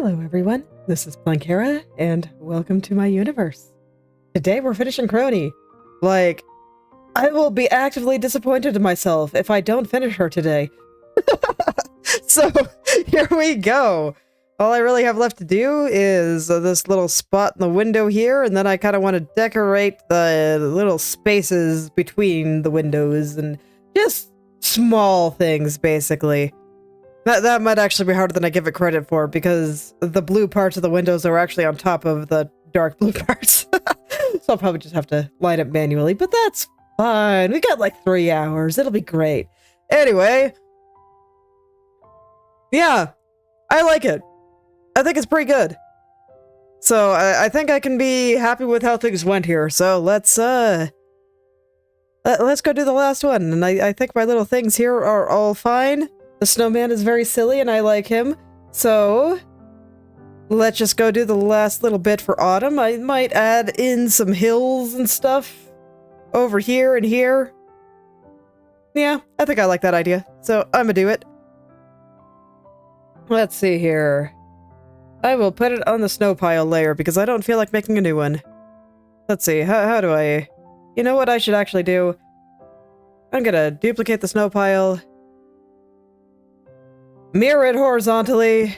Hello everyone, this is Planckera, and welcome to my universe. Today we're finishing Kronii. Like, I will be actively disappointed in myself if I don't finish her today. So, here we go. All I really have left to do is this little spot in the window here, and then I kind of want to decorate the little spaces between the windows, and just small things, basically. That might actually be harder than I give it credit for, because the blue parts of the windows are actually on top of the dark blue parts. So I'll probably just have to line up manually, but that's fine. We got like 3 hours. It'll be great. Anyway. Yeah, I like it. I think it's pretty good. So I think I can be happy with how things went here. So let's go do the last one. And I think my little things here are all fine. The snowman is very silly and I like him. So let's just go do the last little bit for autumn. I might add in some hills and stuff over here and here. Yeah, I think I like that idea. So I'm gonna do it. Let's see here. I will put it on the snow pile layer because I don't feel like making a new one. Let's see, how do I... You know what I should actually do? I'm gonna duplicate the snow pile. Mirror it horizontally.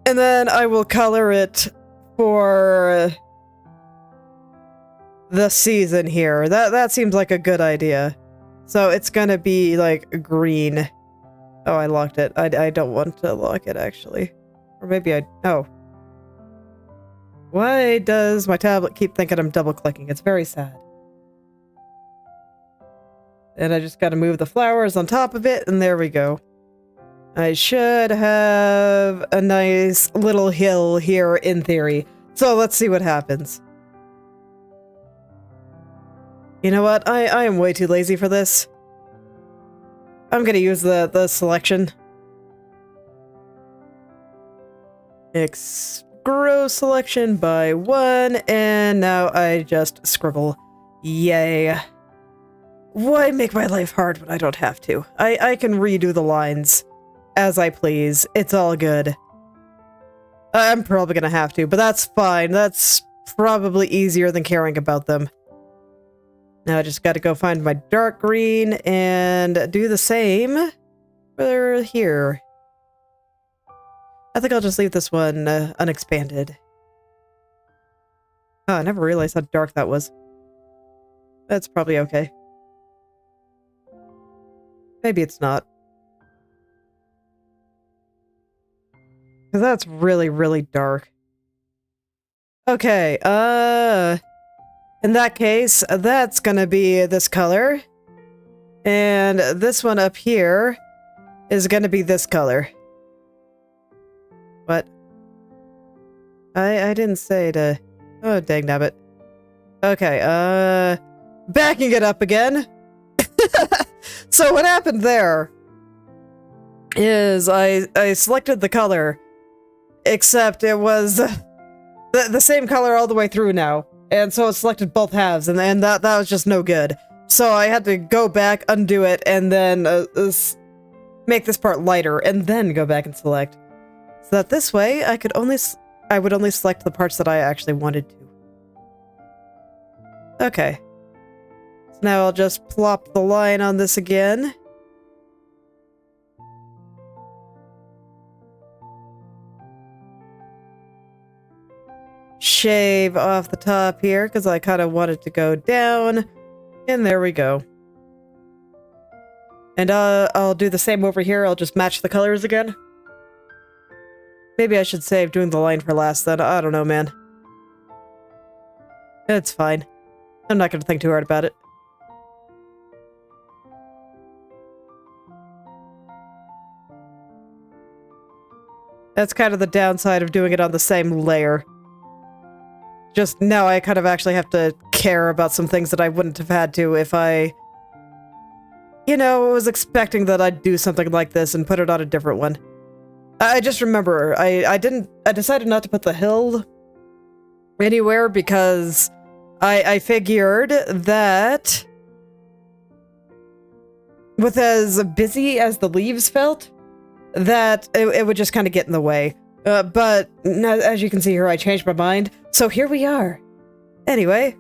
And then I will color it for the season here. That seems like a good idea. So it's gonna be like green. Oh, I locked it. I don't want to lock it, actually. Or maybe I... Oh. Why does my tablet keep thinking I'm double-clicking? It's very sad. And I just gotta move the flowers on top of it, and there we go. I should have a nice little hill here, in theory. So let's see what happens. You know what? I am way too lazy for this. I'm gonna use the selection. Grow selection by 1, and now I just scribble. Yay. Why make my life hard when I don't have to? I can redo the lines as I please. It's all good. I'm probably gonna have to, but that's fine. That's probably easier than caring about them. Now I just gotta go find my dark green and do the same for here. I think I'll just leave this one unexpanded. Oh, I never realized how dark that was. That's probably okay. Maybe it's not. Because that's really, really dark. Okay, in that case, that's gonna be this color. And this one up here is gonna be this color. What? I didn't say to... Oh, dang nabbit. Okay, backing it up again. So what happened there is I selected the color, except it was the same color all the way through now. And so it selected both halves, and that was just no good. So I had to go back, undo it, and then make this part lighter, and then go back and select. So that this way, I would only select the parts that I actually wanted to. Okay. So now I'll just plop the line on this again. Shave off the top here, because I kind of want it to go down. And there we go. And I'll do the same over here. I'll just match the colors again. Maybe I should save doing the line for last then. I don't know, man. It's fine. I'm not going to think too hard about it. That's kind of the downside of doing it on the same layer. Just now I kind of actually have to care about some things that I wouldn't have had to if I, you know, was expecting that I'd do something like this and put it on a different one. I just remember, I decided not to put the hill anywhere because I figured that with as busy as the leaves felt, that it would just kind of get in the way. But as you can see here, I changed my mind. So here we are. Anyway,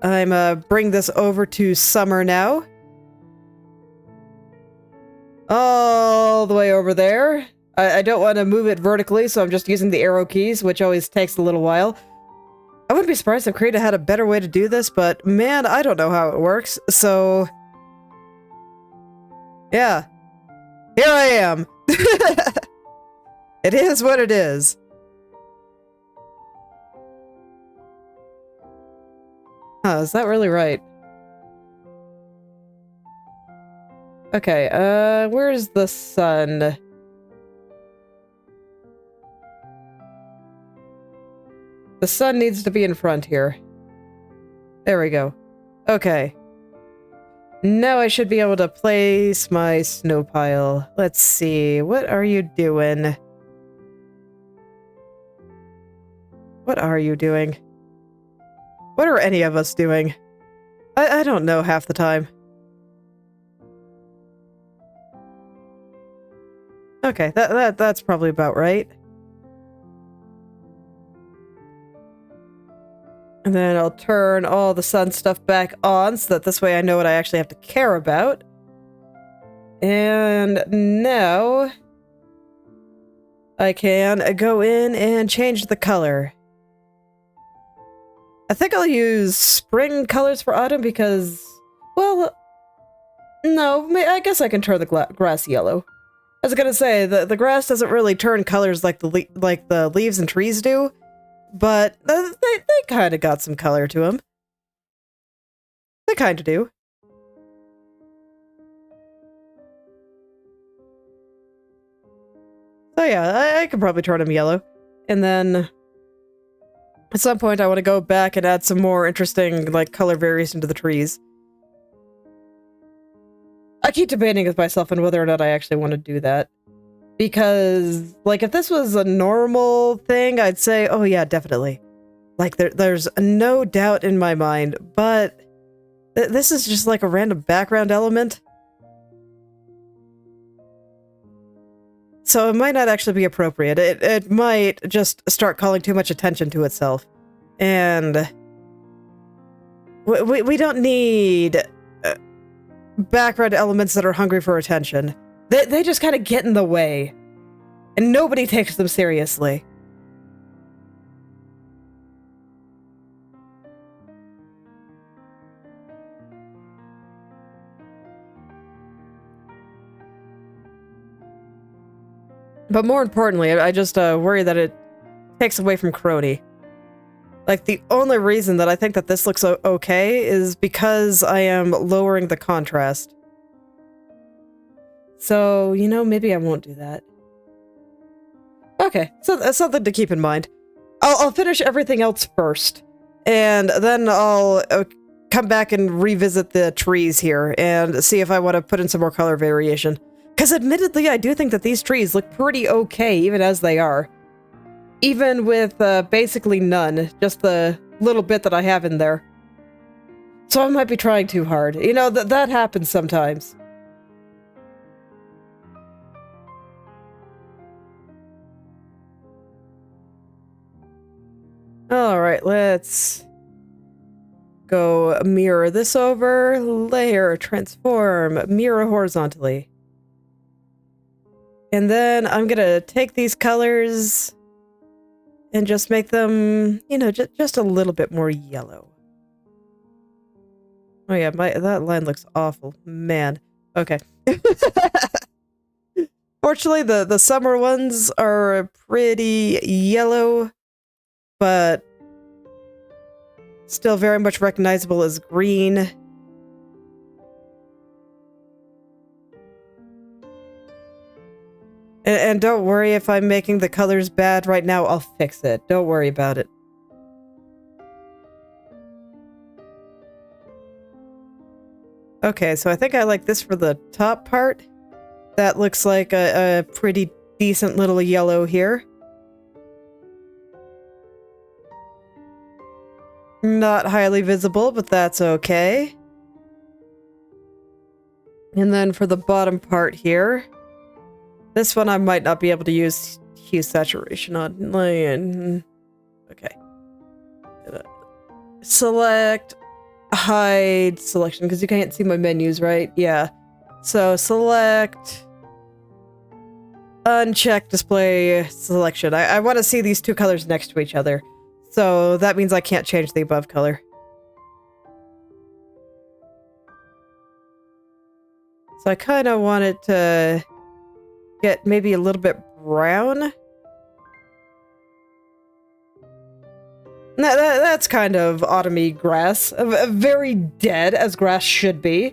I'm bring this over to summer now. All the way over there. I don't want to move it vertically, so I'm just using the arrow keys, which always takes a little while. I wouldn't be surprised if Krita had a better way to do this, but man, I don't know how it works, so... yeah. Here I am. It is what it is. Huh, is that really right? Okay, where's the sun? The sun needs to be in front here. There we go. Okay. Now I should be able to place my snow pile. Let's see, what are you doing? What are you doing? What are any of us doing? I don't know half the time. Okay, that's probably about right. And then I'll turn all the sun stuff back on so that this way I know what I actually have to care about. And now I can go in and change the color. I think I'll use spring colors for autumn because, well, no, I guess I can turn the grass yellow. I was gonna say, the grass doesn't really turn colors like the leaves and trees do, but they kind of got some color to them. They kind of do. So yeah, I could probably turn them yellow. And then at some point I want to go back and add some more interesting color variation to the trees. I keep debating with myself on whether or not I actually want to do that. Because, if this was a normal thing, I'd say, oh yeah, definitely. There's no doubt in my mind, but this is just a random background element. So it might not actually be appropriate. It might just start calling too much attention to itself. And we don't need background elements that are hungry for attention. They just kind of get in the way. And nobody takes them seriously. But more importantly, I just worry that it takes away from Kronii. The only reason that I think that this looks okay is because I am lowering the contrast. So, maybe I won't do that. Okay, so that's something to keep in mind. I'll finish everything else first, and then I'll come back and revisit the trees here and see if I want to put in some more color variation. Because admittedly, I do think that these trees look pretty okay, even as they are. Even with basically none, just the little bit that I have in there. So I might be trying too hard. That happens sometimes. Alright, let's go mirror this over, layer, transform, mirror horizontally. And then I'm gonna take these colors and just make them, just a little bit more yellow. Oh yeah, that line looks awful. Man. Okay. Fortunately, the summer ones are pretty yellow, but still very much recognizable as green. And don't worry if I'm making the colors bad right now, I'll fix it. Don't worry about it. Okay, so I think I like this for the top part. That looks like a pretty decent little yellow here. Not highly visible, but that's okay. And then for the bottom part here, this one I might not be able to use hue saturation on. Okay. Select, hide selection, because you can't see my menus, right? Yeah. So select, uncheck display selection. I want to see these two colors next to each other. So that means I can't change the above color. So I kind of want it to get maybe a little bit brown. That's kind of autumny grass. Very dead, as grass should be.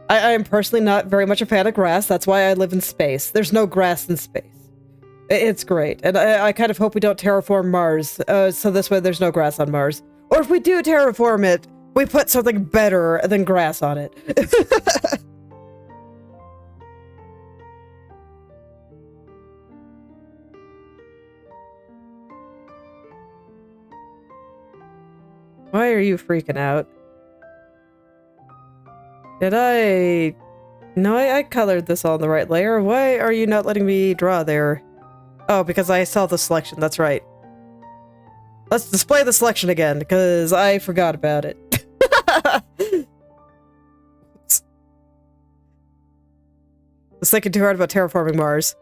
I am personally not very much a fan of grass. That's why I live in space. There's no grass in space. It's great. And I kind of hope we don't terraform Mars, so this way there's no grass on Mars. Or if we do terraform it, we put something better than grass on it. Why are you freaking out? Did I... No, I colored this all in the right layer. Why are you not letting me draw there? Oh, because I saw the selection. That's right. Let's display the selection again, because I forgot about it. Oops. I was thinking too hard about terraforming Mars.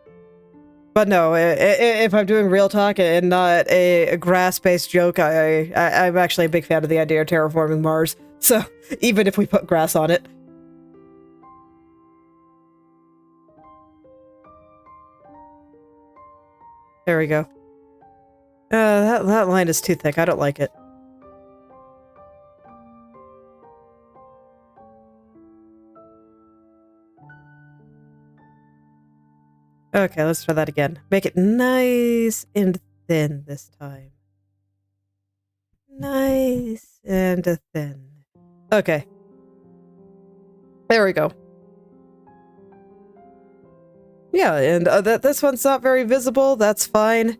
But no, if I'm doing real talk and not a grass-based joke, I'm actually a big fan of the idea of terraforming Mars. So, even if we put grass on it. There we go. That line is too thick. I don't like it. Okay, let's try that again. Make it nice and thin this time. Nice and thin. Okay. There we go. Yeah, and this one's not very visible. That's fine.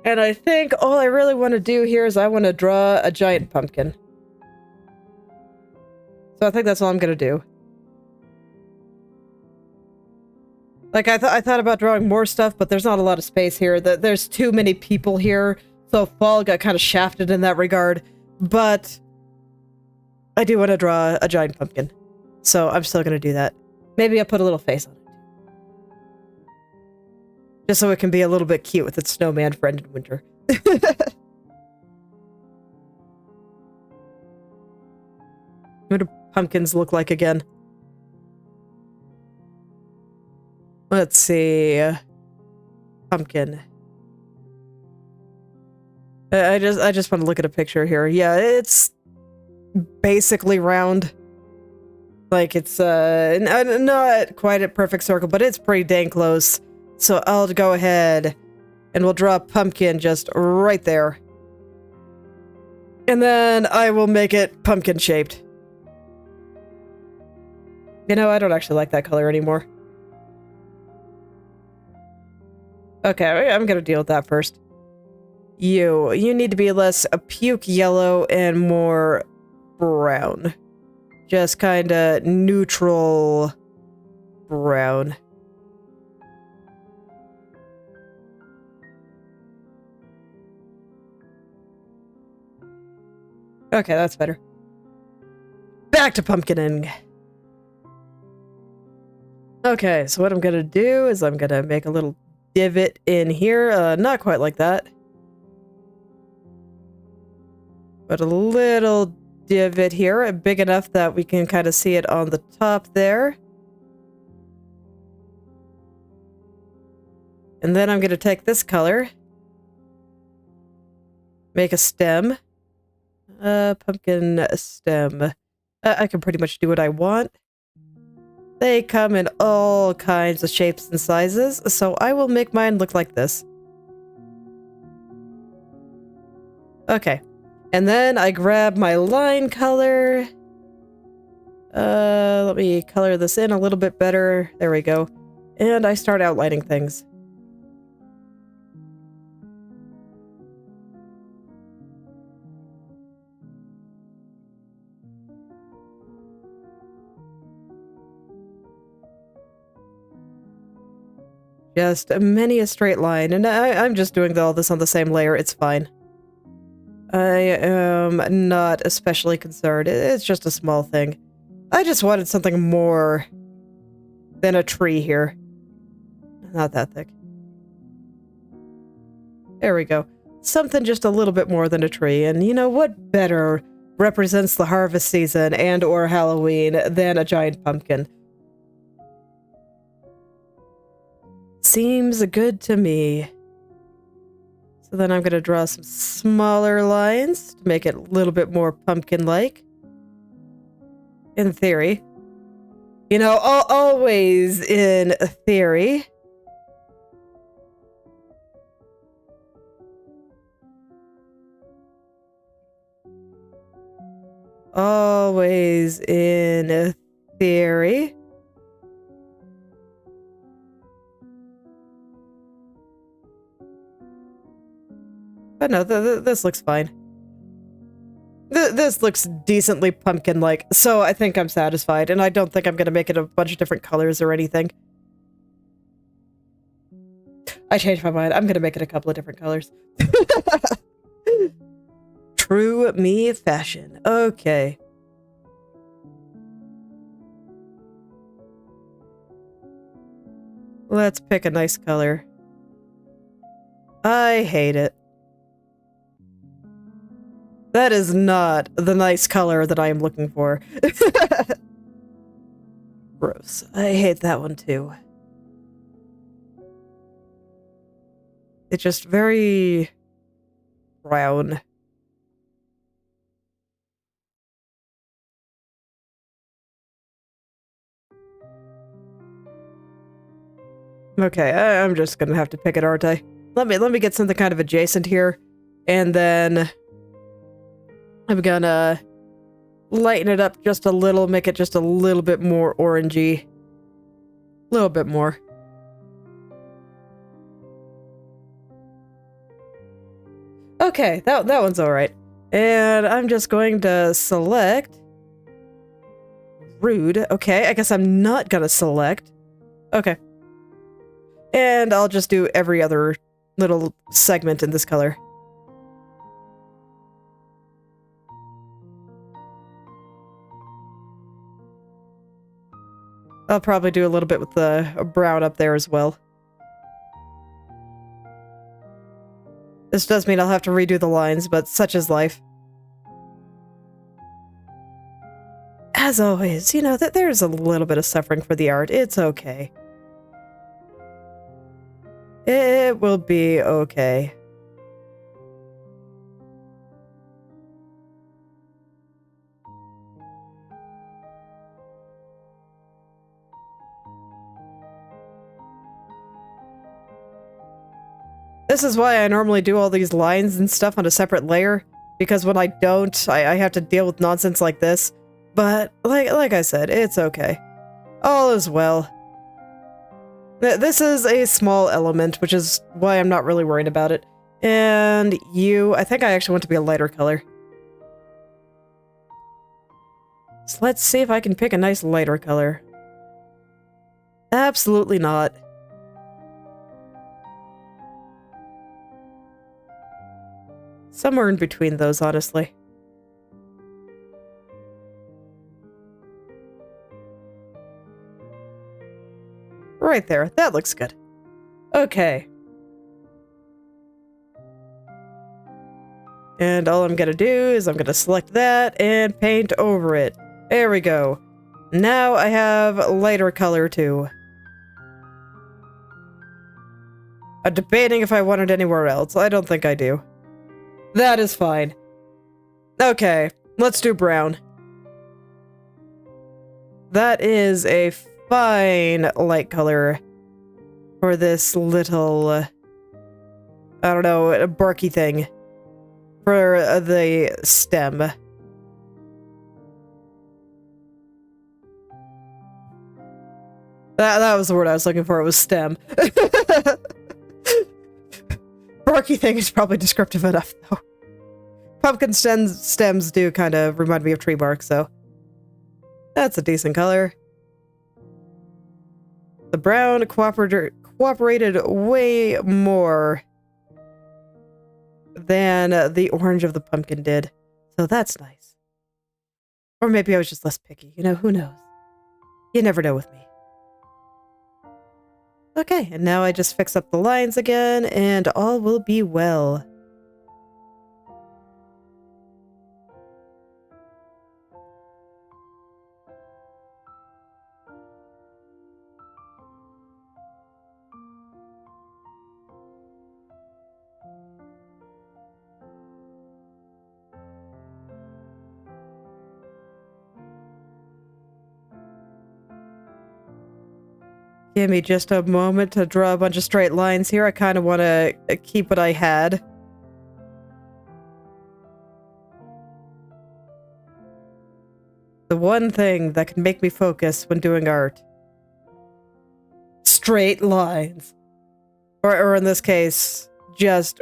And I think all I really want to do here is I want to draw a giant pumpkin. So I think that's all I'm going to do. Like, I thought about drawing more stuff, but there's not a lot of space here. There's too many people here, so Fall got kind of shafted in that regard. But I do want to draw a giant pumpkin, so I'm still going to do that. Maybe I'll put a little face on it. Just so it can be a little bit cute with its snowman friend in winter. What do pumpkins look like again? Let's see. Pumpkin. I just want to look at a picture here. Yeah, it's basically round. Like it's not quite a perfect circle, but it's pretty dang close. So I'll go ahead and we'll draw a pumpkin just right there. And then I will make it pumpkin shaped. You know, I don't actually like that color anymore. Okay, I'm gonna deal with that first. You need to be less a puke yellow and more brown. Just kinda neutral brown. Okay, that's better. Back to pumpkining. Okay, so what I'm gonna do is I'm gonna make a little divot in here. Not quite like that. But a little divot here, big enough that we can kind of see it on the top there. And then I'm gonna take this color. Make a stem. Pumpkin stem. I can pretty much do what I want. They come in all kinds of shapes and sizes, so I will make mine look like this. Okay. And then I grab my line color. Let me color this in a little bit better. There we go. And I start outlining things. Just many a straight line, and I'm just doing all this on the same layer. It's fine. I am not especially concerned. It's just a small thing. I just wanted something more than a tree here. Not that thick. There we go. Something just a little bit more than a tree, and you know what better represents the harvest season and or Halloween than a giant pumpkin? Seems good to me. So then I'm going to draw some smaller lines to make it a little bit more pumpkin-like. In theory. You know, always in theory. Always in theory. But no, this looks fine. This looks decently pumpkin-like, so I think I'm satisfied, and I don't think I'm going to make it a bunch of different colors or anything. I changed my mind. I'm going to make it a couple of different colors. True me fashion. Okay. Let's pick a nice color. I hate it. That is not the nice color that I am looking for. Gross. I hate that one too. It's just very brown. Okay, I'm just gonna have to pick it, aren't I? Let me get something kind of adjacent here, and then I'm gonna lighten it up just a little, make it just a little bit more orangey. A little bit more. Okay, that one's alright. And I'm just going to select Rude. Okay, I guess I'm not gonna select. Okay. And I'll just do every other little segment in this color. I'll probably do a little bit with the brown up there as well. This does mean I'll have to redo the lines, but such is life. As always, you know, that there's a little bit of suffering for the art. It's okay. It will be okay. This is why I normally do all these lines and stuff on a separate layer, because when I don't, I have to deal with nonsense like this. But, like I said, it's okay. All is well. This is a small element, which is why I'm not really worried about it. And you, I think I actually want to be a lighter color. So let's see if I can pick a nice lighter color. Absolutely not. Somewhere in between those, honestly. Right there. That looks good. Okay. And all I'm gonna do is I'm gonna select that and paint over it. There we go. Now I have a lighter color too. I'm debating if I want it anywhere else. I don't think I do. That is fine. Okay, let's do brown. That is a fine light color for this little, I don't know, a barky thing for the stem. That was the word I was looking for. It was stem. Barky thing is probably descriptive enough, though. Pumpkin stems do kind of remind me of tree bark, so that's a decent color. The brown cooperated way more than the orange of the pumpkin did. So that's nice. Or maybe I was just less picky. You know, who knows? You never know with me. Okay, and now I just fix up the lines again, and all will be well. Give me just a moment to draw a bunch of straight lines here. I kind of want to keep what I had. The one thing that can make me focus when doing art. Straight lines. Or in this case, just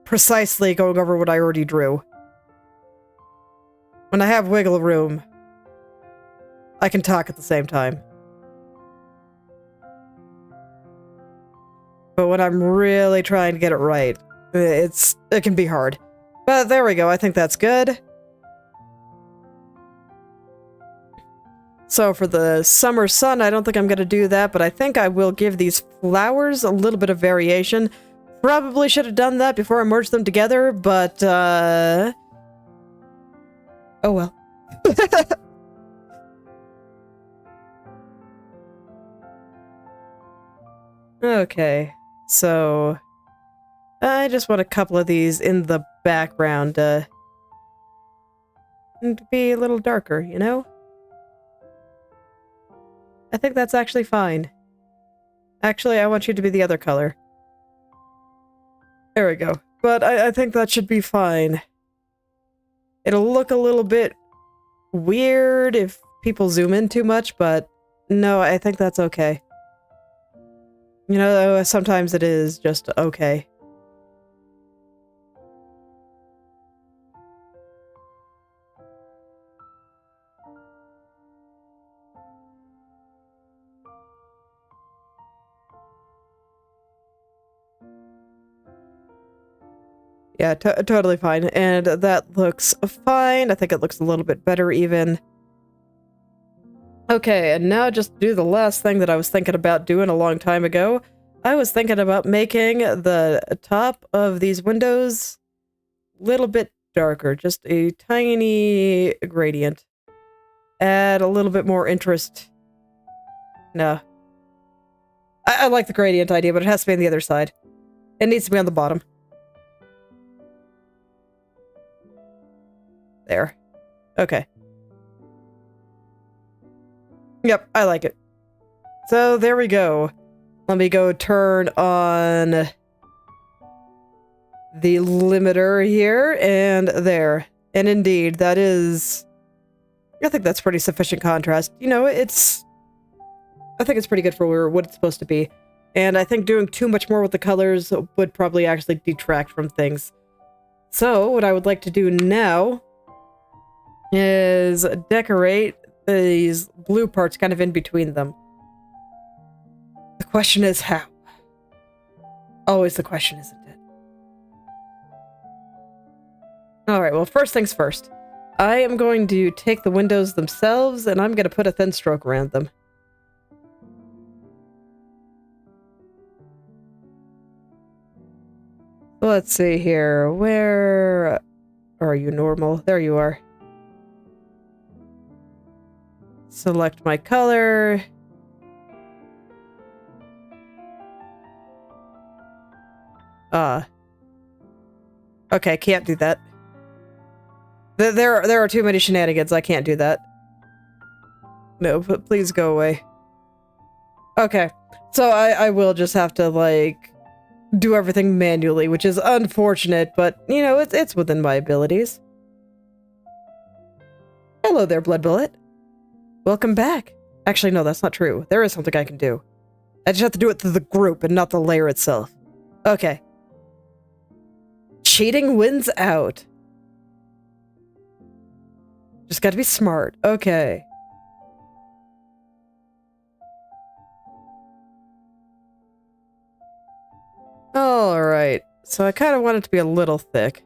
precisely going over what I already drew. When I have wiggle room, I can talk at the same time. But when I'm really trying to get it right, it can be hard. But there we go, I think that's good. So for the summer sun, I don't think I'm going to do that, but I think I will give these flowers a little bit of variation. Probably should have done that before I merged them together, but, oh well. Okay, so I just want a couple of these in the background to be a little darker, you know? I think that's actually fine. Actually, I want you to be the other color. There we go. But I think that should be fine. It'll look a little bit weird if people zoom in too much, but no, I think that's okay. You know, sometimes it is just okay. Yeah, totally fine. And that looks fine. I think it looks a little bit better even. Okay, and now just do the last thing that I was thinking about doing a long time ago. I was thinking about making the top of these windows a little bit darker. Just a tiny gradient. Add a little bit more interest. No. I like the gradient idea, but it has to be on the other side. It needs to be on the bottom. There. Okay. Yep, I like it. So there we go. Let me go turn on the limiter here and there. And indeed, that is... I think that's pretty sufficient contrast. You know, it's... I think it's pretty good for what it's supposed to be. And I think doing too much more with the colors would probably actually detract from things. So, what I would like to do now is decorate these blue parts kind of in between them. The question is how. Always the question, isn't it? Alright, well, first things first. I am going to take the windows themselves, and I'm going to put a thin stroke around them. Let's see here. Where are you, normal? There you are. Select my color. Okay, can't do that. There are too many shenanigans. I can't do that. No, but please go away. Okay, so I will just have to, like, do everything manually, which is unfortunate, but, you know, it's within my abilities. Hello there, Blood Bullet. Welcome back. Actually, no, that's not true. There is something I can do. I just have to do it through the group and not the layer itself. Okay. Cheating wins out. Just gotta be smart. Okay. So I kind of want it to be a little thick.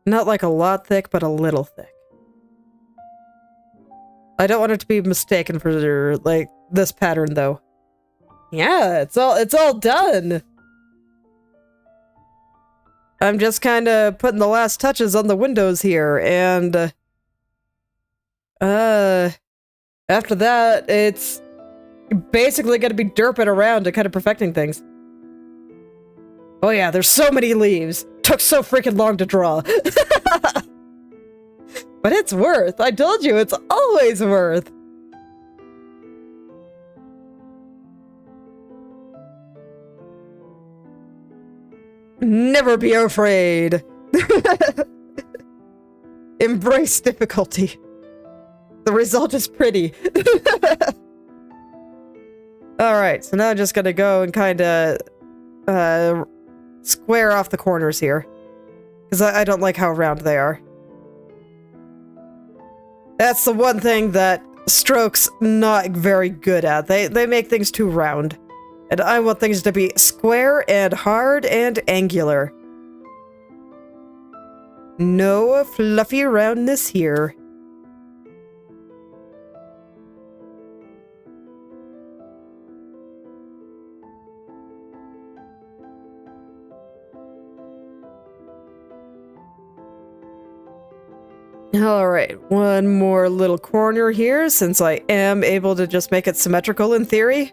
Not like a lot thick, but a little thick. I don't want it to be mistaken for, like, this pattern, though. Yeah, it's all done! I'm just kind of putting the last touches on the windows here, and... after that, it's basically gonna be derping around and kind of perfecting things. Oh yeah, there's so many leaves. Took so freaking long to draw. But it's worth. I told you, it's always worth. Never be afraid. Embrace difficulty. The result is pretty. Alright, so now I'm just gonna go and kinda square off the corners here. Because I don't like how round they are. That's the one thing that Stroke's not very good at. They make things too round. And I want things to be square and hard and angular. No fluffy roundness here. Alright, one more little corner here, since I am able to just make it symmetrical in theory.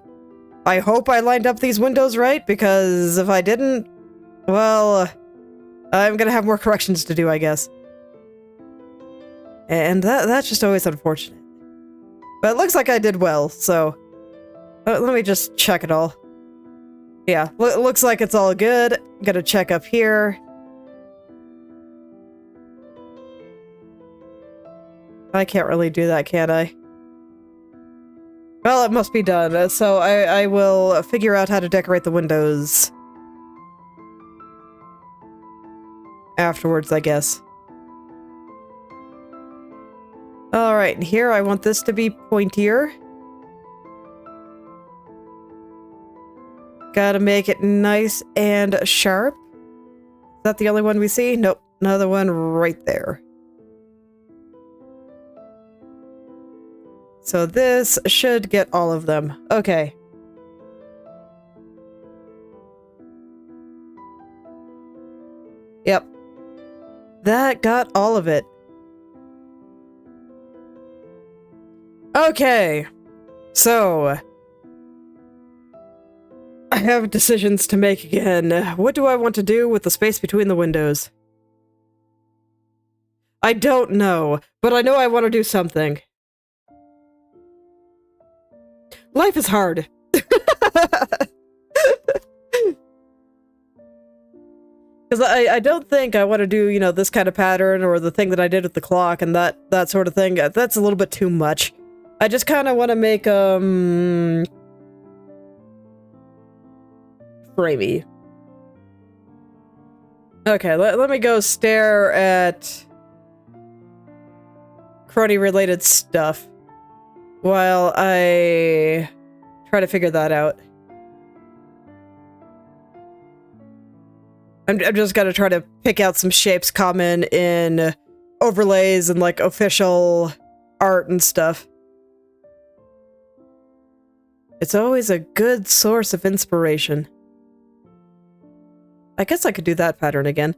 I hope I lined up these windows right, because if I didn't, well, I'm gonna have more corrections to do, I guess. And that's just always unfortunate. But it looks like I did well, so... let me just check it all. Yeah, looks like it's all good. Gonna check up here. I can't really do that, can I? Well, it must be done, so I will figure out how to decorate the windows afterwards, I guess. Alright, and here I want this to be pointier. Gotta make it nice and sharp. Is that the only one we see? Nope, another one right there. So this should get all of them. Okay. Yep. That got all of it. Okay. So... I have decisions to make again. What do I want to do with the space between the windows? I don't know, but I know I want to do something. Life is hard. Because I don't think I want to do, you know, this kind of pattern or the thing that I did with the clock and that sort of thing. That's a little bit too much. I just kind of want to make, framey. Okay, let me go stare at Kronii-related stuff while I try to figure that out. I'm just gonna try to pick out some shapes common in overlays and like official art and stuff. It's always a good source of inspiration. I guess I could do that pattern again.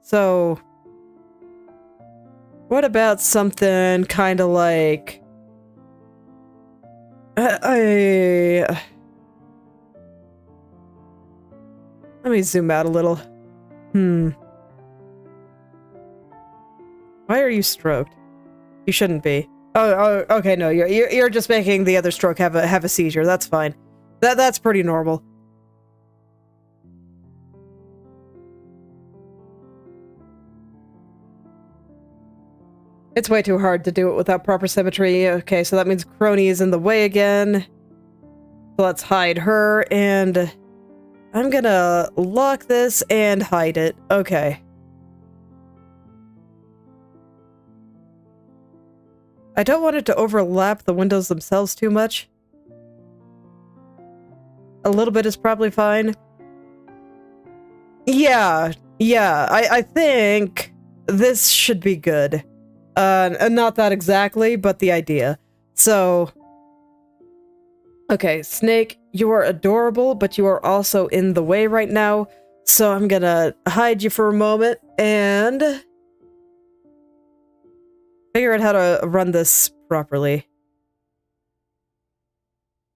So, what about something kind of like... Let me zoom out a little. Why are you stroked? You shouldn't be. Oh, okay, no, you're just making the other stroke have a seizure. That's fine. That's pretty normal. It's way too hard to do it without proper symmetry. Okay, so that means Kronii is in the way again. So let's hide her, and I'm gonna lock this and hide it. Okay. I don't want it to overlap the windows themselves too much. A little bit is probably fine. Yeah, I think this should be good. Not that exactly, but the idea. So, okay, Snake, you are adorable, but you are also in the way right now. So I'm gonna hide you for a moment and figure out how to run this properly.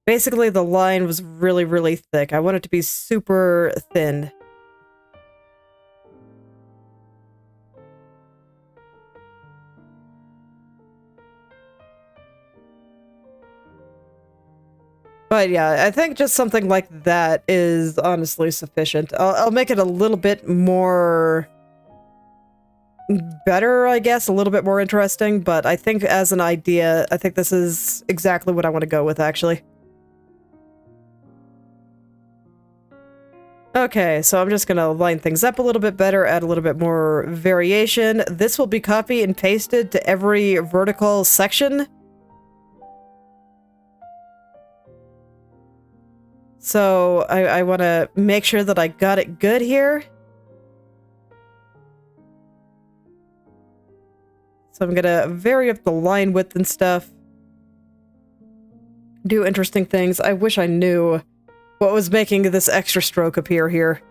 Basically, the line was really, really thick. I want it to be super thin. But yeah, I think just something like that is honestly sufficient. I'll make it a little bit more better, I guess, a little bit more interesting, but I think as an idea, I think this is exactly what I want to go with, actually. Okay, so I'm just gonna line things up a little bit better, add a little bit more variation. This will be copied and pasted to every vertical section. So I want to make sure that I got it good here. So I'm gonna vary up the line width and stuff. Do interesting things. I wish I knew what was making this extra stroke appear here.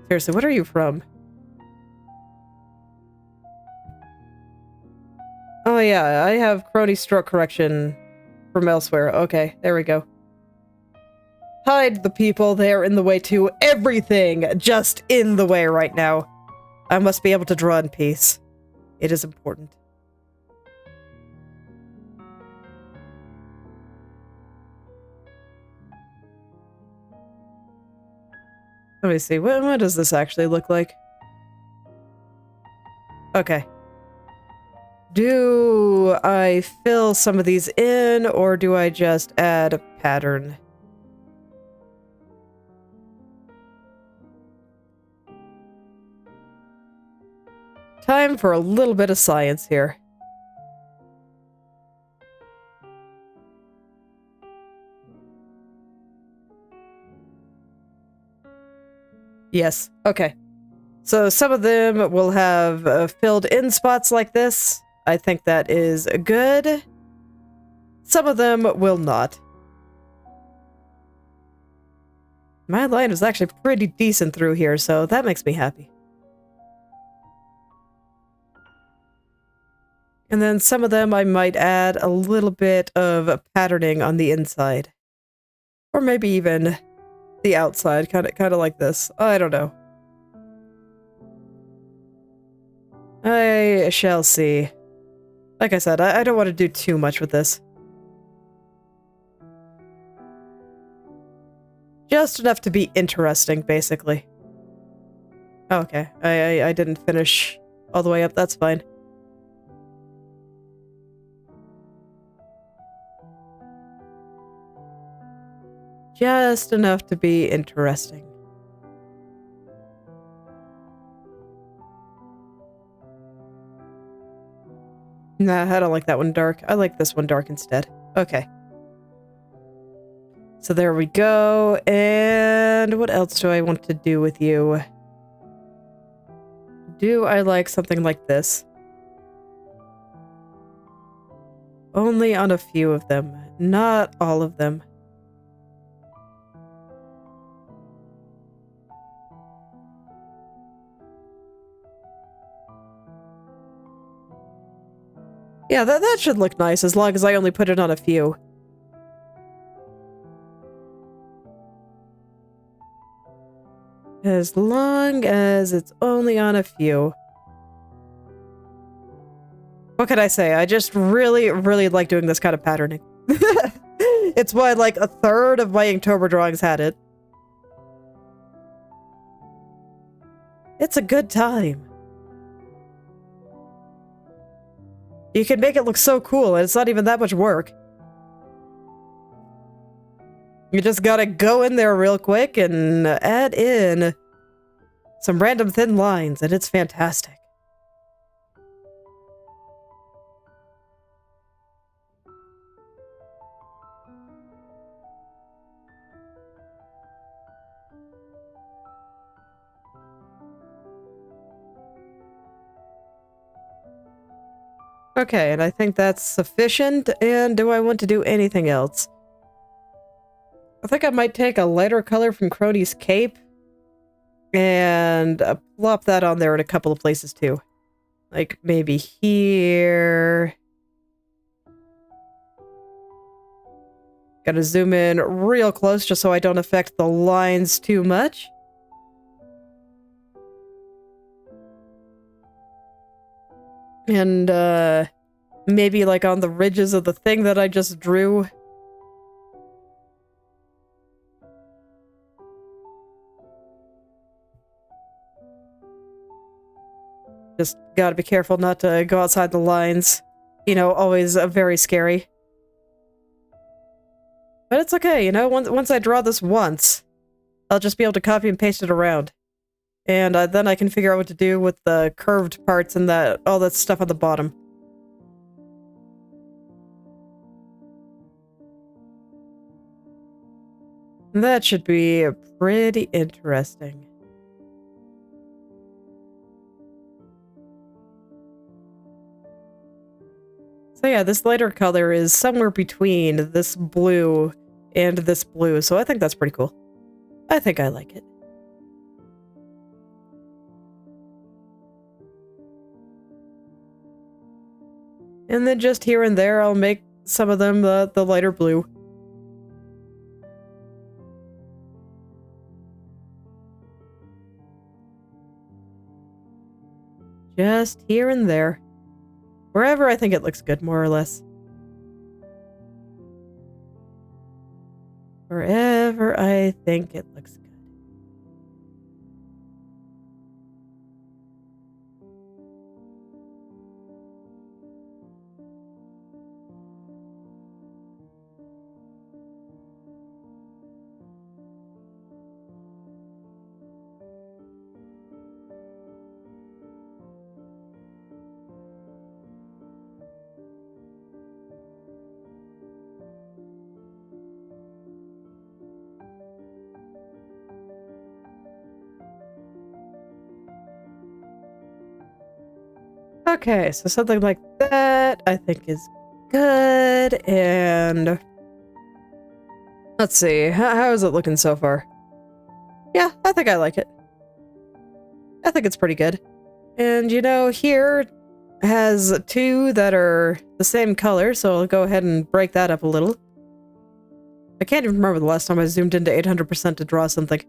Seriously, what are you from? Oh yeah, I have Kronii stroke correction from elsewhere. Okay, there we go. Hide the people, they're in the way too. Everything just in the way right now. I must be able to draw in peace. It is important. Let me see, what does this actually look like? Okay. Do I fill some of these in, or do I just add a pattern? Time for a little bit of science here. Yes, okay. So some of them will have filled in spots like this. I think that is good. Some of them will not. My line is actually pretty decent through here, so that makes me happy. And then some of them I might add a little bit of patterning on the inside. Or maybe even the outside, kind of like this. I don't know. I shall see. Like I said, I don't want to do too much with this. Just enough to be interesting, basically. Okay, I didn't finish all the way up, that's fine. Just enough to be interesting. Nah, I don't like that one dark. I like this one dark instead. Okay. So there we go. And what else do I want to do with you? Do I like something like this? Only on a few of them, not all of them. Yeah, that should look nice as long as I only put it on a few. As long as it's only on a few. What can I say? I just really, really like doing this kind of patterning. It's why like a third of my Inktober drawings had it. It's a good time. You can make it look so cool, and it's not even that much work. You just gotta go in there real quick and add in some random thin lines, and it's fantastic. Okay, and I think that's sufficient, and do I want to do anything else? I think I might take a lighter color from Kronii's cape and plop that on there in a couple of places too. Like maybe here. Gotta zoom in real close just so I don't affect the lines too much. And maybe like on the ridges of the thing that I just drew. Just gotta be careful not to go outside the lines. You know, always very scary. But it's okay, you know, once I draw this once, I'll just be able to copy and paste it around. And then I can figure out what to do with the curved parts and all that stuff on the bottom. That should be pretty interesting. So yeah, this lighter color is somewhere between this blue and this blue, so I think that's pretty cool. I think I like it. And then just here and there, I'll make some of them the lighter blue. Just here and there. Wherever I think it looks good, more or less. Wherever I think it looks good. Okay, so something like that I think is good, and let's see, how is it looking so far? Yeah, I think I like it. I think it's pretty good. And you know, here has two that are the same color, so I'll go ahead and break that up a little. I can't even remember the last time I zoomed into 800% to draw something.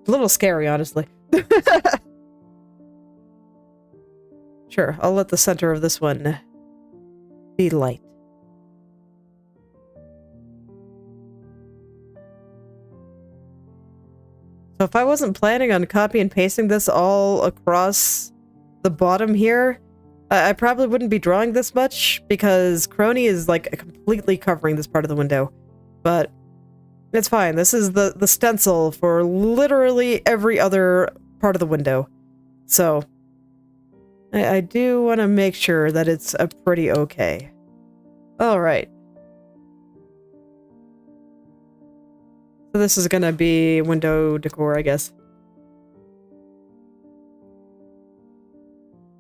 A little scary, honestly. Sure, I'll let the center of this one be light. So if I wasn't planning on copy and pasting this all across the bottom here, I probably wouldn't be drawing this much because Kronii is like completely covering this part of the window. But it's fine. This is the stencil for literally every other part of the window. So I do want to make sure that it's a pretty okay. Alright. So this is gonna be window decor, I guess.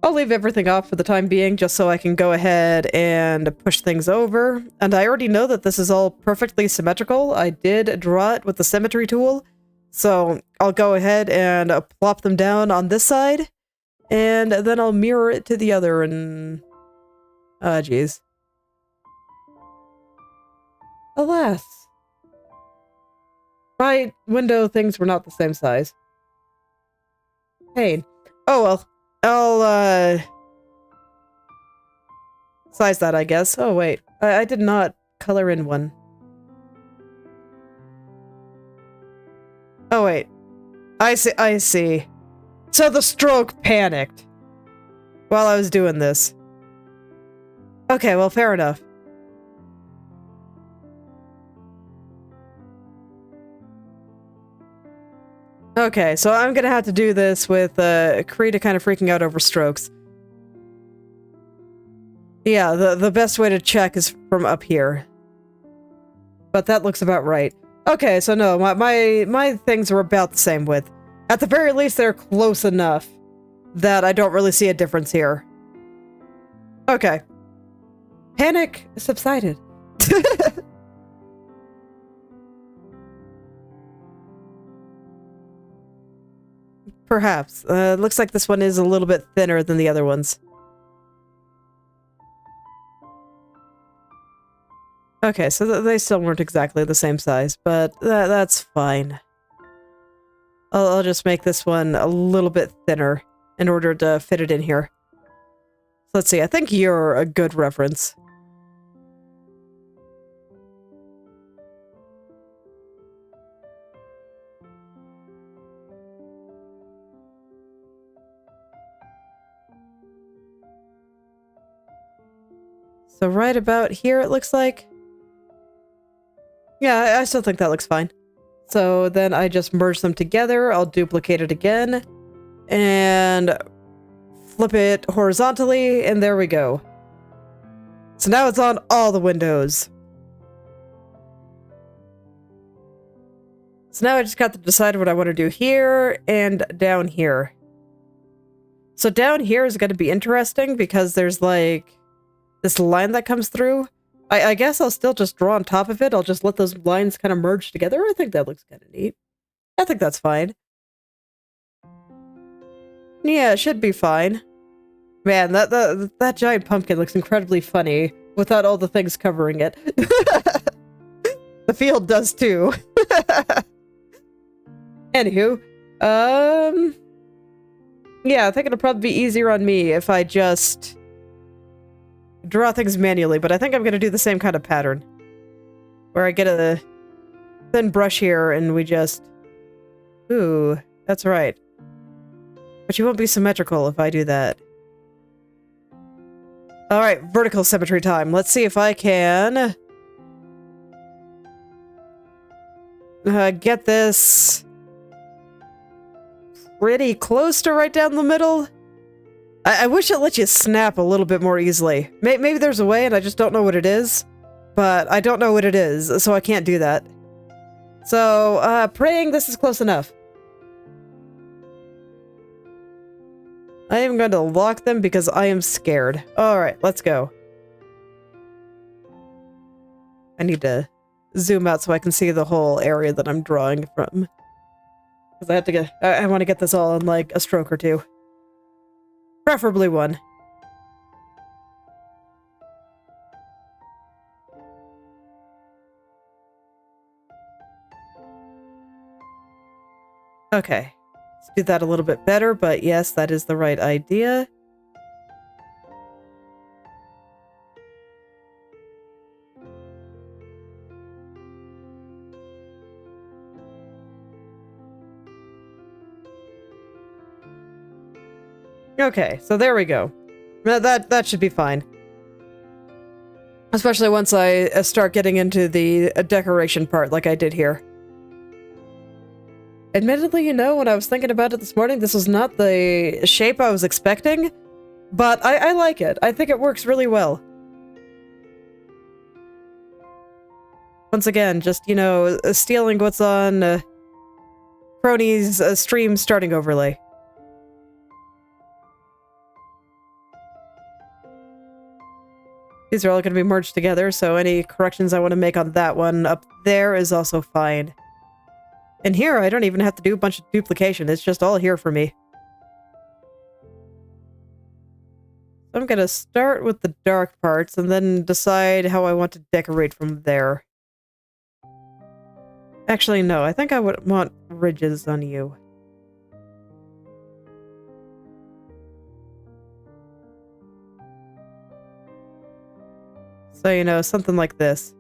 I'll leave everything off for the time being just so I can go ahead and push things over. And I already know that this is all perfectly symmetrical. I did draw it with the symmetry tool. So I'll go ahead and plop them down on this side. And then I'll mirror it to the other and... ah, jeez. Alas. My window things were not the same size. Pain. Oh well. I'll, size that, I guess. Oh, wait. I did not color in one. Oh, wait. I see. So the stroke panicked while I was doing this. Okay, well, fair enough. Okay, so I'm gonna have to do this with Krita kind of freaking out over strokes. Yeah, the best way to check is from up here. But that looks about right. Okay, so no, my things are about the same width. At the very least, they're close enough that I don't really see a difference here. Okay. Panic subsided. Perhaps. Looks like this one is a little bit thinner than the other ones. Okay, so they still weren't exactly the same size, but that's fine. I'll just make this one a little bit thinner in order to fit it in here. Let's see, I think you're a good reference. So right about here, it looks like. Yeah, I still think that looks fine. So then I just merge them together. I'll duplicate it again. And flip it horizontally, and there we go. So now it's on all the windows. So now I just got to decide what I want to do here and down here. So down here is going to be interesting because there's like this line that comes through. I guess I'll still just draw on top of it. I'll just let those lines kind of merge together. I think that looks kind of neat. I think that's fine. Yeah, it should be fine. Man, that giant pumpkin looks incredibly funny without all the things covering it. The field does too. Anywho, yeah, I think it'll probably be easier on me if I just draw things manually, but I think I'm going to do the same kind of pattern. Where I get a thin brush here and we just... Ooh, that's right. But you won't be symmetrical if I do that. Alright, vertical symmetry time. Let's see if I can... get this... pretty close to right down the middle. I wish it let you snap a little bit more easily. Maybe there's a way and I just don't know what it is. But I don't know what it is, so I can't do that. So, praying this is close enough. I am going to lock them because I am scared. Alright, let's go. I need to zoom out so I can see the whole area that I'm drawing from. Because I have to get... I want to get this all in like a stroke or two. Preferably one. Okay. Let's do that a little bit better, but yes, that is the right idea. Okay, so there we go. That should be fine. Especially once I start getting into the decoration part like I did here. Admittedly, you know, when I was thinking about it this morning, this was not the shape I was expecting, but I like it. I think it works really well. Once again, just, you know, stealing what's on Kronii's stream starting overlay. These are all going to be merged together, so any corrections I want to make on that one up there is also fine. And here, I don't even have to do a bunch of duplication. It's just all here for me. So I'm going to start with the dark parts and then decide how I want to decorate from there. Actually, no. I think I would want ridges on you. So, you know, something like this.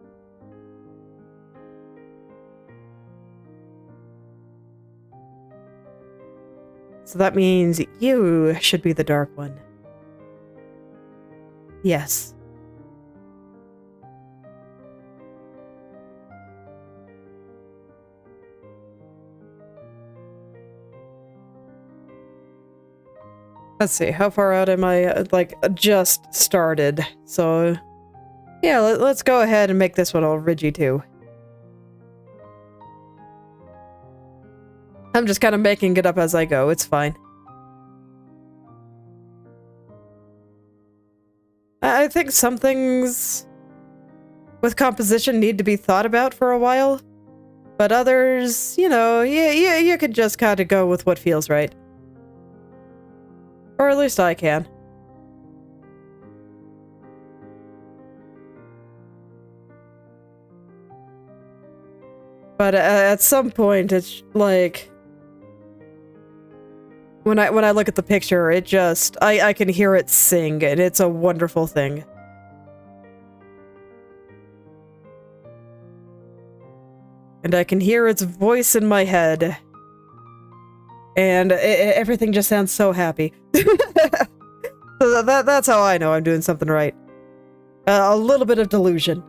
So that means you should be the dark one. Yes. Let's see, how far out am I? Like, just started. So, yeah, let's go ahead and make this one all ridgy too. I'm just kind of making it up as I go. It's fine. I think some things with composition need to be thought about for a while, but others, you know, you could just kind of go with what feels right. Or at least I can. But at some point, it's like when I look at the picture, it just I can hear it sing, and it's a wonderful thing. And I can hear its voice in my head, and everything just sounds so happy. So that's how I know I'm doing something right. A little bit of delusion.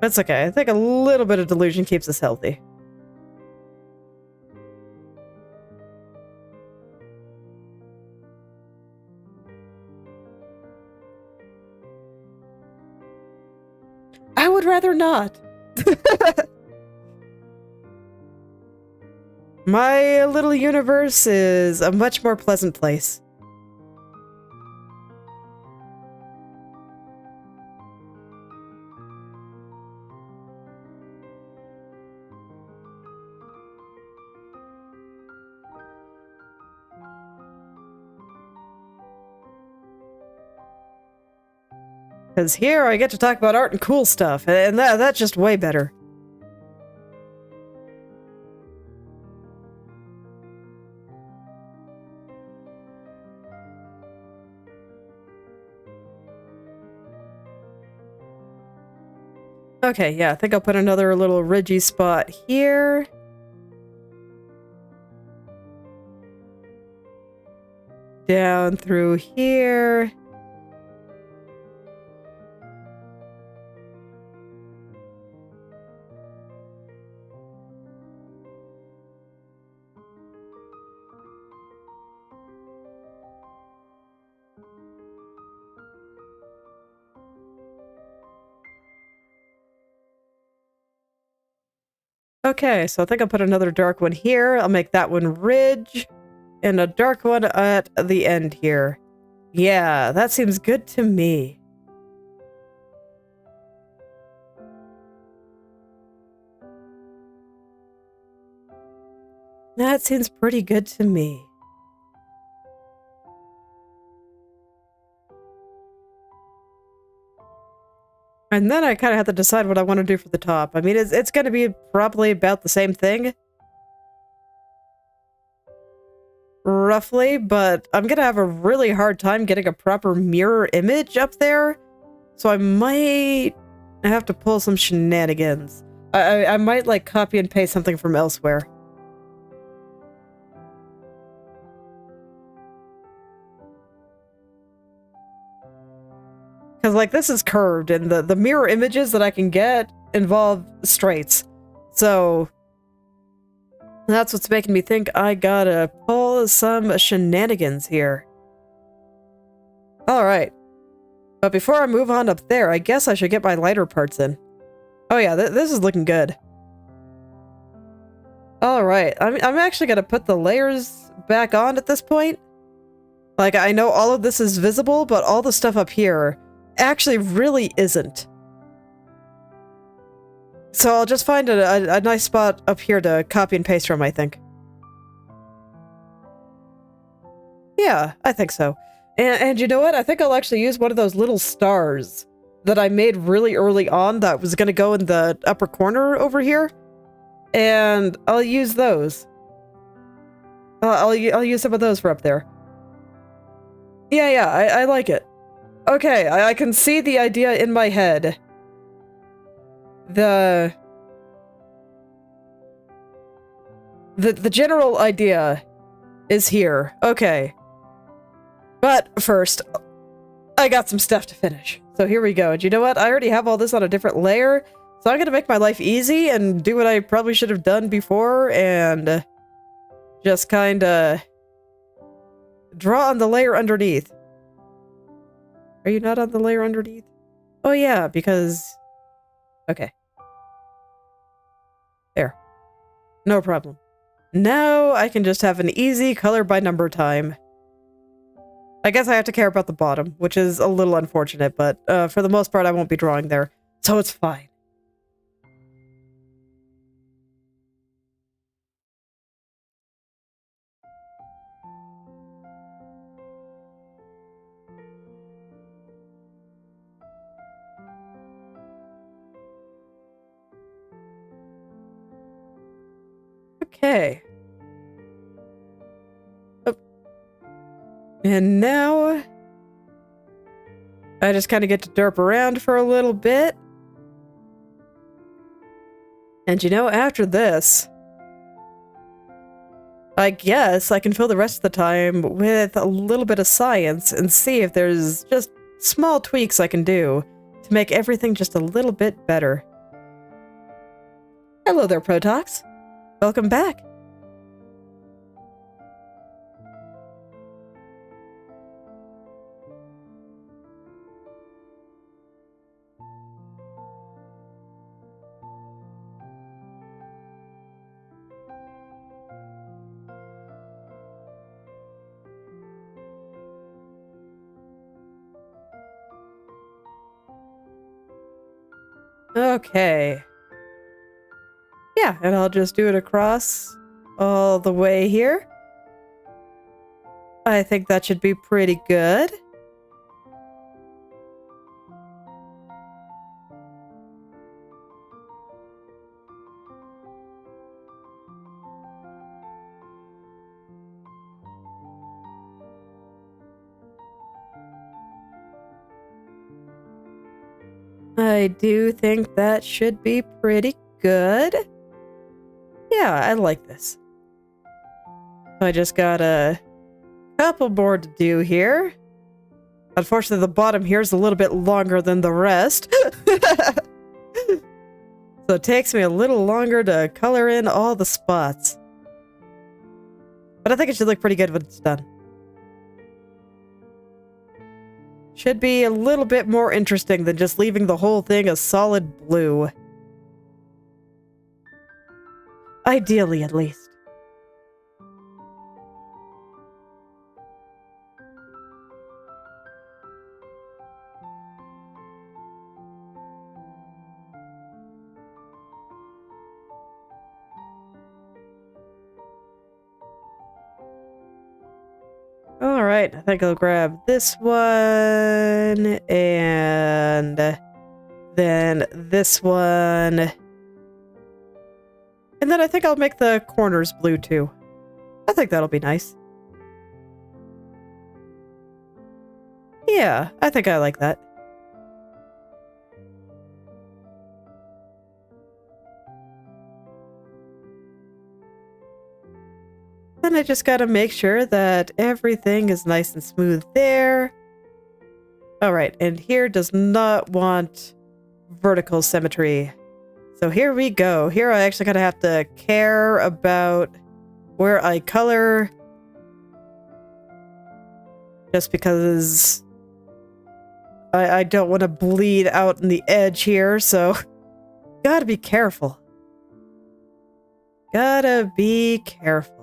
That's okay. I think a little bit of delusion keeps us healthy. I would rather not. My little universe is a much more pleasant place. Because here I get to talk about art and cool stuff, and that's just way better. Okay, yeah, I think I'll put another little ridgy spot here. Down through here. Okay, so I think I'll put another dark one here. I'll make that one ridge, and a dark one at the end here. Yeah, that seems good to me. That seems pretty good to me. And then I kind of have to decide what I want to do for the top. I mean, it's going to be probably about the same thing. Roughly, but I'm going to have a really hard time getting a proper mirror image up there. So I might have to pull some shenanigans. I might, like, copy and paste something from elsewhere. Because, like, this is curved, and the mirror images that I can get involve straights. So that's what's making me think I gotta pull some shenanigans here. Alright. But before I move on up there, I guess I should get my lighter parts in. Oh yeah, this is looking good. Alright, I'm actually gonna put the layers back on at this point. Like, I know all of this is visible, but all the stuff up here actually really isn't. So I'll just find a nice spot up here to copy and paste from, I think. Yeah, I think so. And you know what? I think I'll actually use one of those little stars that I made really early on that was going to go in the upper corner over here. And I'll use those. I'll use some of those for up there. Yeah, I like it. Okay, I can see the idea in my head. The general idea is here. Okay. But first, I got some stuff to finish. So here we go. And you know what? I already have all this on a different layer. So I'm going to make my life easy and do what I probably should have done before and just kind of draw on the layer underneath. Are you not on the layer underneath? Oh yeah, because... Okay. There. No problem. Now I can just have an easy color by number time. I guess I have to care about the bottom, which is a little unfortunate, but for the most part I won't be drawing there, so it's fine. Okay. Oh. And now I just kind of get to derp around for a little bit. And you know, after this, I guess I can fill the rest of the time with a little bit of science and see if there's just small tweaks I can do to make everything just a little bit better. Hello there, Protox. Welcome back. Okay. Yeah, and I'll just do it across all the way here. I think that should be pretty good. I do think that should be pretty good. Yeah, I like this. I just got a couple more to do here. Unfortunately, the bottom here is a little bit longer than the rest. So it takes me a little longer to color in all the spots. But I think it should look pretty good when it's done. Should be a little bit more interesting than just leaving the whole thing a solid blue. Ideally, at least. Alright, I think I'll grab this one, and then this one. And then I think I'll make the corners blue too. I think that'll be nice. Yeah, I think I like that. Then I just gotta make sure that everything is nice and smooth there. Alright, and here does not want vertical symmetry. So here we go. Here I actually gotta have to care about where I color. Just because I don't want to bleed out in the edge here, so gotta be careful. Gotta be careful.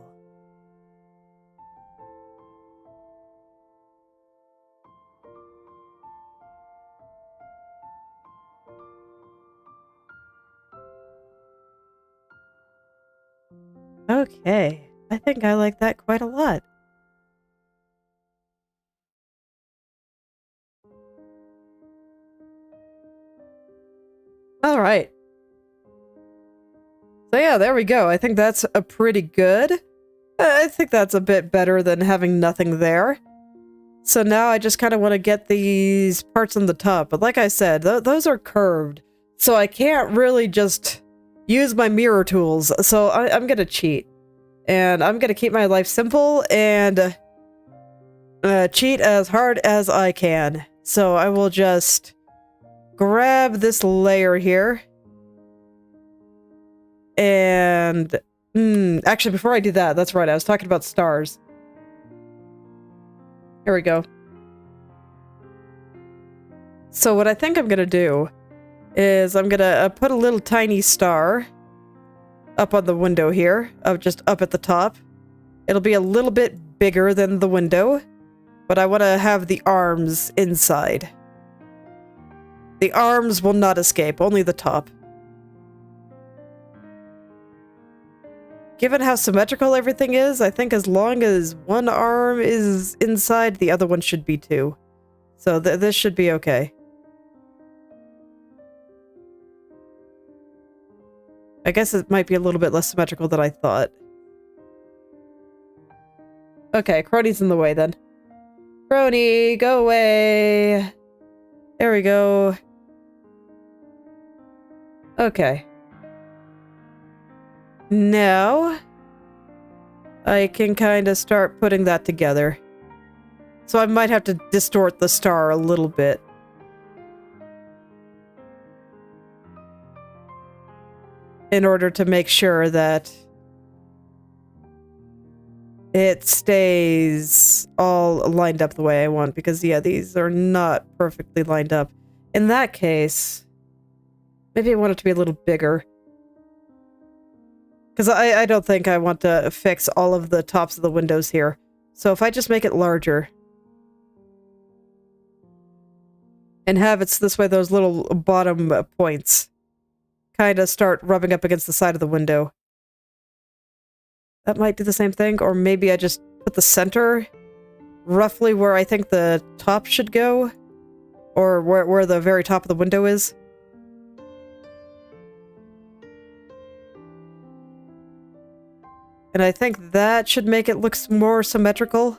Okay, I think I like that quite a lot. All right. So yeah, there we go. I think that's a pretty good. I think that's a bit better than having nothing there. So now I just kind of want to get these parts on the top. But like I said, those are curved. So I can't really just use my mirror tools. So I'm going to cheat. And I'm going to keep my life simple and cheat as hard as I can. So I will just grab this layer here. And actually, before I do that, that's right, I was talking about stars. Here we go. So what I think I'm gonna do is I'm gonna put a little tiny star up on the window here, just up at the top. It'll be a little bit bigger than the window, but I want to have the arms inside. The arms will not escape, only the top. Given how symmetrical everything is, I think as long as one arm is inside, the other one should be too. So this should be okay. I guess it might be a little bit less symmetrical than I thought. Okay, Kronii's in the way then. Kronii, go away! There we go. Okay. Now, I can kind of start putting that together. So I might have to distort the star a little bit. In order to make sure that it stays all lined up the way I want, because yeah, these are not perfectly lined up. In that case, maybe I want it to be a little bigger. Because I don't think I want to fix all of the tops of the windows here. So if I just make it larger and have it this way, those little bottom points kind of start rubbing up against the side of the window. That might do the same thing, or maybe I just put the center roughly where I think the top should go, or where the very top of the window is. And I think that should make it look more symmetrical.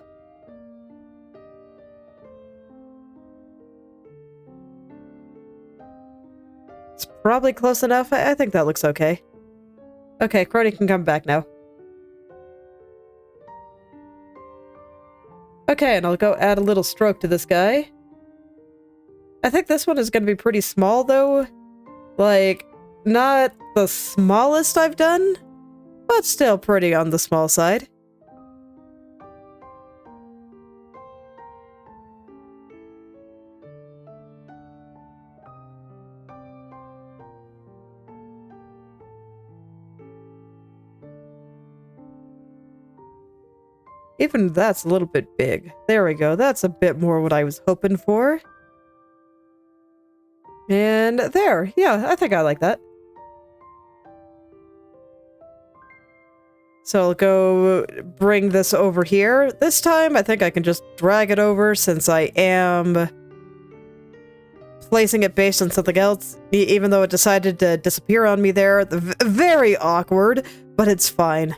It's probably close enough. I think that looks okay. Okay, Kronii can come back now. Okay, and I'll go add a little stroke to this guy. I think this one is going to be pretty small, though. Like, not the smallest I've done, but still pretty on the small side. Even that's a little bit big. There we go. That's a bit more what I was hoping for. And there. Yeah, I think I like that. So I'll go bring this over here. This time, I think I can just drag it over since I am placing it based on something else, even though it decided to disappear on me there. Very awkward, but it's fine.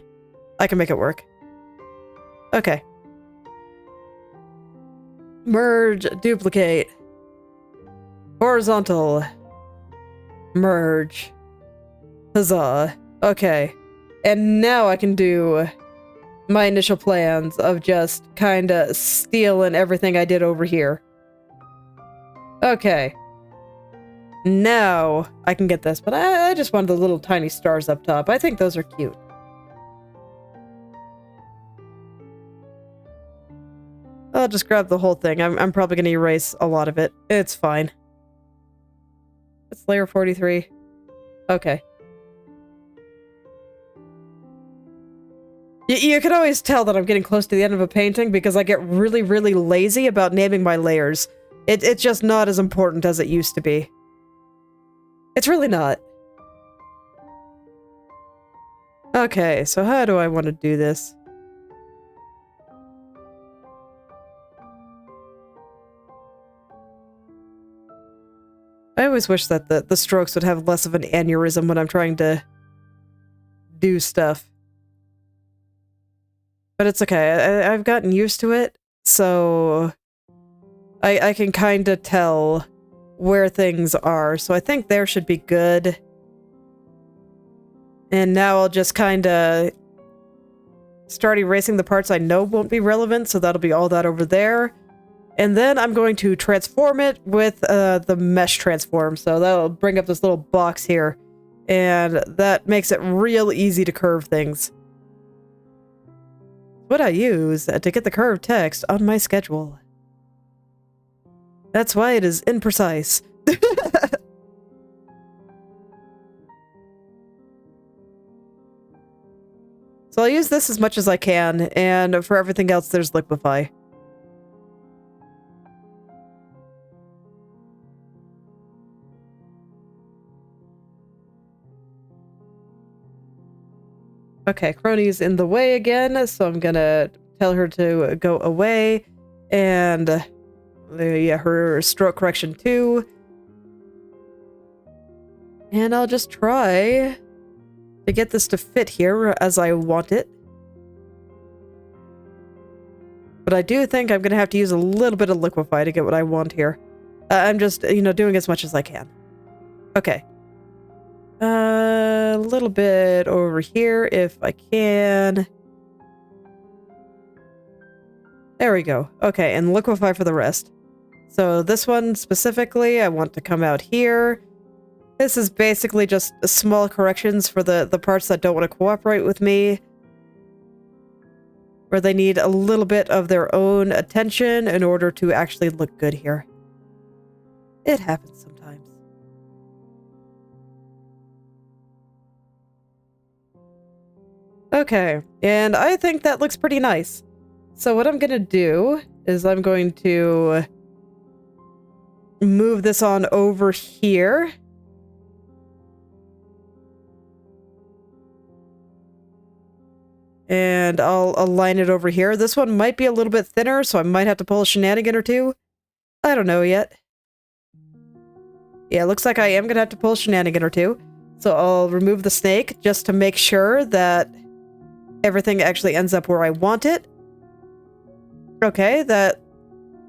I can make it work. Okay. Merge, duplicate. Horizontal. Merge. Huzzah. Okay. And now I can do my initial plans of just kinda stealing everything I did over here. Okay. Now I can get this, but I just wanted the little tiny stars up top. I think those are cute. I'll just grab the whole thing. I'm probably going to erase a lot of it. It's fine. It's layer 43. Okay. You can always tell that I'm getting close to the end of a painting because I get really, really lazy about naming my layers. It's just not as important as it used to be. It's really not. Okay, so how do I want to do this? I always wish that the strokes would have less of an aneurysm when I'm trying to do stuff. But it's okay. I've gotten used to it, so I can kind of tell where things are. So I think there should be good. And now I'll just kind of start erasing the parts I know won't be relevant, so that'll be all that over there. And then I'm going to transform it with the mesh transform. So that'll bring up this little box here. And that makes it real easy to curve things. What I use to get the curved text on my schedule. That's why it is imprecise. So I'll use this as much as I can, and for everything else, there's liquefy. Okay, Kronii's in the way again, so I'm gonna tell her to go away, and yeah, her stroke correction too. And I'll just try to get this to fit here as I want it. But I do think I'm gonna have to use a little bit of liquefy to get what I want here. I'm just, doing as much as I can. Okay. A little bit over here if I can. There we go. Okay, and liquefy for the rest. So this one specifically, I want to come out here. This is basically just small corrections for the parts that don't want to cooperate with me. Where they need a little bit of their own attention in order to actually look good here. It happens sometimes. Okay, and I think that looks pretty nice. So what I'm gonna do is I'm going to move this on over here. And I'll align it over here. This one might be a little bit thinner, so I might have to pull a shenanigan or two. I don't know yet. Yeah, looks like I am gonna have to pull a shenanigan or two. So I'll remove the snake just to make sure that everything actually ends up where I want it. Okay, that...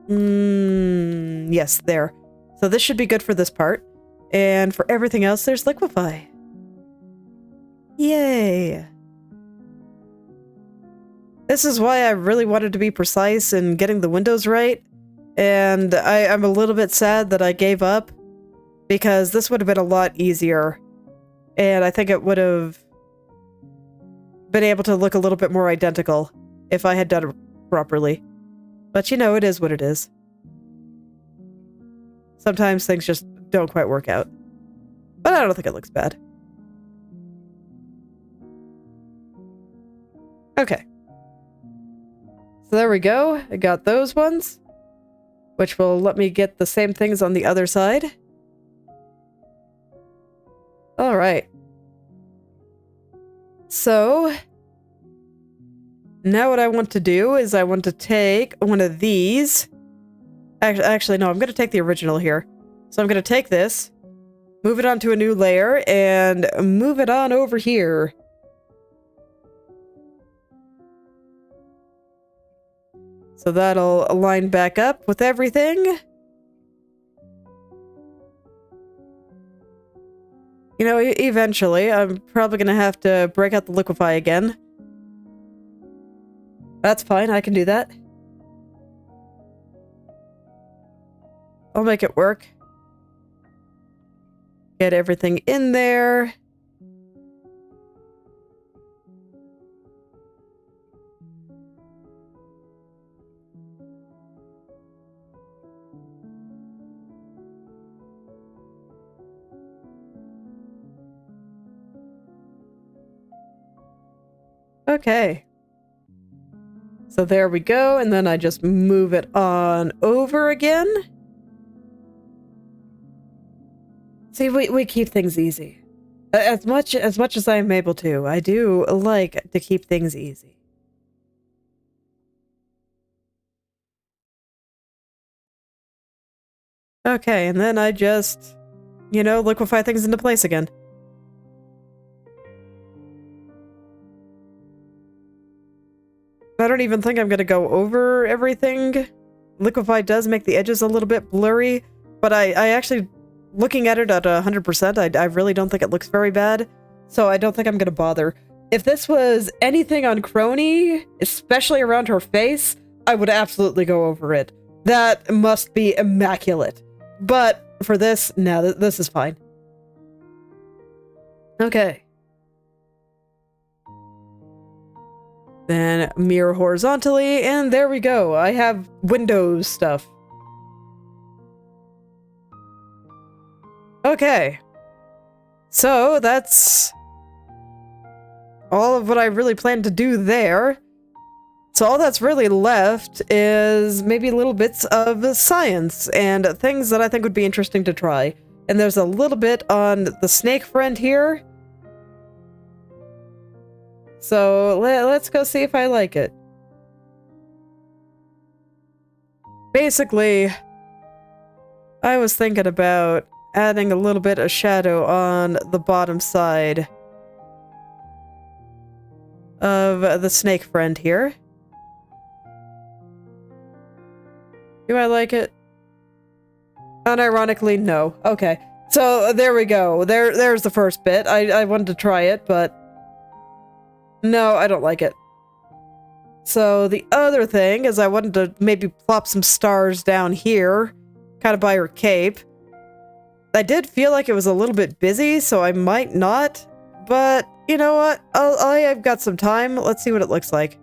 yes, there. So this should be good for this part. And for everything else, there's liquefy. Yay! This is why I really wanted to be precise in getting the windows right. And I'm a little bit sad that I gave up. Because this would have been a lot easier. And I think it would have been able to look a little bit more identical if I had done it properly. But it is what it is. Sometimes things just don't quite work out. But I don't think it looks bad. Okay. So there we go. I got those ones. Which will let me get the same things on the other side. Alright. So... now what I want to do is I want to take one of these. Actually, no, I'm going to take the original here. So I'm going to take this, move it onto a new layer, and move it on over here. So that'll align back up with everything. Eventually, I'm probably going to have to break out the liquefy again. That's fine, I can do that. I'll make it work. Get everything in there. Okay. So there we go, and then I just move it on over again. See, we keep things easy. As much as I'm able to. I do like to keep things easy. Okay, and then I just, liquefy things into place again. I don't even think I'm going to go over everything. Liquefy does make the edges a little bit blurry, but I actually, looking at it at 100%, I really don't think it looks very bad, so I don't think I'm going to bother. If this was anything on Kronii, especially around her face, I would absolutely go over it. That must be immaculate. But for this, no, this is fine. Okay. Then mirror horizontally, and there we go. I have Windows stuff. Okay. So that's all of what I really planned to do there. So all that's really left is maybe little bits of science and things that I think would be interesting to try. And there's a little bit on the snake friend here. So let's go see if I like it. Basically, I was thinking about adding a little bit of shadow on the bottom side of the snake friend here. Do I like it? Unironically, no. Okay. So there we go. There's the first bit. I wanted to try it, but no, I don't like it. So the other thing is I wanted to maybe plop some stars down here, kind of by her cape. I did feel like it was a little bit busy, so I might not, but you know what? I've got some time. Let's see what it looks like.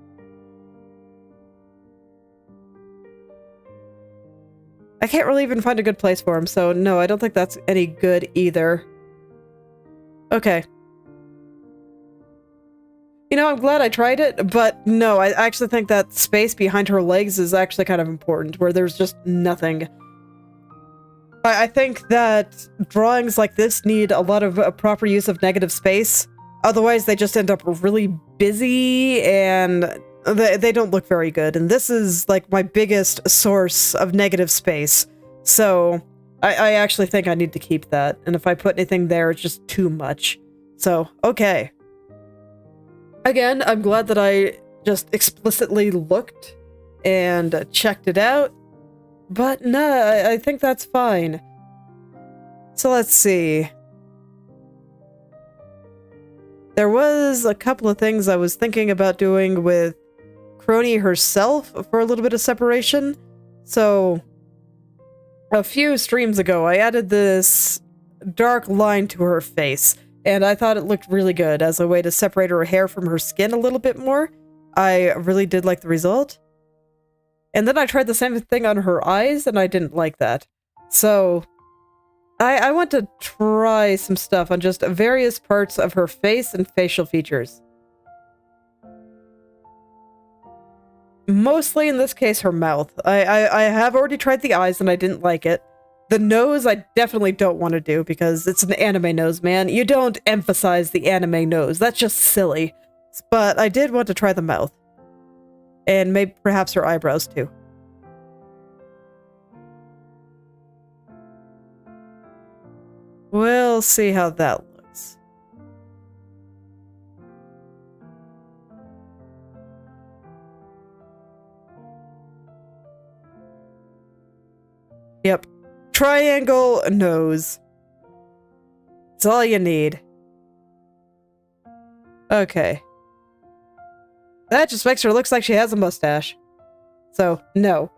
I can't really even find a good place for him, so no, I don't think that's any good either. Okay. You know, I'm glad I tried it, but no, I actually think that space behind her legs is actually kind of important, where there's just nothing. I think that drawings like this need a lot of proper use of negative space. Otherwise, they just end up really busy and they don't look very good. And this is like my biggest source of negative space. So I actually think I need to keep that. And if I put anything there, it's just too much. So, okay. Again, I'm glad that I just explicitly looked and checked it out. But no, I think that's fine. So let's see. There was a couple of things I was thinking about doing with Kronii herself for a little bit of separation. So a few streams ago, I added this dark line to her face, and I thought it looked really good as a way to separate her hair from her skin a little bit more. I really did like the result. And then I tried the same thing on her eyes, and I didn't like that. So I want to try some stuff on just various parts of her face and facial features. Mostly, in this case, her mouth. I have already tried the eyes, and I didn't like it. The nose, I definitely don't want to do, because it's an anime nose, man. You don't emphasize the anime nose. That's just silly. But I did want to try the mouth. And maybe perhaps her eyebrows, too. We'll see how that looks. Yep. Triangle nose. That's all you need. Okay. That just makes her look like she has a mustache. So, no.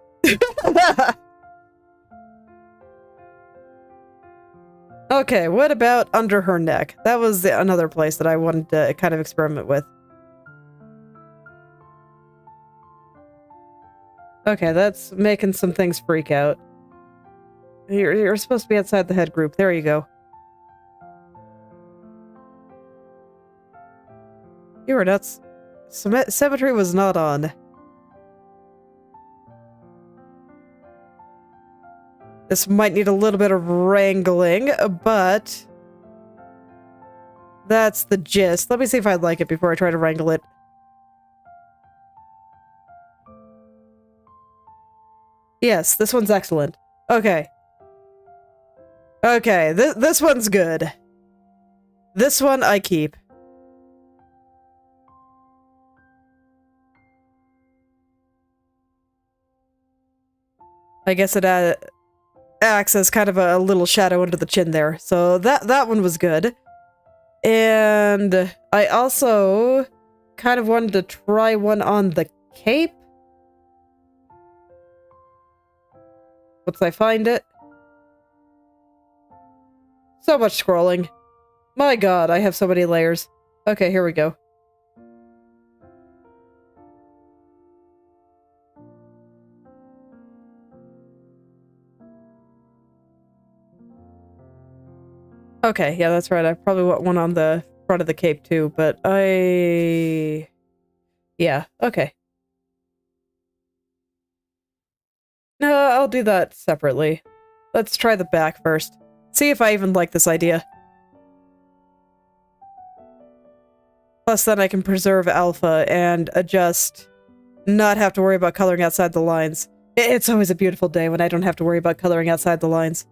Okay, what about under her neck? That was another place that I wanted to kind of experiment with. Okay, that's making some things freak out. You're supposed to be outside the head group. There you go. You were nuts. Symmetry was not on. This might need a little bit of wrangling, but that's the gist. Let me see if I like it before I try to wrangle it. Yes, this one's excellent. Okay. Okay, this one's good. This one I keep. I guess it acts as kind of a little shadow under the chin there. So that one was good. And I also kind of wanted to try one on the cape. Once I find it. So much scrolling. My god, I have so many layers. Okay, here we go. Okay, yeah, that's right. I probably want one on the front of the cape too, but yeah, okay. No, I'll do that separately. Let's try the back first. See if I even like this idea. Plus then I can preserve alpha and adjust, not have to worry about coloring outside the lines. It's always a beautiful day when I don't have to worry about coloring outside the lines.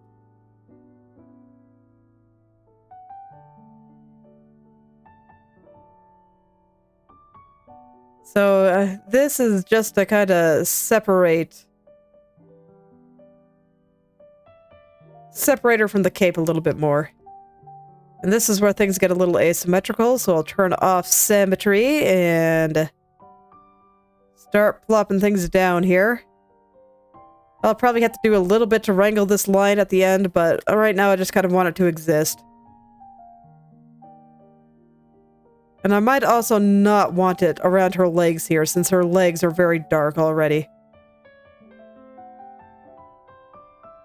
So this is just to kind of separate her from the cape a little bit more. And this is where things get a little asymmetrical, so I'll turn off symmetry and start plopping things down here. I'll probably have to do a little bit to wrangle this line at the end, but right now I just kind of want it to exist. And I might also not want it around her legs here, since her legs are very dark already.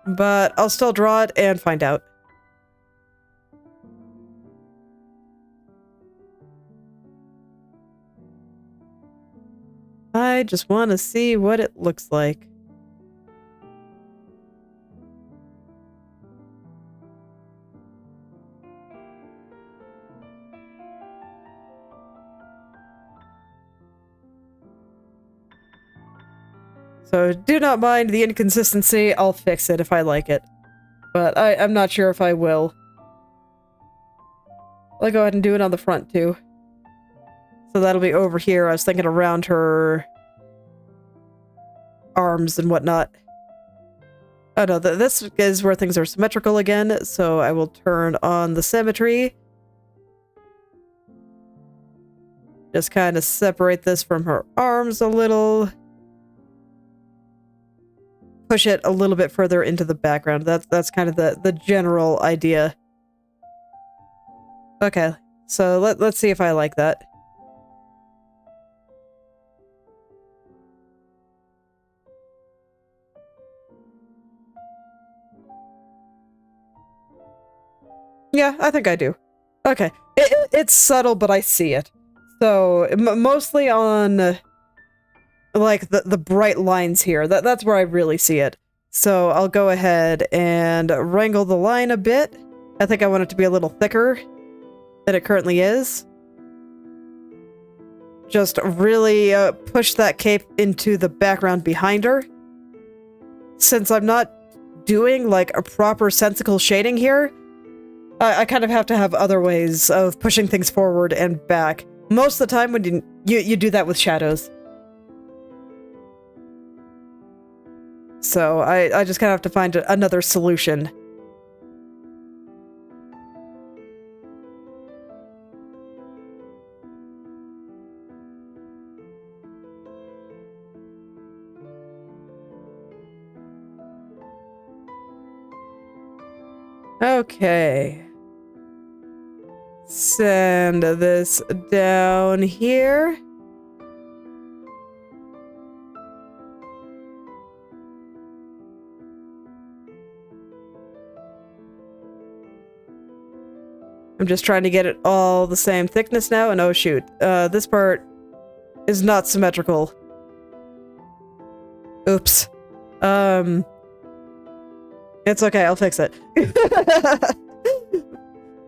But I'll still draw it and find out. I just want to see what it looks like. So do not mind the inconsistency, I'll fix it if I like it. But I'm not sure if I will. I'll go ahead and do it on the front too. So that'll be over here. I was thinking around her arms and whatnot. Oh no, this is where things are symmetrical again, so I will turn on the symmetry. Just kind of separate this from her arms a little. Push it a little bit further into the background. That's kind of the general idea. Okay, so let's see if I like that. Yeah, I think I do. Okay, it's subtle, but I see it. So mostly on like the bright lines here. That's where I really see it. So I'll go ahead and wrangle the line a bit. I think I want it to be a little thicker than it currently is. Just really push that cape into the background behind her. Since I'm not doing like a proper sensical shading here, I kind of have to have other ways of pushing things forward and back. Most of the time when you do that with shadows. So I just kind of have to find another solution. Okay. Send this down here. I'm just trying to get it all the same thickness now, and oh shoot, this part is not symmetrical. Oops. It's okay, I'll fix it.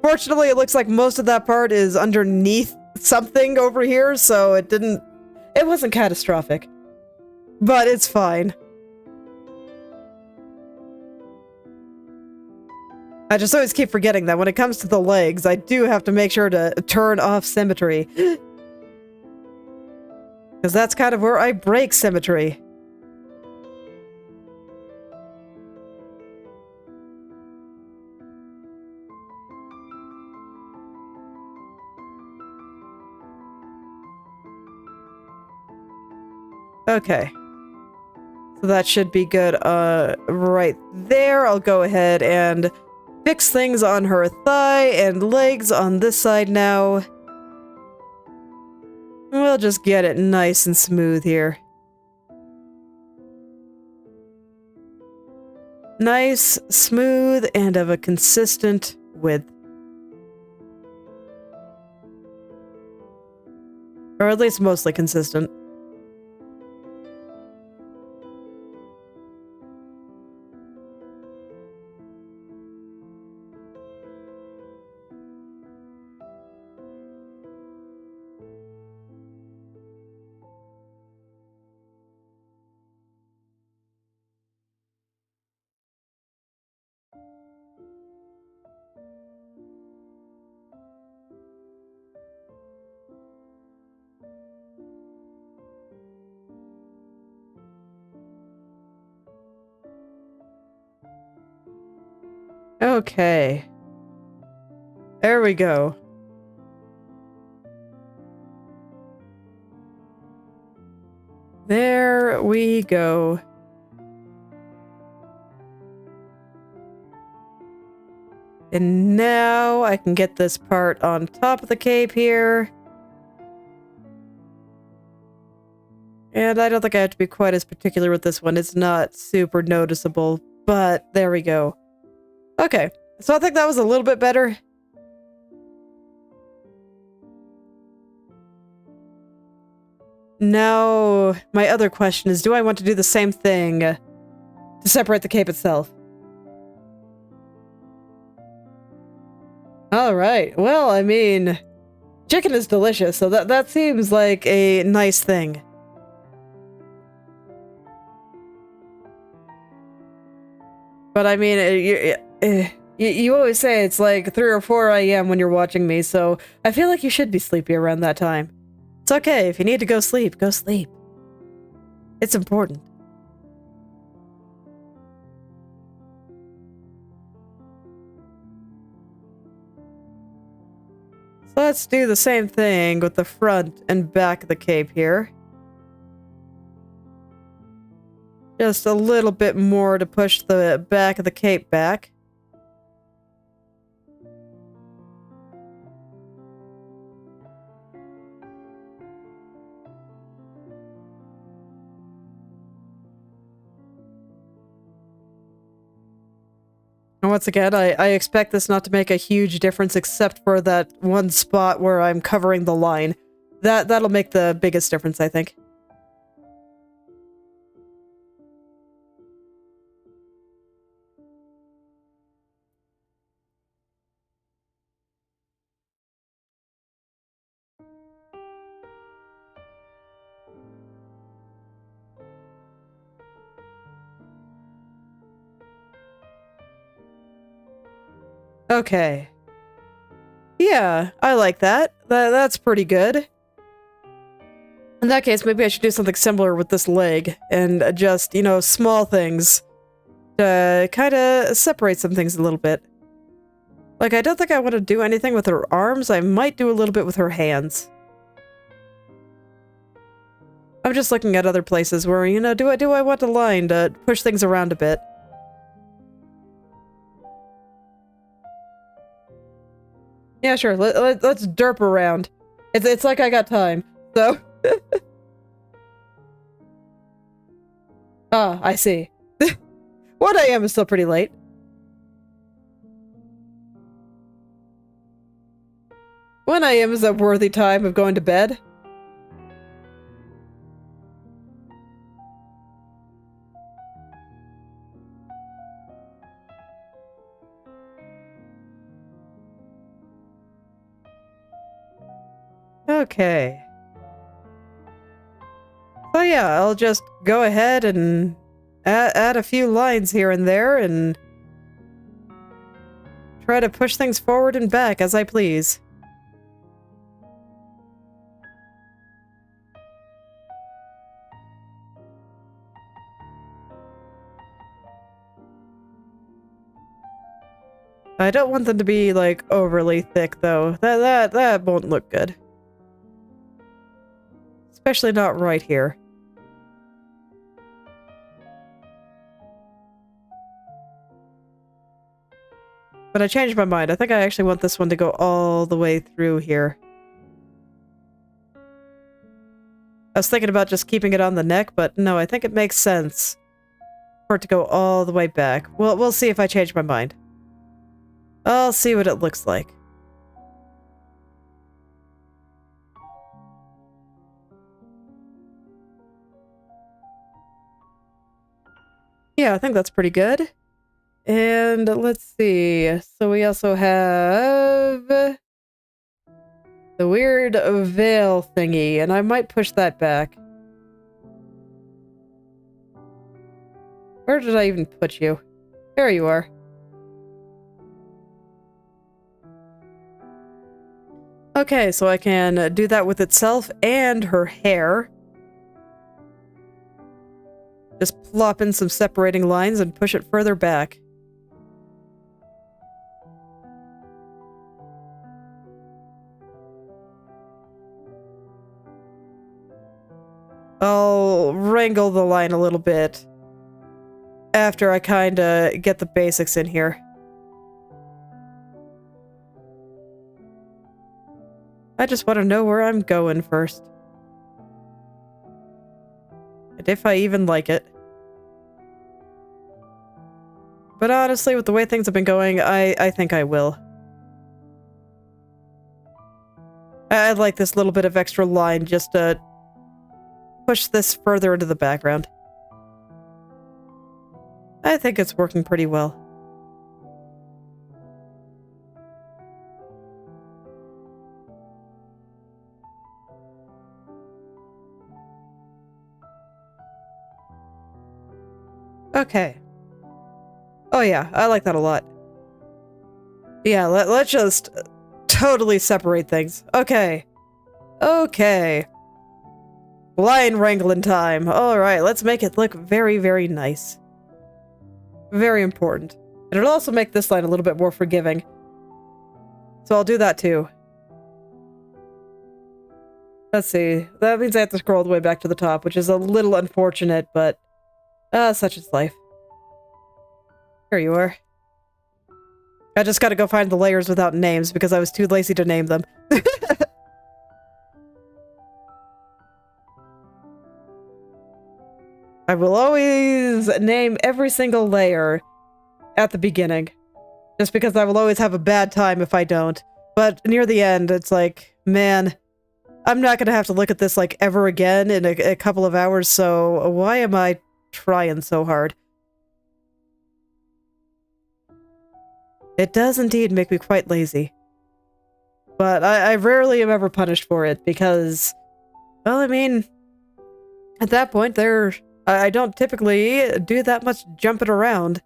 Fortunately, it looks like most of that part is underneath something over here, so it wasn't catastrophic. But it's fine. I just always keep forgetting that when it comes to the legs, I do have to make sure to turn off symmetry. Because that's kind of where I break symmetry. Okay. So that should be good right there. I'll go ahead and fix things on her thigh and legs on this side now. We'll just get it nice and smooth here. Nice, smooth, and of a consistent width. Or at least mostly consistent. Okay. There we go. There we go. And now I can get this part on top of the cape here. And I don't think I have to be quite as particular with this one. It's not super noticeable, but there we go. Okay, so I think that was a little bit better. Now, my other question is, do I want to do the same thing to separate the cape itself? Alright, well, I mean, chicken is delicious, so that seems like a nice thing. But I mean, you always say it's like 3 or 4 a.m. when you're watching me, so I feel like you should be sleepy around that time. It's okay, if you need to go sleep, go sleep. It's important. So let's do the same thing with the front and back of the cape here. Just a little bit more to push the back of the cape back. And once again, I expect this not to make a huge difference except for that one spot where I'm covering the line. That'll make the biggest difference, I think. Okay. Yeah, I like that. That's pretty good. In that case, maybe I should do something similar with this leg and adjust, you know, small things to kind of separate some things a little bit. Like, I don't think I want to do anything with her arms. I might do a little bit with her hands. I'm just looking at other places where, you know, do I want a line to push things around a bit? Yeah, sure. Let's derp around. It's like I got time. So. Ah, I see. 1 a.m. is still pretty late. When I am is a worthy time of going to bed. Okay. So yeah, I'll just go ahead and add a few lines here and there and try to push things forward and back as I please. I don't want them to be, like, overly thick, though. That won't look good. Especially not right here. But I changed my mind. I think I actually want this one to go all the way through here. I was thinking about just keeping it on the neck, but no, I think it makes sense for it to go all the way back. Well, we'll see if I change my mind. I'll see what it looks like. Yeah, I think that's pretty good. And let's see. So we also have the weird veil thingy, and I might push that back. Where did I even put you? There you are. Okay, so I can do that with itself and her hair. Just plop in some separating lines and push it further back. I'll wrangle the line a little bit after I kinda get the basics in here. I just want to know where I'm going first. And if I even like it. But honestly, with the way things have been going, I think I will. I'd like this little bit of extra line just to push this further into the background. I think it's working pretty well. Okay. Oh yeah, I like that a lot. Yeah, let's just totally separate things. Okay. Okay. Line wrangling time. Alright, let's make it look very, very nice. Very important. And it'll also make this line a little bit more forgiving. So I'll do that too. Let's see. That means I have to scroll all the way back to the top, which is a little unfortunate, but such is life. Here you are. I just gotta go find the layers without names because I was too lazy to name them. I will always name every single layer at the beginning. Just because I will always have a bad time if I don't. But near the end, it's like, man, I'm not gonna have to look at this like ever again in a couple of hours, so why am I trying so hard? It does indeed make me quite lazy. But I rarely am ever punished for it because, well, I mean, at that point, I don't typically do that much jumping around.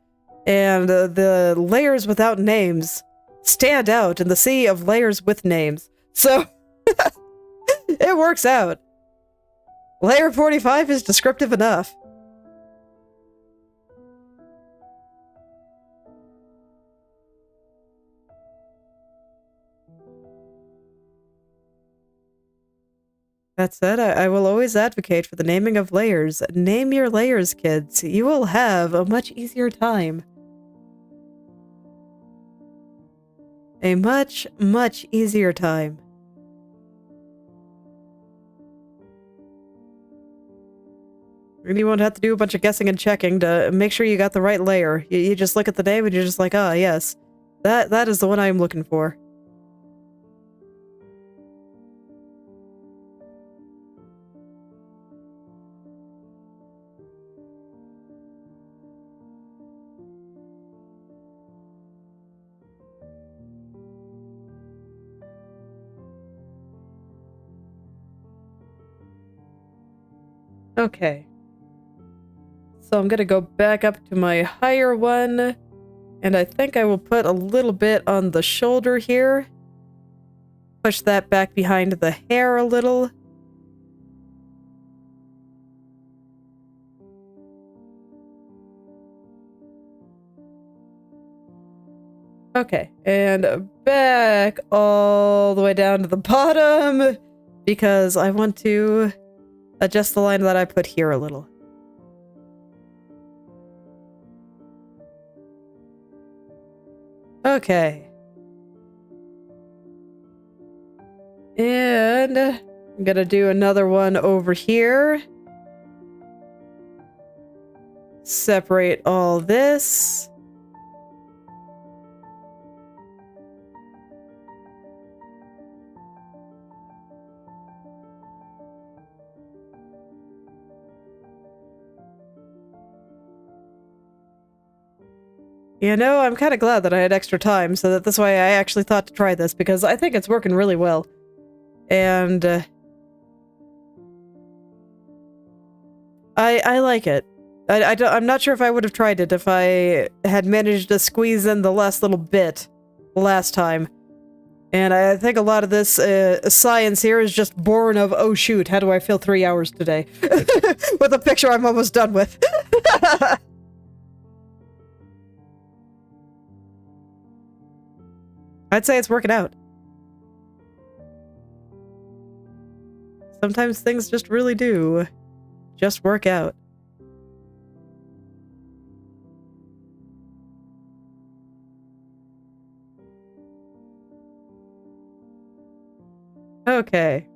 And the layers without names stand out in the sea of layers with names. So, it works out. Layer 45 is descriptive enough. That said, I will always advocate for the naming of layers. Name your layers, kids. You will have a much easier time. A much, much easier time. And you won't have to do a bunch of guessing and checking to make sure you got the right layer. You just look at the name and you're just like, ah, yes. That is the one I'm looking for. Okay. So I'm gonna go back up to my higher one, and I think I will put a little bit on the shoulder here. Push that back behind the hair a little. Okay, and back all the way down to the bottom, because I want to adjust the line that I put here a little. Okay. And I'm gonna do another one over here. Separate all this. You know, I'm kind of glad that I had extra time, so that this way I actually thought to try this, because I think it's working really well. And, I like it. I'm not sure if I would have tried it if I had managed to squeeze in the last little bit last time. And I think a lot of this science here is just born of, oh shoot, how do I fill 3 hours today? With a picture I'm almost done with. I'd say it's working out. Sometimes things just really do just work out. Okay.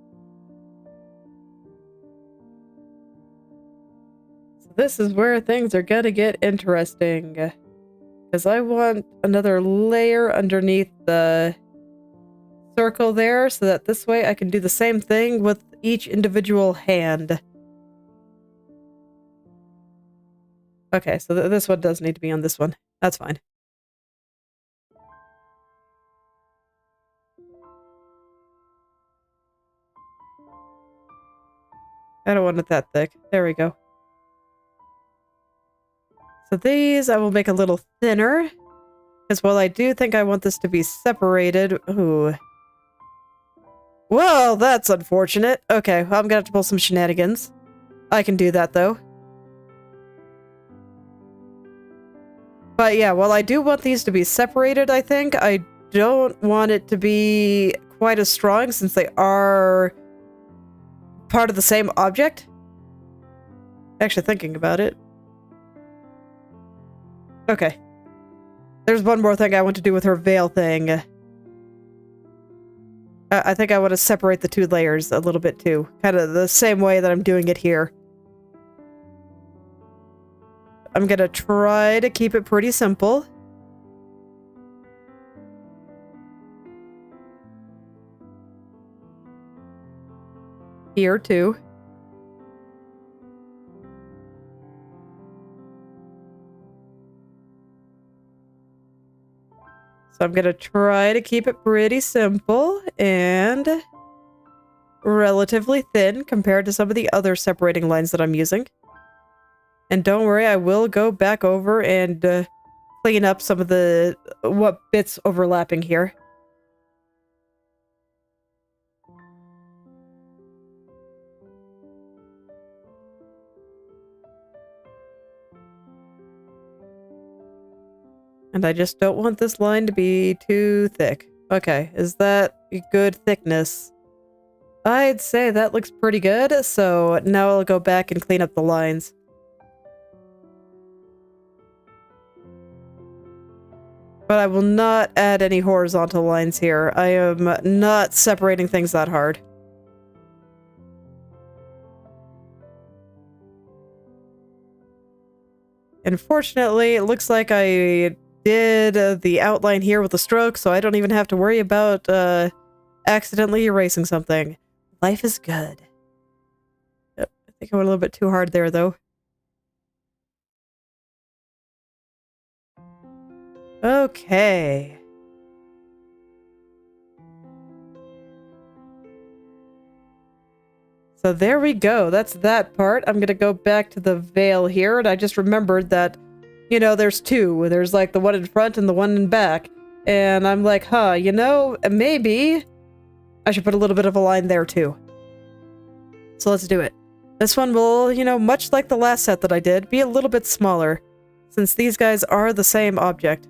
So this is where things are gonna get interesting. Because I want another layer underneath the circle there, so that this way I can do the same thing with each individual hand. Okay, so this one does need to be on this one. That's fine. I don't want it that thick. There we go. So these I will make a little thinner. Because while I do think I want this to be separated... Ooh. Well, that's unfortunate. Okay, well, I'm gonna have to pull some shenanigans. I can do that, though. But yeah, while I do want these to be separated, I think, I don't want it to be quite as strong since they are part of the same object. Actually thinking about it. Okay. There's one more thing I want to do with her veil thing. I think I want to separate the two layers a little bit too. Kind of the same way that I'm doing it here. I'm gonna try to keep it pretty simple. Here too. So I'm gonna try to keep it pretty simple and relatively thin compared to some of the other separating lines that I'm using. And don't worry, I will go back over and clean up some of the what bits overlapping here. And I just don't want this line to be too thick. Okay, is that a good thickness? I'd say that looks pretty good, so now I'll go back and clean up the lines. But I will not add any horizontal lines here. I am not separating things that hard. Unfortunately, it looks like I did the outline here with a stroke, so I don't even have to worry about accidentally erasing something. Life is good. Yep, I think I went a little bit too hard there, though. Okay. So there we go. That's that part. I'm gonna go back to the veil here, and I just remembered that, you know, there's two. There's like the one in front and the one in back. And I'm like, huh, you know, maybe I should put a little bit of a line there too. So let's do it. This one will, you know, much like the last set that I did, be a little bit smaller, since these guys are the same object.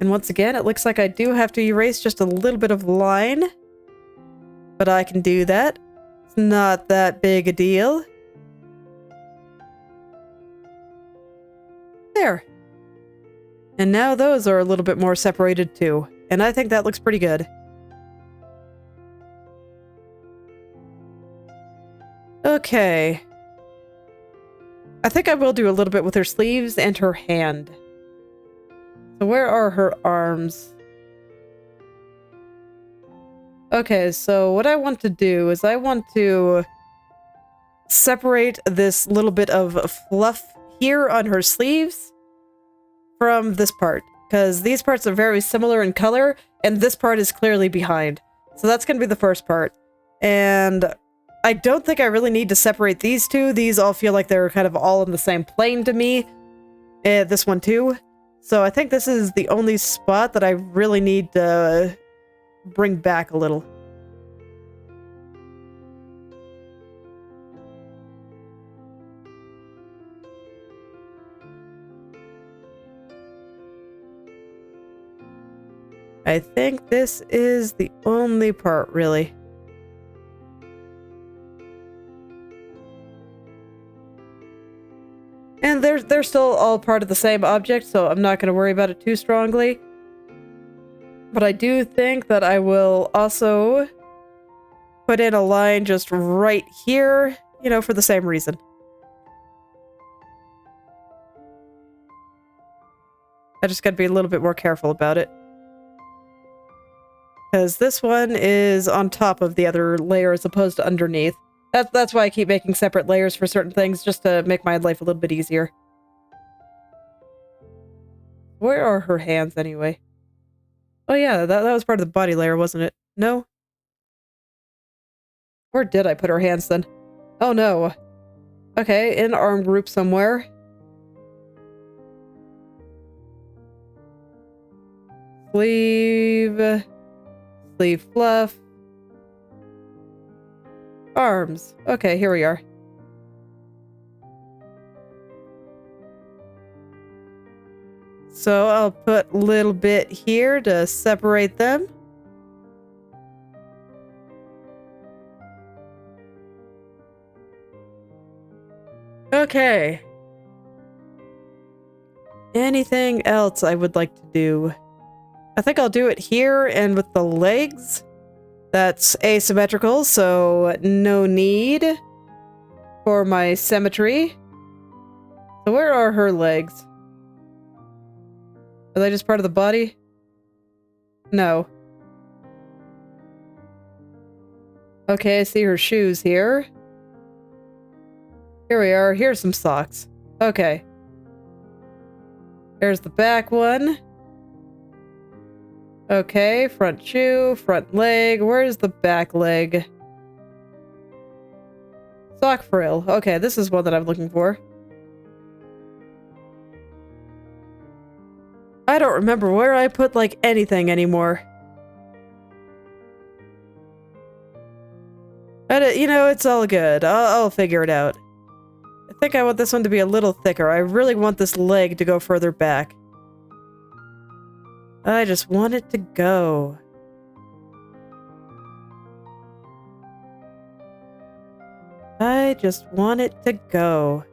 And once again, it looks like I do have to erase just a little bit of line. But I can do that. It's not that big a deal. There. And now those are a little bit more separated too. And I think that looks pretty good. Okay. I think I will do a little bit with her sleeves and her hand. So where are her arms? Okay, so what I want to do is I want to separate this little bit of fluff here on her sleeves from this part, because these parts are very similar in color, and this part is clearly behind. So that's going to be the first part. And I don't think I really need to separate these two. These all feel like they're kind of all in the same plane to me. This one too. So I think this is the only spot that I really need to bring back a little. I think this is the only part, really. And they're still all part of the same object, so I'm not going to worry about it too strongly. But I do think that I will also put in a line just right here, you know, for the same reason. I just got to be a little bit more careful about it. Because this one is on top of the other layer as opposed to underneath. That's why I keep making separate layers for certain things, just to make my life a little bit easier. Where are her hands, anyway? Oh yeah, that was part of the body layer, wasn't it? No? Where did I put her hands, then? Oh no. Okay, in arm group somewhere. Sleeve... Sleeve fluff. Arms. Okay, here we are. So I'll put a little bit here to separate them. Okay. Anything else I would like to do? I think I'll do it here and with the legs. That's asymmetrical, so no need for my symmetry. So where are her legs? Are they just part of the body? No. Okay, I see her shoes here. Here we are. Here's some socks. Okay. There's the back one. Okay, front shoe, front leg. Where's the back leg? Sock frill. Okay, this is one that I'm looking for. I don't remember where I put, like, anything anymore. But, you know, it's all good. I'll figure it out. I think I want this one to be a little thicker. I really want this leg to go further back. I just want it to go. I just want it to go.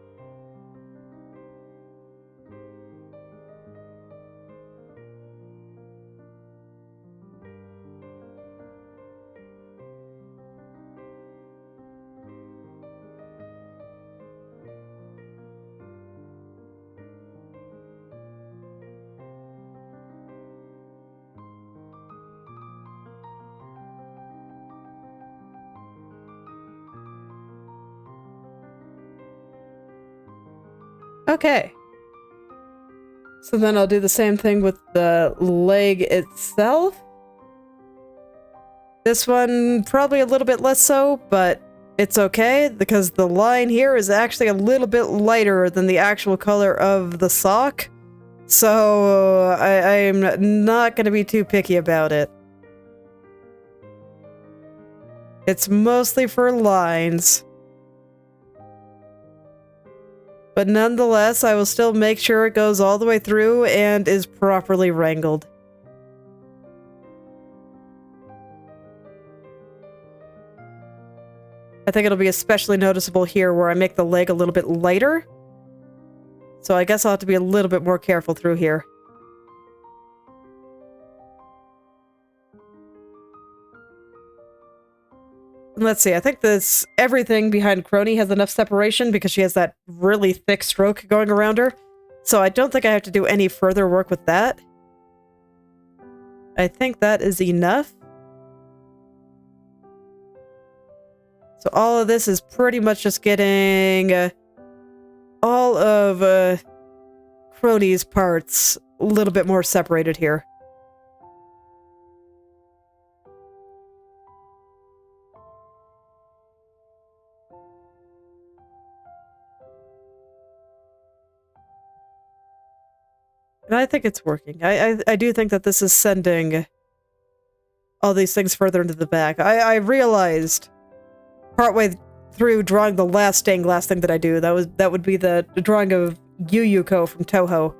Okay. So then I'll do the same thing with the leg itself. This one, probably a little bit less so, but it's okay, because the line here is actually a little bit lighter than the actual color of the sock. So I'm not going to be too picky about it. It's mostly for lines. But nonetheless, I will still make sure it goes all the way through and is properly wrangled. I think it'll be especially noticeable here where I make the leg a little bit lighter. So I guess I'll have to be a little bit more careful through here. Let's see, I think everything behind Kronii has enough separation because she has that really thick stroke going around her. So I don't think I have to do any further work with that. I think that is enough. So all of this is pretty much just getting all all of Kronii's parts a little bit more separated here. And I think it's working. I do think that this is sending all these things further into the back. I realized partway through drawing the last stained glass thing that I do, that would be the drawing of Yuyuko from Toho,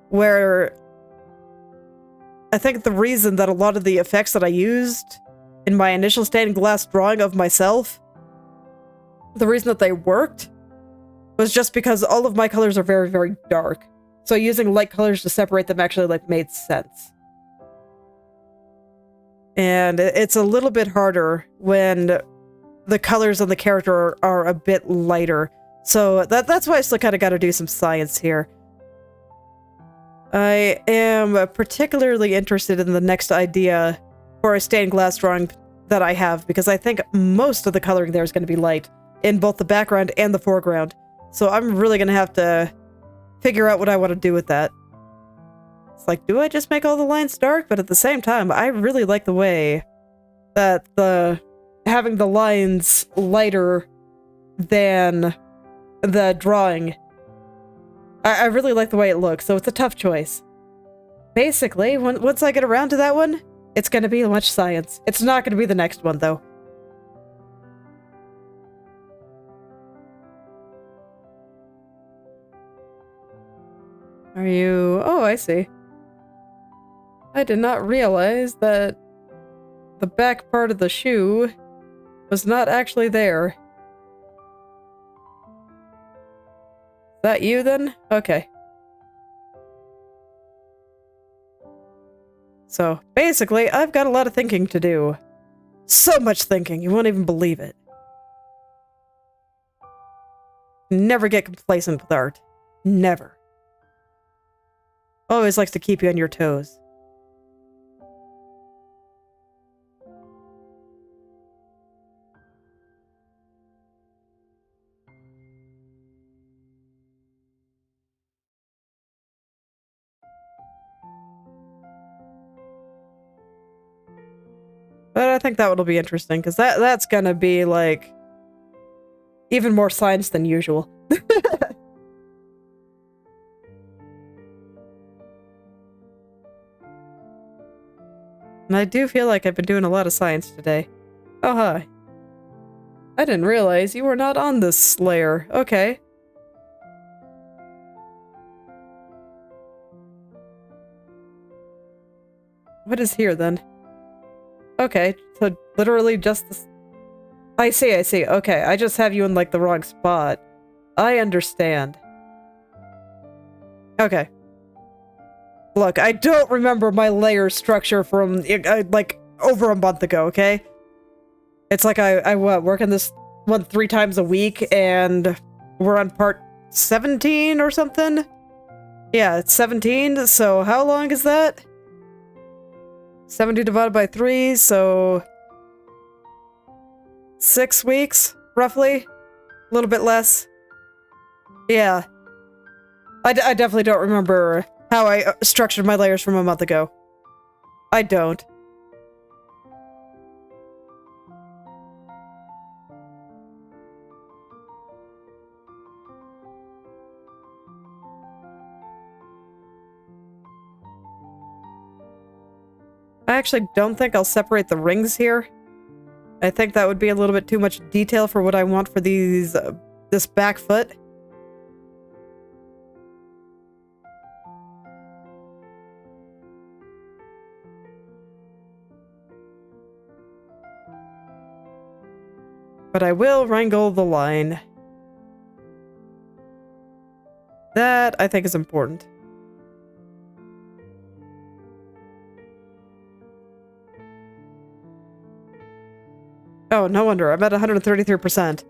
where I think the reason that a lot of the effects that I used in my initial stained glass drawing of myself, the reason that they worked was just because all of my colors are very, very dark. So using light colors to separate them actually like made sense. And it's a little bit harder when the colors on the character are a bit lighter. So that's why I still kind of got to do some science here. I am particularly interested in the next idea for a stained glass drawing that I have, because I think most of the coloring there is going to be light in both the background and the foreground. So I'm really going to have to figure out what I want to do with that. It's like, do I just make all the lines dark? But at the same time, I really like the way that having the lines lighter than the drawing. I really like the way it looks, so it's a tough choice. Basically, once I get around to that one, it's going to be much science. It's not going to be the next one, though. Are you... Oh, I see. I did not realize that the back part of the shoe was not actually there. Is that you, then? Okay. So, basically, I've got a lot of thinking to do. So much thinking, you won't even believe it. Never get complacent with art. Never. Always likes to keep you on your toes. But I think that one will be interesting, because that's gonna be, like, even more science than usual. And I do feel like I've been doing a lot of science today. Oh, hi. I didn't realize you were not on this Slayer. Okay. What is here, then? Okay, so literally just this... I see. Okay, I just have you in, like, the wrong spot. I understand. Okay. Look, I don't remember my layer structure from, like, over a month ago, okay? It's like I work on this one 3 times a week, and we're on part 17 or something? Yeah, it's 17, so how long is that? 70 divided by 3, so... 6 weeks, roughly? A little bit less. Yeah. I definitely don't remember how I structured my layers from a month ago. I don't. I actually don't think I'll separate the rings here. I think that would be a little bit too much detail for what I want for these, this back foot. But I will wrangle the line. That, I think, is important. Oh, no wonder. I'm at 133%.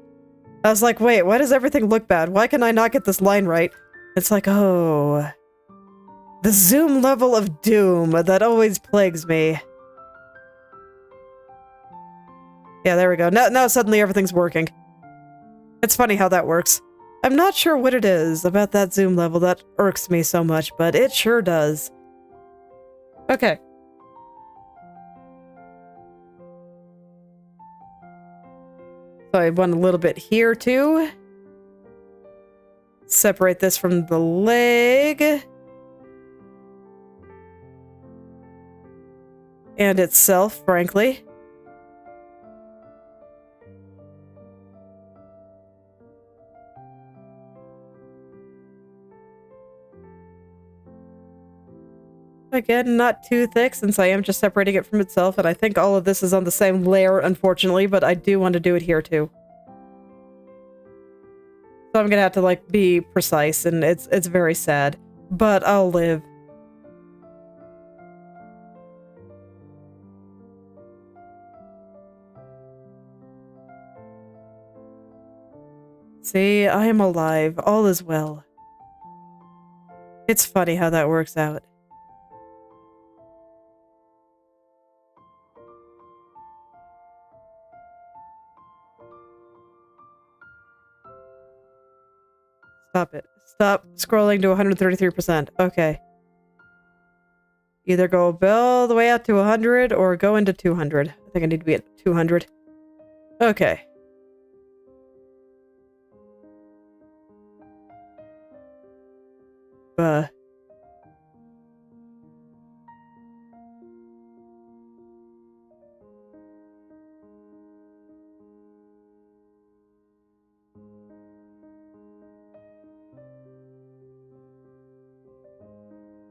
I was like, wait, why does everything look bad? Why can I not get this line right? It's like, oh... the zoom level of doom that always plagues me. Yeah, there we go. Now suddenly everything's working. It's funny how that works. I'm not sure what it is about that zoom level that irks me so much, but it sure does. Okay. So I want a little bit here too. Separate this from the leg. And itself, frankly. Again, not too thick since I am just separating it from itself, and I think all of this is on the same layer, unfortunately, but I do want to do it here too. So I'm gonna have to, like, be precise, and it's very sad. But I'll live. See, I am alive. All is well. It's funny how that works out. Stop it. Stop scrolling to 133%. Okay. Either go all the way out to 100 or go into 200. I think I need to be at 200. Okay.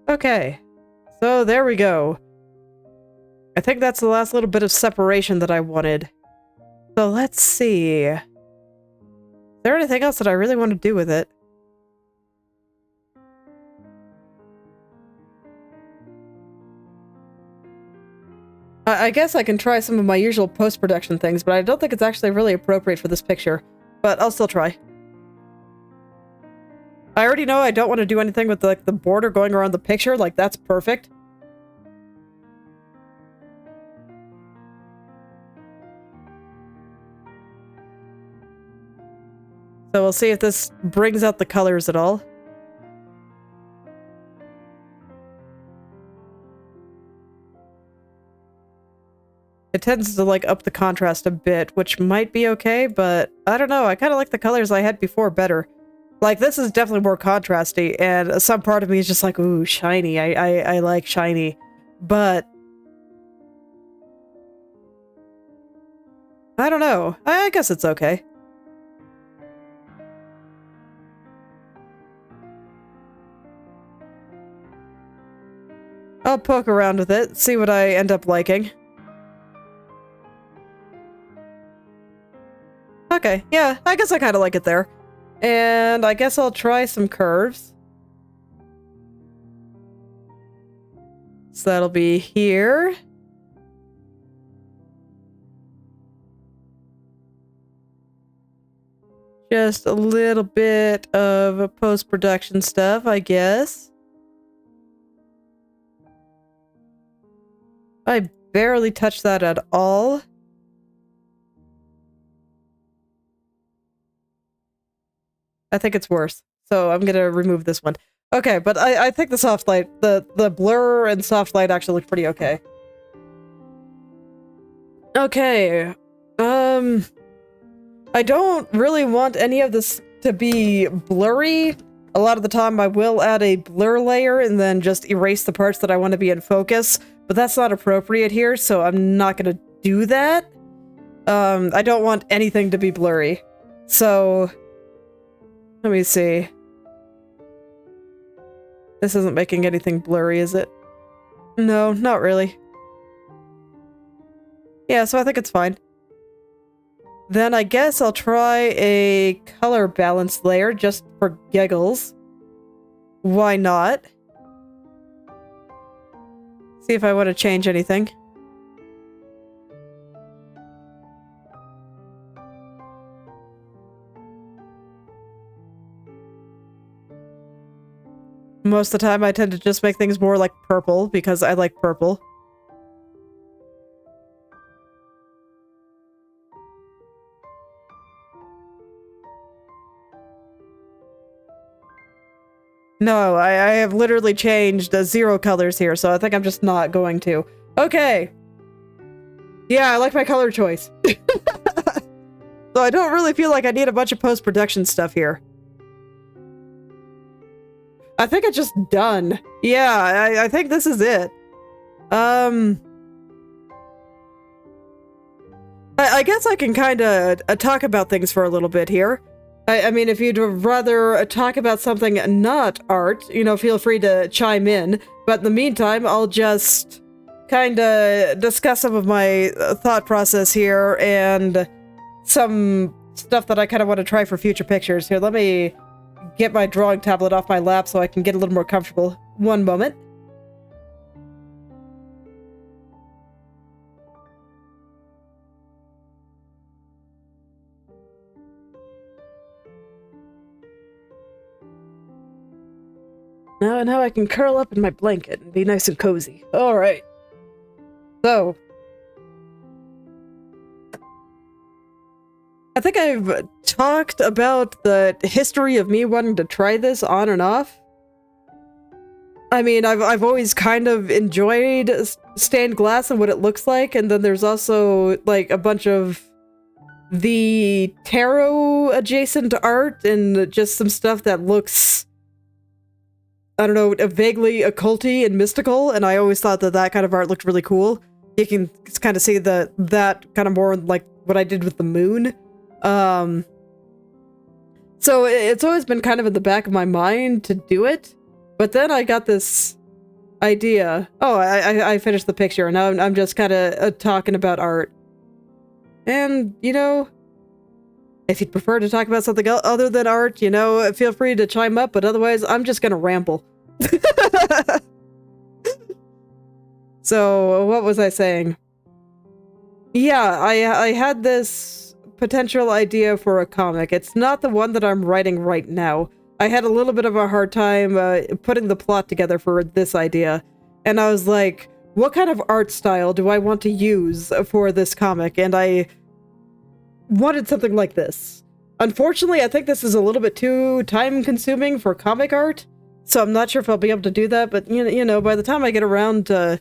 Okay. So there we go. I think that's the last little bit of separation that I wanted. So let's see. Is there anything else that I really want to do with it? I guess I can try some of my usual post-production things, but I don't think it's actually really appropriate for this picture. But I'll still try. I already know I don't want to do anything with the border going around the picture. Like, that's perfect. So we'll see if this brings out the colors at all. It tends to, like, up the contrast a bit, which might be okay, but I don't know. I kind of like the colors I had before better. Like, this is definitely more contrasty, and some part of me is just like, ooh, shiny. I like shiny. But I don't know. I guess it's okay. I'll poke around with it, see what I end up liking. Okay, yeah, I guess I kind of like it there. And I guess I'll try some curves. So that'll be here. Just a little bit of post-production stuff, I guess. I barely touched that at all. I think it's worse. So I'm gonna remove this one. Okay, but I think the soft light, the blur and soft light actually look pretty okay. Okay. I don't really want any of this to be blurry. A lot of the time I will add a blur layer and then just erase the parts that I want to be in focus, but that's not appropriate here, so I'm not gonna do that. I don't want anything to be blurry. So let me see. This isn't making anything blurry, is it? No, not really. Yeah, so I think it's fine. Then I guess I'll try a color balance layer just for giggles. Why not? See if I want to change anything. Most of the time I tend to just make things more like purple because I like purple. No, I have literally changed 0 colors here, so I think I'm just not going to. Okay. Yeah, I like my color choice. So I don't really feel like I need a bunch of post-production stuff here. I think it's just done. Yeah, I think this is it. I guess I can kind of talk about things for a little bit here. I mean, if you'd rather talk about something not art, you know, feel free to chime in. But in the meantime, I'll just kind of discuss some of my thought process here and some stuff that I kind of want to try for future pictures. Here, let me get my drawing tablet off my lap so I can get a little more comfortable. One moment. Now I can curl up in my blanket and be nice and cozy. All right. So, I think I've talked about the history of me wanting to try this on and off. I mean, I've always kind of enjoyed stained glass and what it looks like, and then there's also like a bunch of the tarot adjacent art and just some stuff that looks, I don't know, vaguely occulty and mystical, and I always thought that that kind of art looked really cool. You can kind of see that kind of more like what I did with the moon. So it's always been kind of in the back of my mind to do it, but then I got this idea. Oh, I finished the picture, and now I'm just kind of talking about art. And, you know, if you'd prefer to talk about something other than art, you know, feel free to chime up, but otherwise, I'm just gonna ramble. So, what was I saying? Yeah, I had this potential idea for a comic. It's not the one that I'm writing right now. I had a little bit of a hard time putting the plot together for this idea. And I was like, what kind of art style do I want to use for this comic? And I wanted something like this. Unfortunately, I think this is a little bit too time-consuming for comic art, so I'm not sure if I'll be able to do that, but you know, by the time I get around to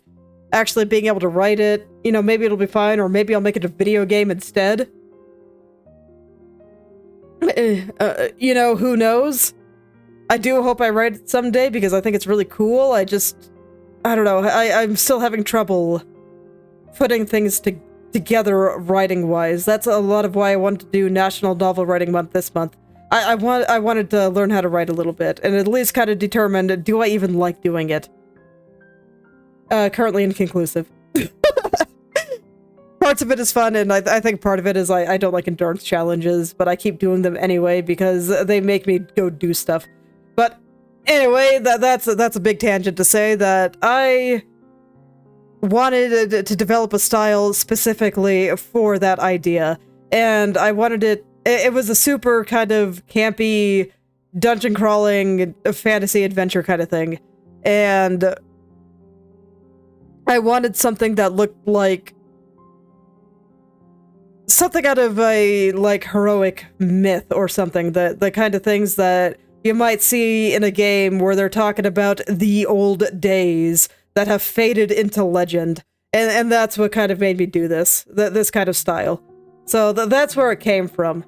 actually being able to write it, you know, maybe it'll be fine, or maybe I'll make it a video game instead. You know, who knows? I do hope I write it someday, because I think it's really cool. I don't know, I'm still having trouble putting things together writing-wise. That's a lot of why I wanted to do National Novel Writing Month this month. I wanted to learn how to write a little bit, and at least kind of determine, do I even like doing it? Currently inconclusive. Parts of it is fun, and I think part of it is I don't like endurance challenges, but I keep doing them anyway because they make me go do stuff. But anyway, that's a big tangent to say that I wanted to develop a style specifically for that idea, and I wanted it was a super kind of campy, dungeon crawling, fantasy adventure kind of thing, and I wanted something that looked like something out of a, like, heroic myth or something, the kind of things that you might see in a game where they're talking about the old days that have faded into legend, and that's what kind of made me do this kind of style. So that's where it came from.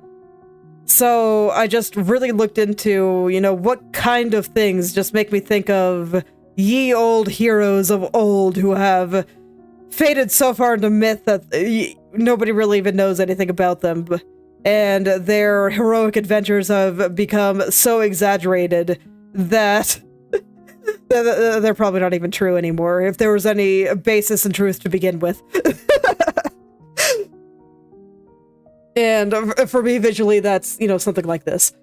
So I just really looked into, you know, what kind of things just make me think of ye old heroes of old who have faded so far into myth that nobody really even knows anything about them, and their heroic adventures have become so exaggerated that they're probably not even true anymore, if there was any basis in truth to begin with. And for me, visually, that's, you know, something like this.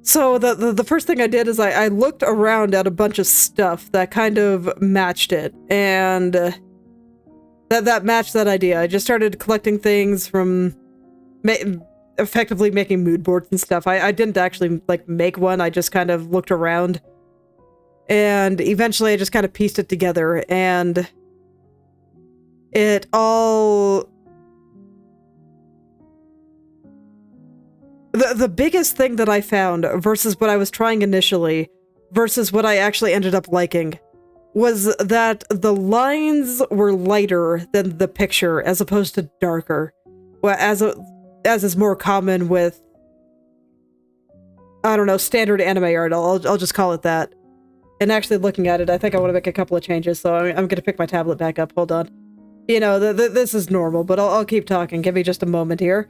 So the first thing I did is I looked around at a bunch of stuff that kind of matched it, and that matched that idea. I just started collecting things from effectively making mood boards and stuff. I didn't actually, like, make one. I just kind of looked around, and eventually I just kind of pieced it together, and it all... The biggest thing that I found versus what I was trying initially versus what I actually ended up liking was that the lines were lighter than the picture as opposed to darker. Well, as is more common with, I don't know, standard anime art. I'll just call it that. And actually looking at it, I think I want to make a couple of changes, so I'm going to pick my tablet back up. Hold on. You know, this is normal, but I'll keep talking. Give me just a moment here.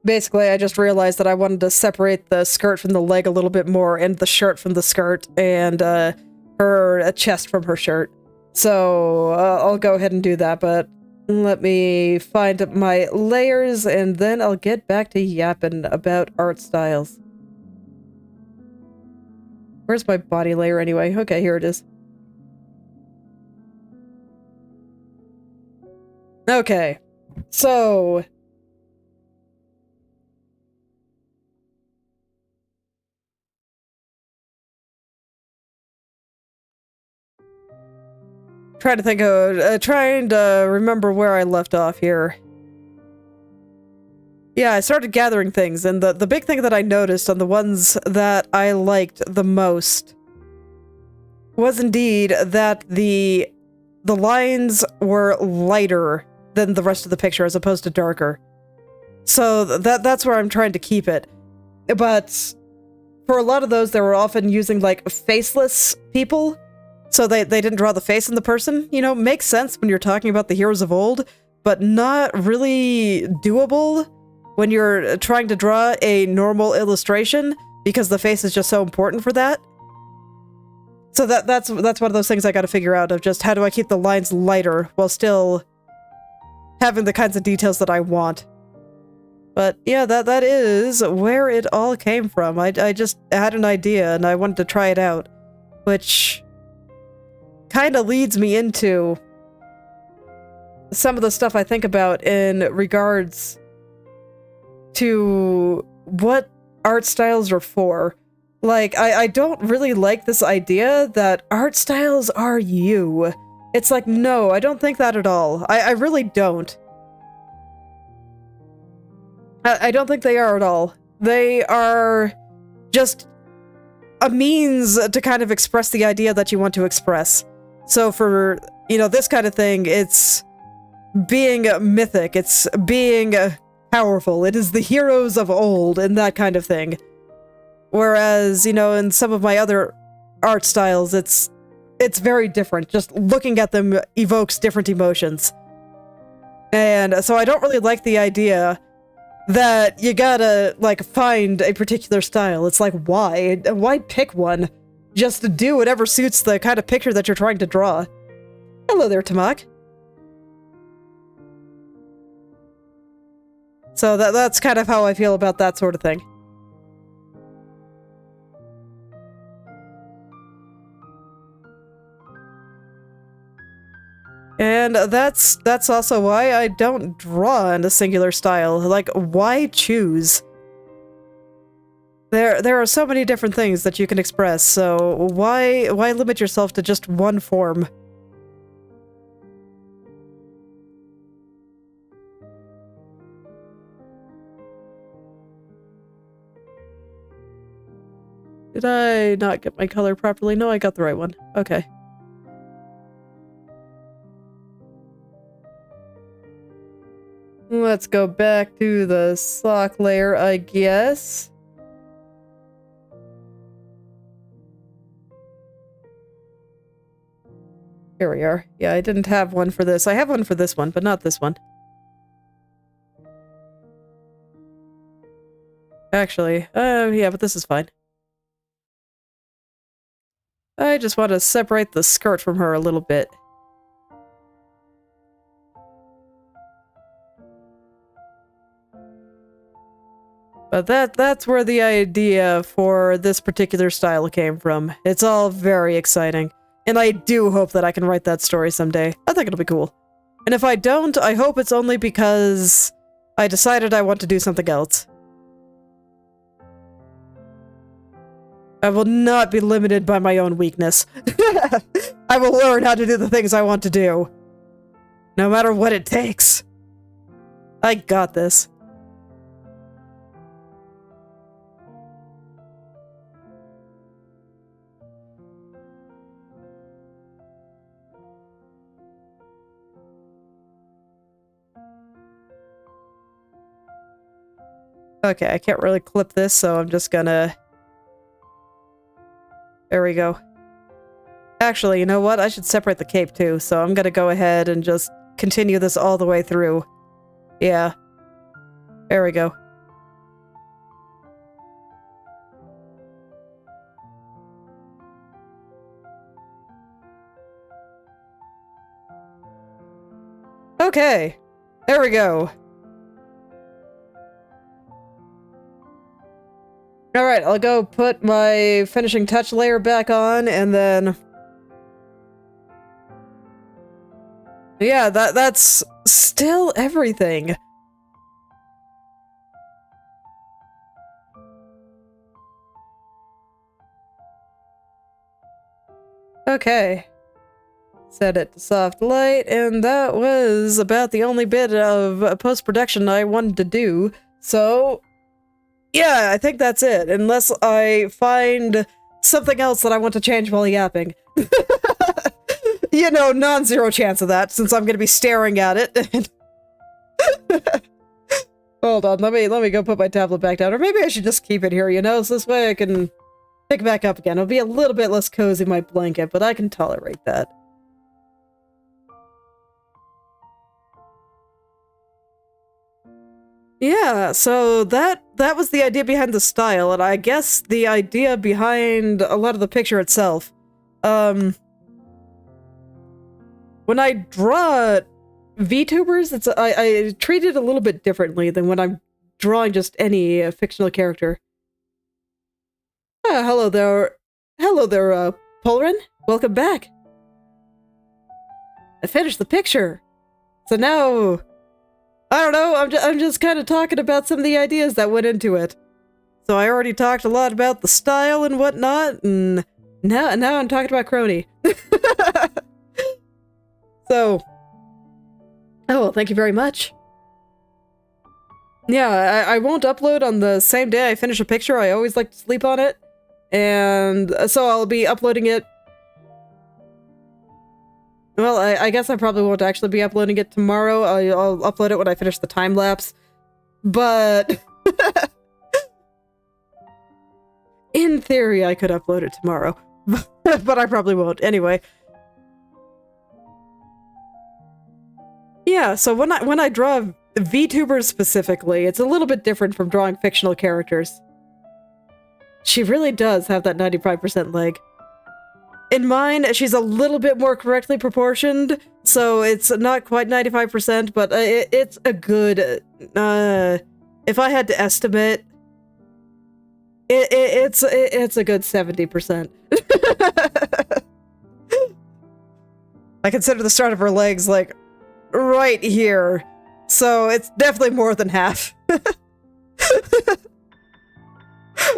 Basically, I just realized that I wanted to separate the skirt from the leg a little bit more, and the shirt from the skirt, and her chest from her shirt. So I'll go ahead and do that, but let me find my layers, and then I'll get back to yapping about art styles. Where's my body layer anyway? Okay, here it is. Okay, so... trying to remember where I left off here. Yeah, I started gathering things, and the big thing that I noticed on the ones that I liked the most was indeed that the lines were lighter than the rest of the picture as opposed to darker. So that's where I'm trying to keep it. But for a lot of those, they were often using like faceless people. So they didn't draw the face in the person. You know, makes sense when you're talking about the heroes of old, but not really doable when you're trying to draw a normal illustration because the face is just so important for that. So that's one of those things I gotta figure out of just how do I keep the lines lighter while still having the kinds of details that I want. But yeah, that is where it all came from. I just had an idea and I wanted to try it out, which kind of leads me into some of the stuff I think about in regards to what art styles are for. Like, I don't really like this idea that art styles are you. It's like, no, I don't think that at all. I really don't. I don't think they are at all. They are just a means to kind of express the idea that you want to express. So for, you know, this kind of thing, it's being mythic, it's being powerful, it is the heroes of old, and that kind of thing. Whereas, you know, in some of my other art styles, it's very different. Just looking at them evokes different emotions. And so I don't really like the idea that you gotta, like, find a particular style. It's like, why? Why pick one? Just to do whatever suits the kind of picture that you're trying to draw. Hello there, Tamak. So that's kind of how I feel about that sort of thing. And that's also why I don't draw in a singular style. Like, why choose? There are so many different things that you can express, so why limit yourself to just one form? Did I not get my color properly? No, I got the right one. Okay. Let's go back to the sock layer, I guess. Here we are. Yeah, I didn't have one for this. I have one for this one, but not this one. Actually, yeah, but this is fine. I just want to separate the skirt from her a little bit. But that's where the idea for this particular style came from. It's all very exciting. And I do hope that I can write that story someday. I think it'll be cool. And if I don't, I hope it's only because I decided I want to do something else. I will not be limited by my own weakness. I will learn how to do the things I want to do. No matter what it takes. I got this. Okay, I can't really clip this, so I'm just gonna... There we go. Actually, you know what? I should separate the cape too, so I'm gonna go ahead and just continue this all the way through. Yeah. There we go. Okay. There we go. Alright, I'll go put my finishing touch layer back on, and then... Yeah, that's still everything. Okay. Set it to soft light, and that was about the only bit of post-production I wanted to do, so... Yeah, I think that's it, unless I find something else that I want to change while yapping. You know, non-zero chance of that, since I'm gonna be staring at it. Hold on, let me go put my tablet back down, or maybe I should just keep it here, you know, so this way I can pick it back up again. It'll be a little bit less cozy, my blanket, but I can tolerate that. Yeah, so that was the idea behind the style, and I guess the idea behind a lot of the picture itself. When I draw VTubers, I treat it a little bit differently than when I'm drawing just any fictional character. Hello there, Polrin. Welcome back. I finished the picture, so now. I don't know, I'm just kind of talking about some of the ideas that went into it. So I already talked a lot about the style and whatnot, and now I'm talking about Kronii. So, oh, well, thank you very much. Yeah, I won't upload on the same day I finish a picture. I always like to sleep on it, and so I'll be uploading it. Well, I guess I probably won't actually be uploading it tomorrow. I'll upload it when I finish the time-lapse. But... in theory, I could upload it tomorrow. But I probably won't. Anyway. Yeah, so when I draw VTubers specifically, it's a little bit different from drawing fictional characters. She really does have that 95% leg. In mine, she's a little bit more correctly proportioned, so it's not quite 95%, but it's a good, if I had to estimate, it's a good 70%. I consider the start of her legs, like, right here, so it's definitely more than half.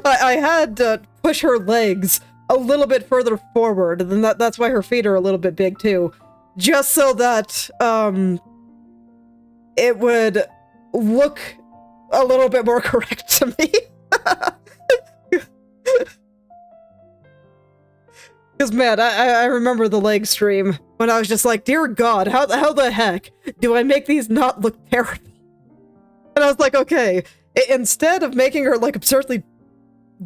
I had to push her legs a little bit further forward, and that's why her feet are a little bit big too. Just so that, it would look a little bit more correct to me. Because, man, I remember the leg stream when I was just like, dear God, how the heck do I make these not look terrible? And I was like, okay, instead of making her, like, absurdly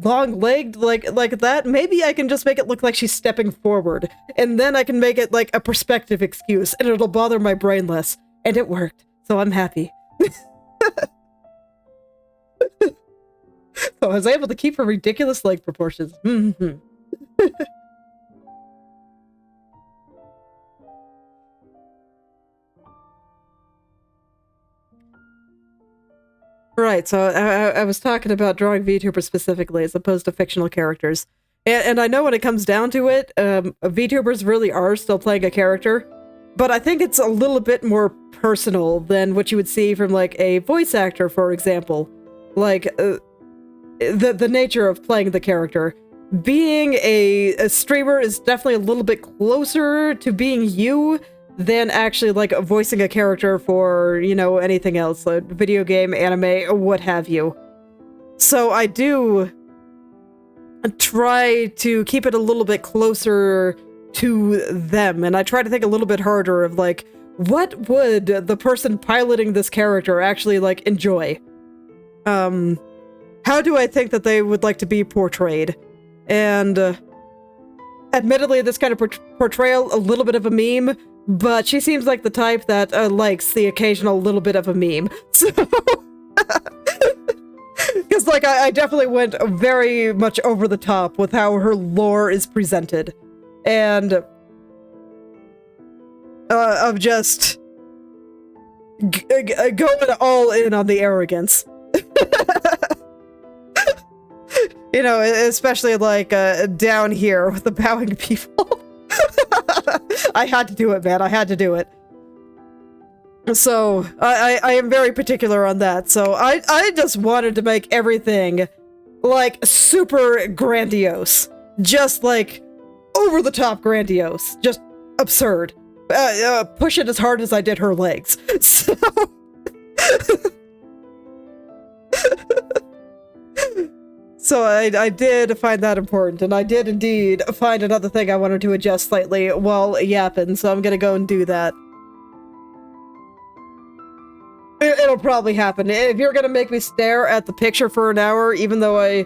long-legged like that, maybe I can just make it look like she's stepping forward, and then I can make it like a perspective excuse, and it'll bother my brain less. And it worked, so I'm happy. So I was able to keep her ridiculous leg proportions. Right, so I was talking about drawing VTubers specifically as opposed to fictional characters. And I know when it comes down to it, VTubers really are still playing a character. but I think it's a little bit more personal than what you would see from, like, a voice actor, for example. Like, the nature of playing the character. Being a streamer is definitely a little bit closer to being you than actually, like, voicing a character for, you know, anything else, like video game, anime, what have you. So I do try to keep it a little bit closer to them, and I try to think a little bit harder of, like, what would the person piloting this character actually, like, enjoy? How do I think that they would like to be portrayed? And, admittedly, this kind of portrayal, a little bit of a meme, but she seems like the type that likes the occasional little bit of a meme. So, because, like, I definitely went very much over the top with how her lore is presented. And of just going all in on the arrogance. You know, especially, like, down here with the bowing people. I had to do it, man. I had to do it. So, I am very particular on that. So, I just wanted to make everything, like, super grandiose. Just, like, over-the-top grandiose. Just absurd. Push it as hard as I did her legs. So... So I did find that important, and I did indeed find another thing I wanted to adjust slightly while yapping, so I'm gonna go and do that. It'll probably happen. If you're gonna make me stare at the picture for an hour, even though I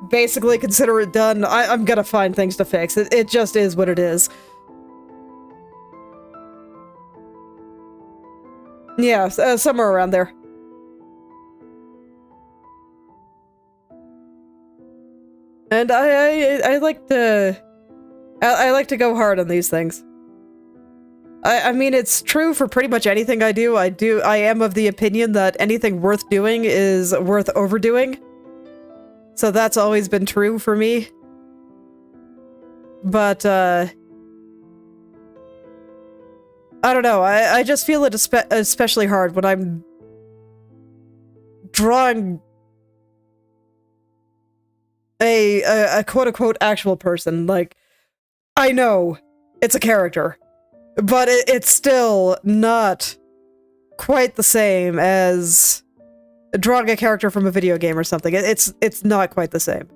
basically consider it done, I'm gonna find things to fix. It just is what it is. Yeah, somewhere around there. And I like to... I like to go hard on these things. I mean, it's true for pretty much anything I do. I am of the opinion that anything worth doing is worth overdoing. So that's always been true for me. But, I don't know. I just feel it especially hard when I'm drawing a quote-unquote actual person. Like, I know it's a character, but it's still not quite the same as drawing a character from a video game or something. It's not quite the same.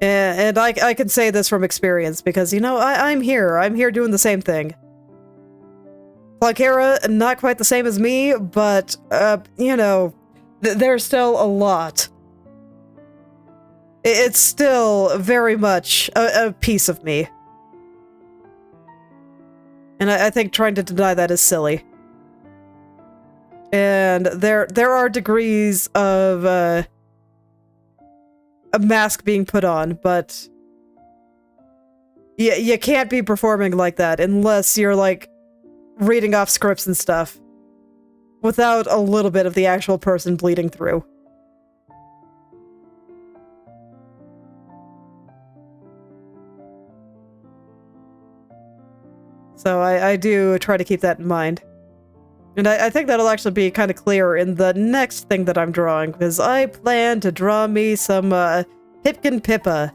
And I can say this from experience because, you know, I'm here doing the same thing. Planckera, not quite the same as me, but, you know, there's still a lot. It's still very much a piece of me. And I think trying to deny that is silly. And there are degrees of a mask being put on, but you can't be performing like that unless you're, like, reading off scripts and stuff without a little bit of the actual person bleeding through. So I do try to keep that in mind. And I think that'll actually be kind of clear in the next thing that I'm drawing, because I plan to draw me some Pipkin Pippa.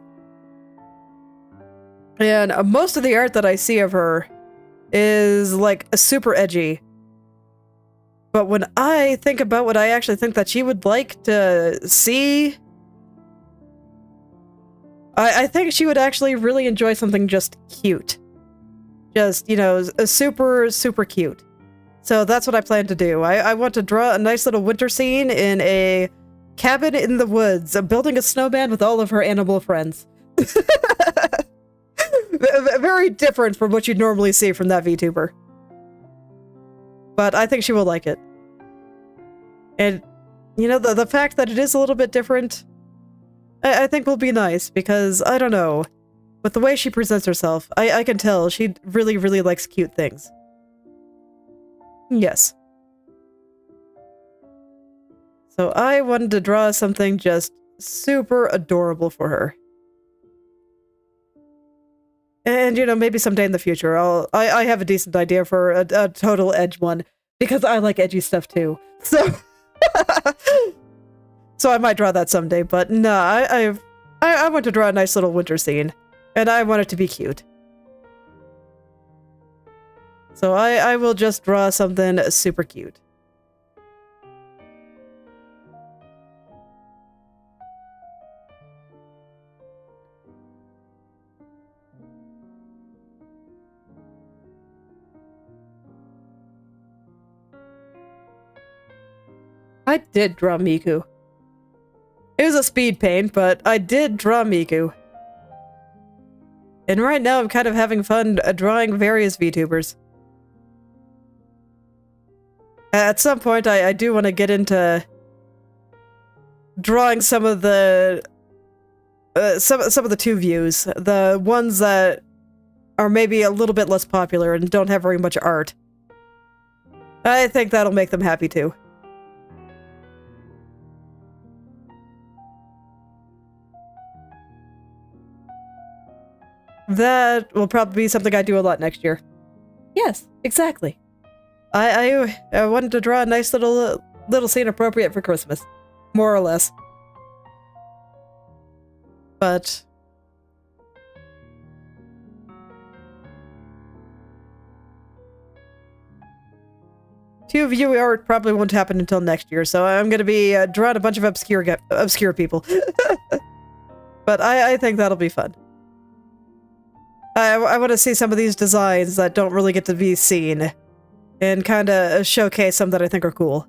And most of the art that I see of her is, like, super edgy. But when I think about what I actually think that she would like to see, I think she would actually really enjoy something just cute. Just, you know, super, super cute. So that's what I plan to do. I want to draw a nice little winter scene in a cabin in the woods, building a snowman with all of her animal friends. Very different from what you'd normally see from that VTuber. But I think she will like it. And, you know, the fact that it is a little bit different, I think will be nice, because, I don't know, but the way she presents herself, I can tell she really, really likes cute things. Yes. So I wanted to draw something just super adorable for her. And, you know, maybe someday in the future, I have a decent idea for a total edge one, because I like edgy stuff too. So, so I might draw that someday, but no, I want to draw a nice little winter scene, and I want it to be cute. So I will just draw something super cute. I did draw Miku. It was a speed paint, but I did draw Miku. And right now I'm kind of having fun drawing various VTubers. At some point I do want to get into drawing some of the some of the 2 views, the ones that are maybe a little bit less popular and don't have very much art. I think that'll make them happy too. That will probably be something I do a lot next year. Yes, exactly. I wanted to draw a nice little scene appropriate for Christmas, more or less. But two view art probably won't happen until next year, so I'm gonna be drawing a bunch of obscure people. But I think that'll be fun. I want to see some of these designs that don't really get to be seen, and kind of showcase some that I think are cool.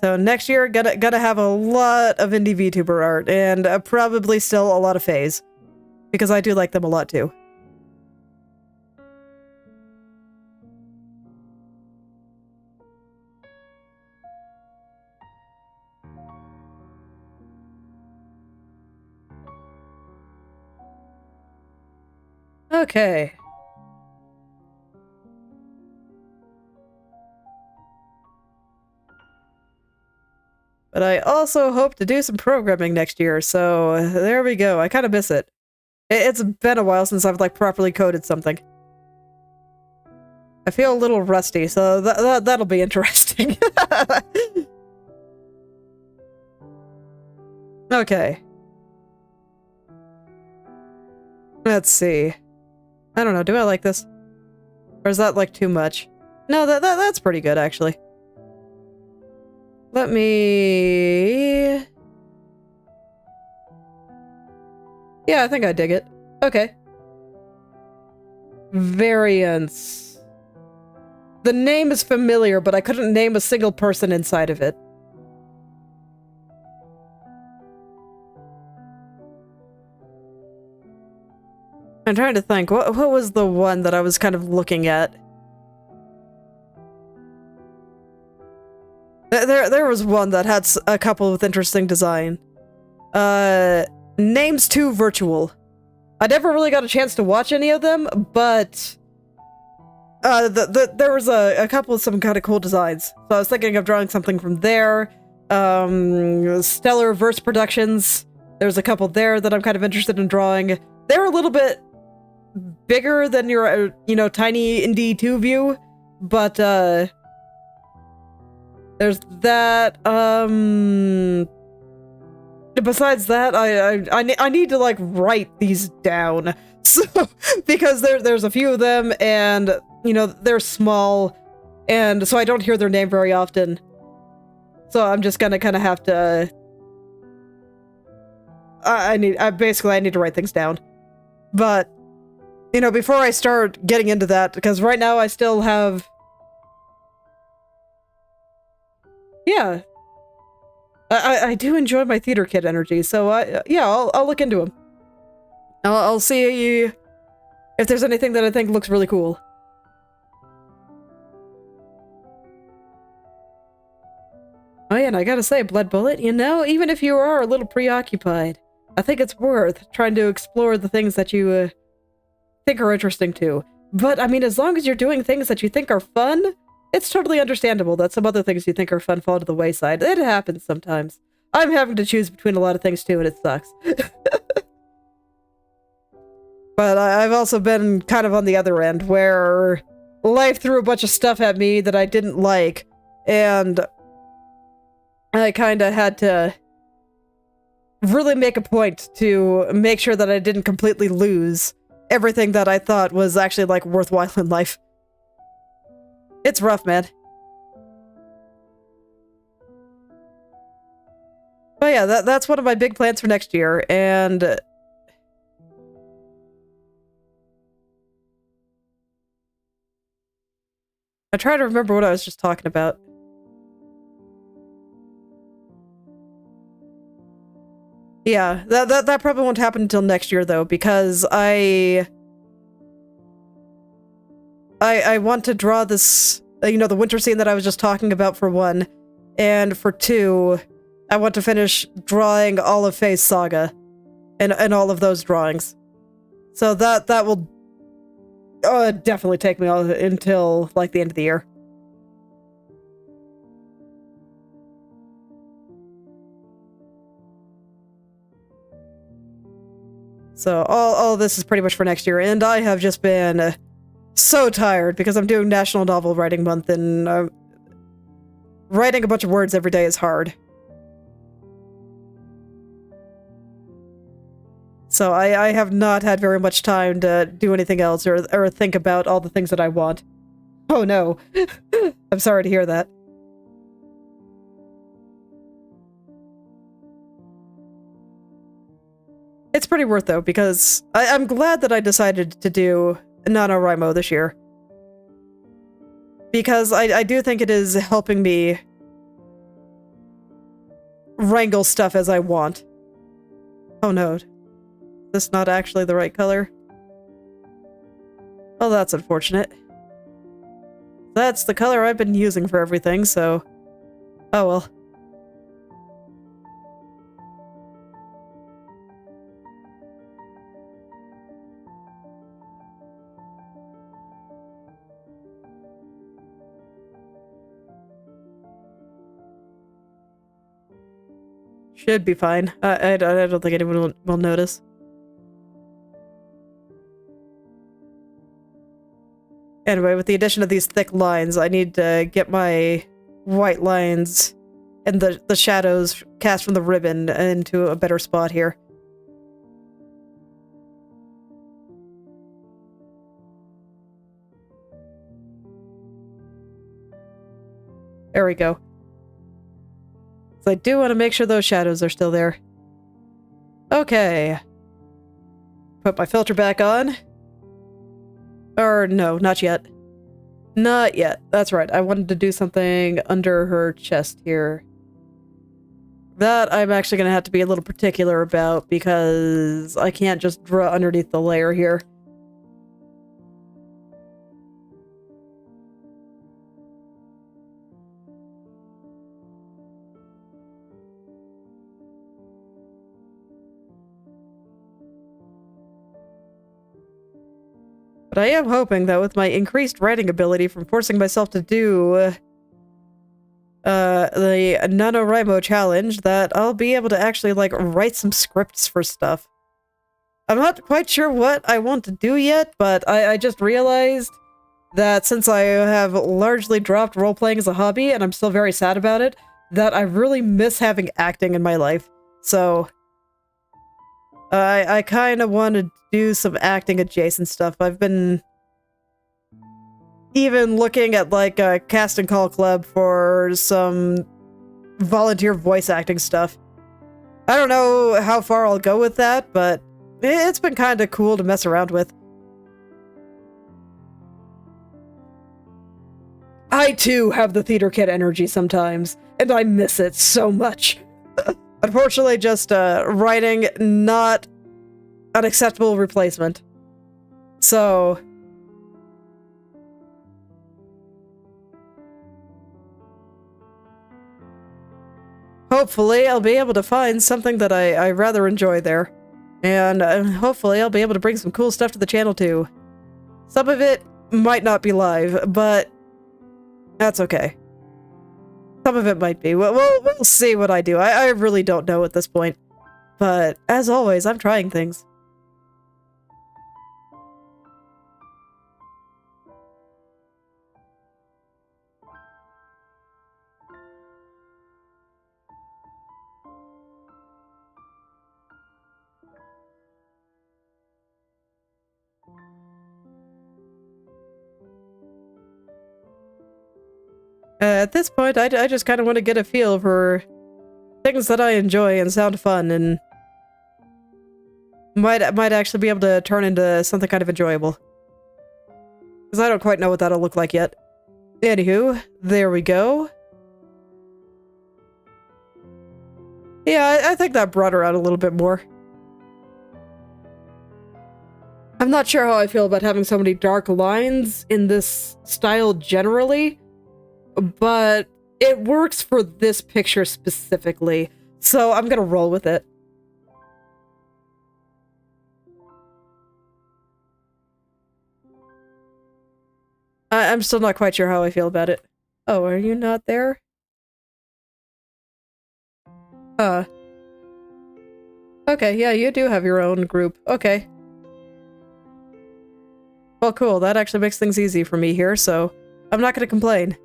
So next year, gonna have a lot of indie VTuber art, and probably still a lot of phase, because I do like them a lot too. Okay. But I also hope to do some programming next year, so there we go. I kind of miss it. It's been a while since I've, like, properly coded something. I feel a little rusty, so that'll be interesting. Okay. Let's see. I don't know, do I like this? Or is that, like, too much? No, that's pretty good, actually. Let me... Yeah, I think I dig it. Okay. Variants. The name is familiar, but I couldn't name a single person inside of it. I'm trying to think, what was the one that I was kind of looking at? There was one that had a couple with interesting design. Names 2 Virtual. I never really got a chance to watch any of them, but there was a couple of some kind of cool designs. So I was thinking of drawing something from there. Stellar Verse Productions. There's a couple there that I'm kind of interested in drawing. They're a little bit bigger than your, you know, tiny indie 2 view, but there's that. Besides that, I need to, like, write these down, so because there's a few of them, and you know they're small, and so I don't hear their name very often. So I'm just gonna kind of have to. I need to write things down, but you know, before I start getting into that, because right now I still have. Yeah. I do enjoy my theater kid energy, so yeah, I'll look into them. I'll see if there's anything that I think looks really cool. Oh yeah, and I gotta say, Blood Bullet, you know, even if you are a little preoccupied, I think it's worth trying to explore the things that you think are interesting too. But I mean, as long as you're doing things that you think are fun, it's totally understandable that some other things you think are fun fall to the wayside. It happens sometimes. I'm having to choose between a lot of things too, and it sucks. But I've also been kind of on the other end, where life threw a bunch of stuff at me that I didn't like, and I kind of had to really make a point to make sure that I didn't completely lose everything that I thought was actually, like, worthwhile in life. It's rough, man. But yeah, that's one of my big plans for next year, and I try to remember what I was just talking about. Yeah, that probably won't happen until next year, though, because I want to draw this, you know, the winter scene that I was just talking about, for one, and for two, I want to finish drawing all of Faye's saga, and all of those drawings. So that will definitely take me all until, like, the end of the year. So all this is pretty much for next year, and I have just been so tired because I'm doing National Novel Writing Month, and writing a bunch of words every day is hard. So I have not had very much time to do anything else or think about all the things that I want. Oh no. I'm sorry to hear that. It's pretty worth, though, because I'm glad that I decided to do NaNoWriMo this year. Because I do think it is helping me wrangle stuff as I want. Oh no. Is this not actually the right color? Well, that's unfortunate. That's the color I've been using for everything, so... oh well. Should be fine. I don't think anyone will notice. Anyway, with the addition of these thick lines, I need to get my white lines and the shadows cast from the ribbon into a better spot here. There we go. So I do want to make sure those shadows are still there. Okay. Put my filter back on. Or no, not yet. Not yet. That's right. I wanted to do something under her chest here. That I'm actually going to have to be a little particular about because I can't just draw underneath the layer here. But I am hoping that with my increased writing ability from forcing myself to do the NaNoWriMo challenge, that I'll be able to actually, like, write some scripts for stuff. I'm not quite sure what I want to do yet, but I just realized that since I have largely dropped role-playing as a hobby, and I'm still very sad about it, that I really miss having acting in my life. So I kind of want to do some acting adjacent stuff. I've been even looking at, like, a cast and call club for some volunteer voice acting stuff. I don't know how far I'll go with that, but it's been kind of cool to mess around with. I too have the theater kid energy sometimes, and I miss it so much. Unfortunately, just writing not an acceptable replacement. So hopefully I'll be able to find something that I rather enjoy there. And hopefully I'll be able to bring some cool stuff to the channel too. Some of it might not be live, but that's okay. Some of it might be. We'll see what I do. I really don't know at this point. But, as always, I'm trying things. At this point, I just kind of want to get a feel for things that I enjoy and sound fun, and might actually be able to turn into something kind of enjoyable. Because I don't quite know what that'll look like yet. Anywho, there we go. Yeah, I think that brought her out a little bit more. I'm not sure how I feel about having so many dark lines in this style generally, but it works for this picture specifically, so I'm gonna roll with it. I'm still not quite sure how I feel about it. Oh, are you not there? Okay, yeah, you do have your own group. Okay. Well, cool. That actually makes things easy for me here, so I'm not gonna complain.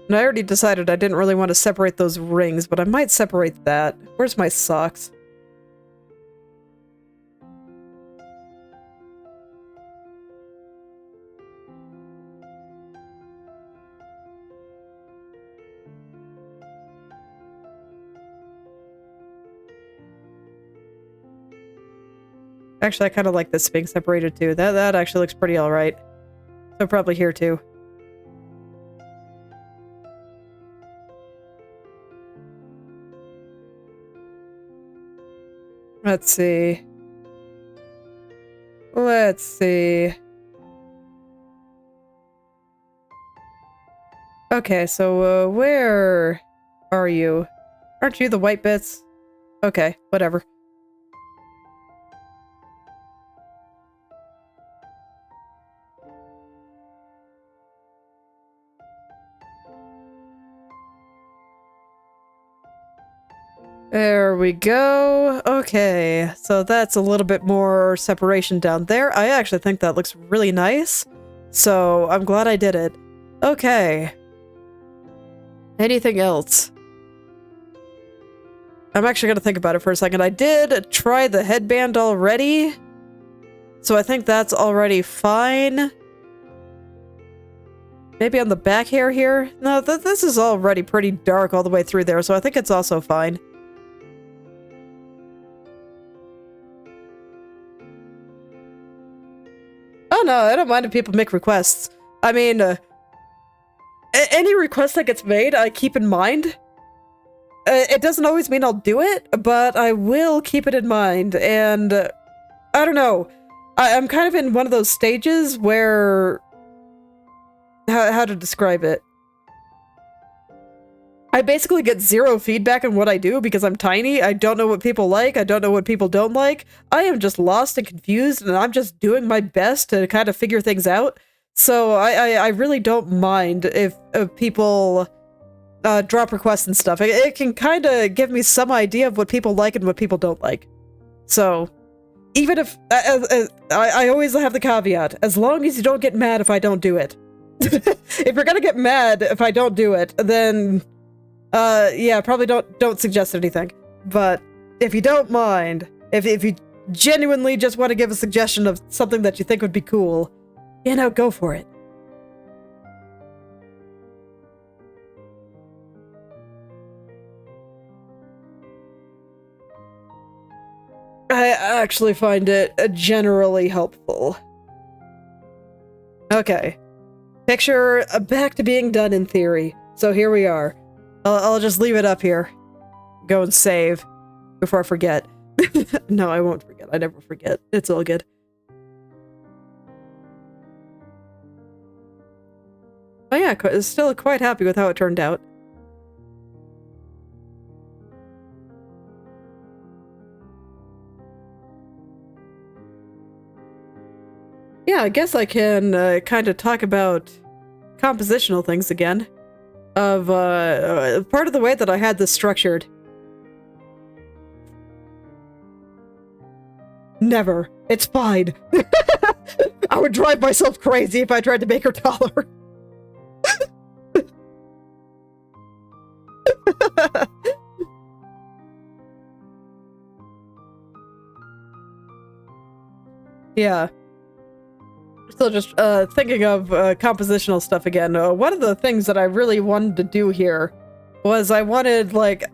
And I already decided I didn't really want to separate those rings, but I might separate that. Where's my socks? Actually, I kind of like this being separated too. That actually looks pretty alright. So probably here too. Let's see. Let's see. Okay, so where are you? Aren't you the white bits? Okay, whatever. There we go. Okay, so that's a little bit more separation down there. I actually think that looks really nice, so I'm glad I did it. Okay. Anything else? I'm actually gonna think about it for a second. I did try the headband already, so I think that's already fine. Maybe on the back hair here? No, this is already pretty dark all the way through there, so I think it's also fine. Oh no, I don't mind if people make requests. I mean, any request that gets made, I keep in mind. It doesn't always mean I'll do it, but I will keep it in mind, and I don't know. I'm kind of in one of those stages where... How to describe it? I basically get zero feedback on what I do because I'm tiny. I don't know what people like. I don't know what people don't like. I am just lost and confused, and I'm just doing my best to kind of figure things out. So I really don't mind if people drop requests and stuff. It can kind of give me some idea of what people like and what people don't like. So even if... I always have the caveat, as long as you don't get mad if I don't do it. If you're gonna get mad if I don't do it, then... yeah, probably don't suggest anything. But if you don't mind, if you genuinely just want to give a suggestion of something that you think would be cool, you know, go for it. I actually find it generally helpful. Okay. Picture back to being done in theory. So here we are. I'll just leave it up here. Go and save before I forget. No, I won't forget. I never forget. It's all good. Oh yeah, still quite happy with how it turned out. yeah, I guess I can kind of talk about compositional things again. Of part of the way that I had this structured. Never. It's fine. I would drive myself crazy if I tried to make her taller. Yeah. Still just thinking of compositional stuff again. One of the things that I really wanted to do here was I wanted, like,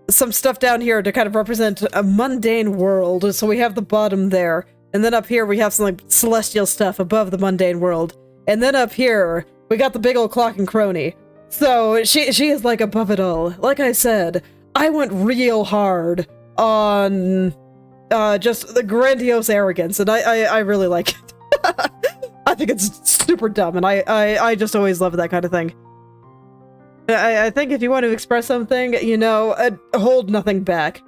some stuff down here to kind of represent a mundane world. So we have the bottom there, and then up here we have some, like, celestial stuff above the mundane world. And then up here, we got the big old clock and Kronii. So she is, like, above it all. Like I said, I went real hard on just the grandiose arrogance, and I really like it. I think it's super dumb, and I just always love that kind of thing. I think if you want to express something, you know, hold nothing back.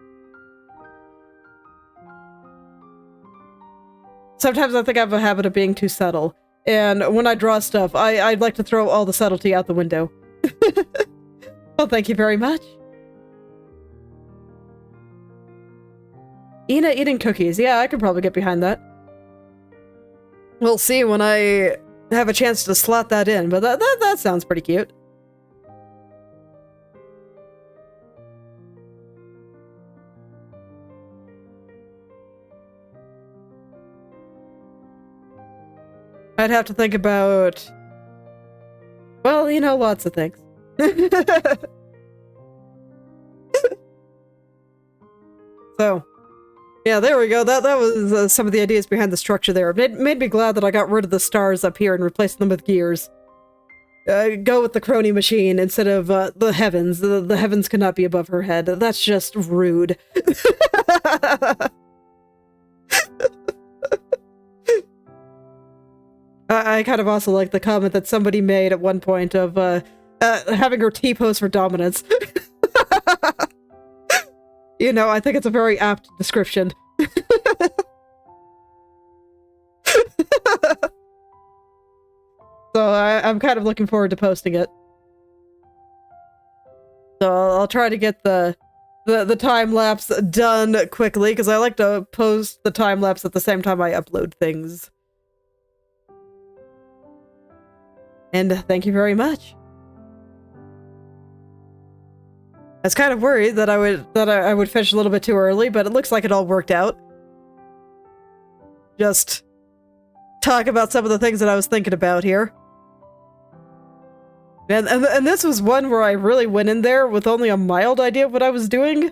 Sometimes I think I have a habit of being too subtle, and when I draw stuff, I'd like to throw all the subtlety out the window. Well, thank you very much. Ina eating cookies. Yeah, I could probably get behind that. We'll see when I have a chance to slot that in, but that sounds pretty cute. I'd have to think about, well, you know, lots of things. So, yeah, there we go. That was some of the ideas behind the structure there. It made me glad that I got rid of the stars up here and replaced them with gears. Go with the Kronii machine instead of the heavens. The heavens cannot be above her head. That's just rude. I kind of also like the comment that somebody made at one point of having her T-pose for dominance. You know, I think it's a very apt description. So I'm kind of looking forward to posting it. So I'll try to get the time-lapse done quickly, because I like to post the time-lapse at the same time I upload things. And thank you very much. I was kind of worried that I would finish a little bit too early, but it looks like it all worked out. Just talk about some of the things that I was thinking about here. And this was one where I really went in there with only a mild idea of what I was doing.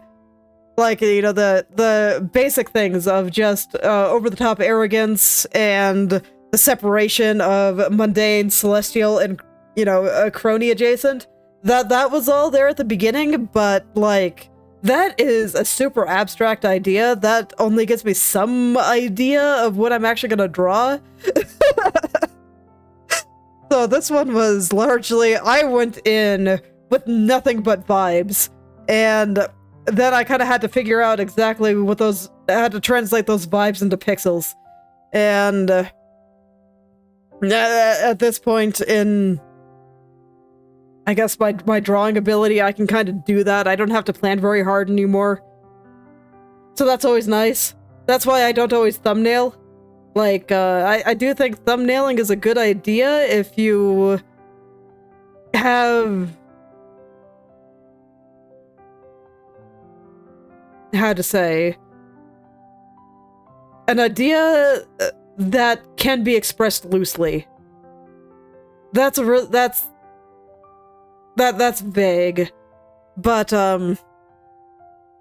Like, you know, the basic things of just over-the-top arrogance and the separation of mundane, celestial, and, you know, Kronii adjacent. That was all there at the beginning, but, like, that is a super abstract idea. That only gives me some idea of what I'm actually gonna draw. So this one was largely, I went in with nothing but vibes, and then I kind of had to figure out exactly what those, I had to translate those vibes into pixels. And at this point in, I guess, my drawing ability, I can kind of do that. I don't have to plan very hard anymore. So that's always nice. That's why I don't always thumbnail. Like, I do think thumbnailing is a good idea if you have, how to say, an idea that can be expressed loosely. That's vague, but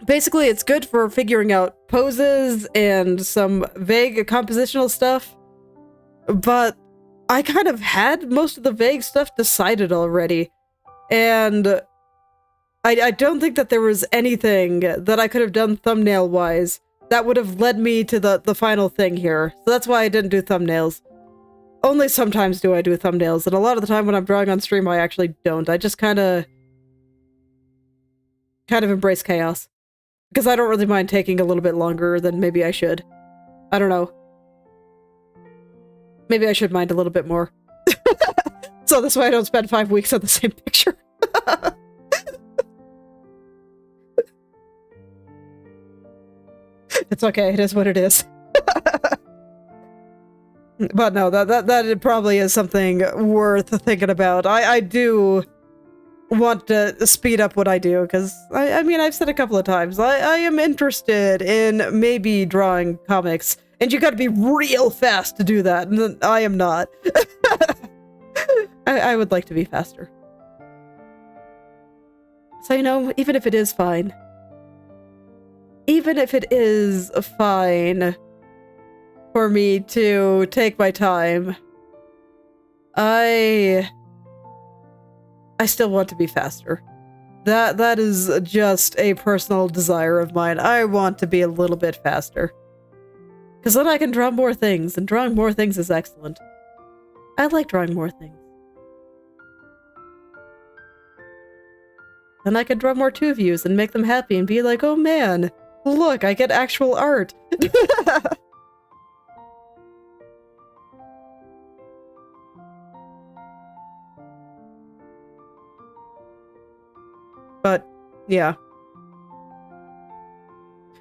basically it's good for figuring out poses and some vague compositional stuff, but I kind of had most of the vague stuff decided already, and I don't think that there was anything that I could have done thumbnail-wise that would have led me to the final thing here, so that's why I didn't do thumbnails. Only sometimes do I do thumbnails, and a lot of the time when I'm drawing on stream, I actually don't. I just kind of embrace chaos. Because I don't really mind taking a little bit longer than maybe I should. I don't know. Maybe I should mind a little bit more. So this way I don't spend 5 weeks on the same picture. It's okay, it is what it is. But no, that probably is something worth thinking about. I do want to speed up what I do, because, I mean, I've said a couple of times, I am interested in maybe drawing comics, and you gotta be real fast to do that, and I am not. I would like to be faster. So, you know, even if it is fine, for me to take my time, I still want to be faster. That is just a personal desire of mine. I want to be a little bit faster. Because then I can draw more things, and drawing more things is excellent. I like drawing more things. Then I can draw more 2 views and make them happy and be like, oh man, look, I get actual art. But, yeah.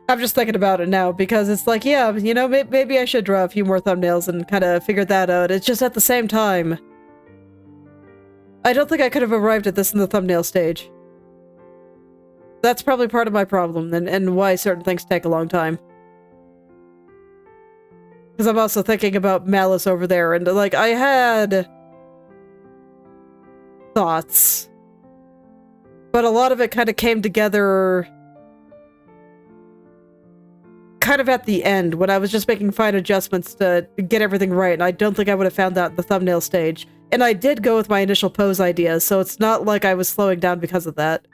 I'm just thinking about it now, because it's like, yeah, you know, maybe I should draw a few more thumbnails and kind of figure that out. It's just at the same time, I don't think I could have arrived at this in the thumbnail stage. That's probably part of my problem, and why certain things take a long time. Because I'm also thinking about Malice over there, and, like, I had thoughts, but a lot of it kind of came together kind of at the end, when I was just making fine adjustments to get everything right, and I don't think I would have found that in the thumbnail stage. And I did go with my initial pose idea, so it's not like I was slowing down because of that.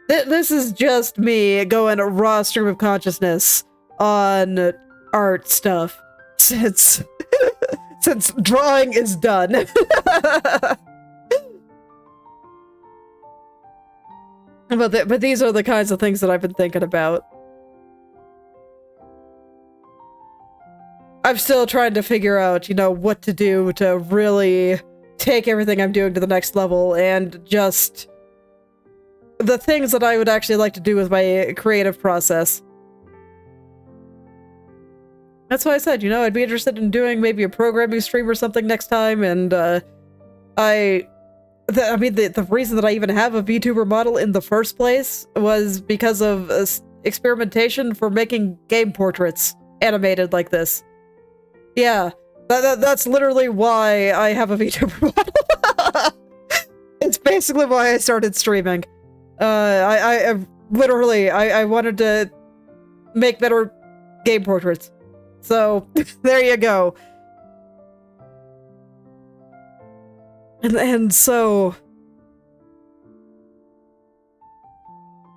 This is just me going a raw stream of consciousness on art stuff, since since drawing is done. But these are the kinds of things that I've been thinking about. I'm still trying to figure out, you know, what to do to really take everything I'm doing to the next level, and just the things that I would actually like to do with my creative process. That's why I said, you know, I'd be interested in doing maybe a programming stream or something next time, and I mean, the reason that I even have a VTuber model in the first place was because of experimentation for making game portraits animated like this. Yeah, that's literally why I have a VTuber model. It's basically why I started streaming. I literally wanted to make better game portraits. So, there you go. And so,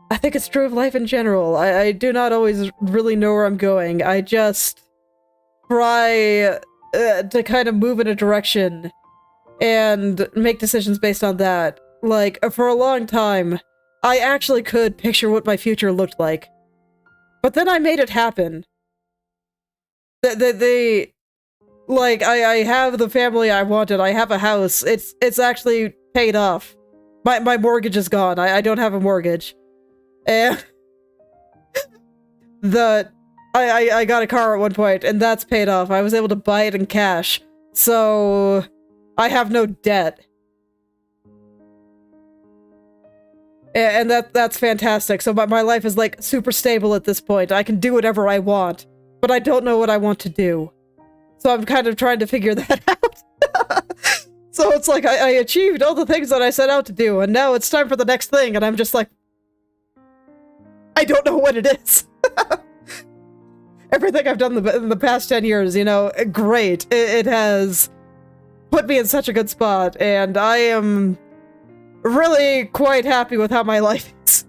I think it's true of life in general. I do not always really know where I'm going. I just try to kind of move in a direction and make decisions based on that. Like, for a long time, I actually could picture what my future looked like. But then I made it happen. Like, I have the family I wanted, I have a house, it's actually paid off. My mortgage is gone, I don't have a mortgage. And I got a car at one point, and that's paid off. I was able to buy it in cash, so I have no debt. And that's fantastic. So my life is, like, super stable at this point. I can do whatever I want, but I don't know what I want to do. So I'm kind of trying to figure that out. So it's like, I achieved all the things that I set out to do, and now it's time for the next thing, and I'm just like, I don't know what it is. Everything I've done in the past 10 years, you know, great. It has put me in such a good spot, and I am really quite happy with how my life is.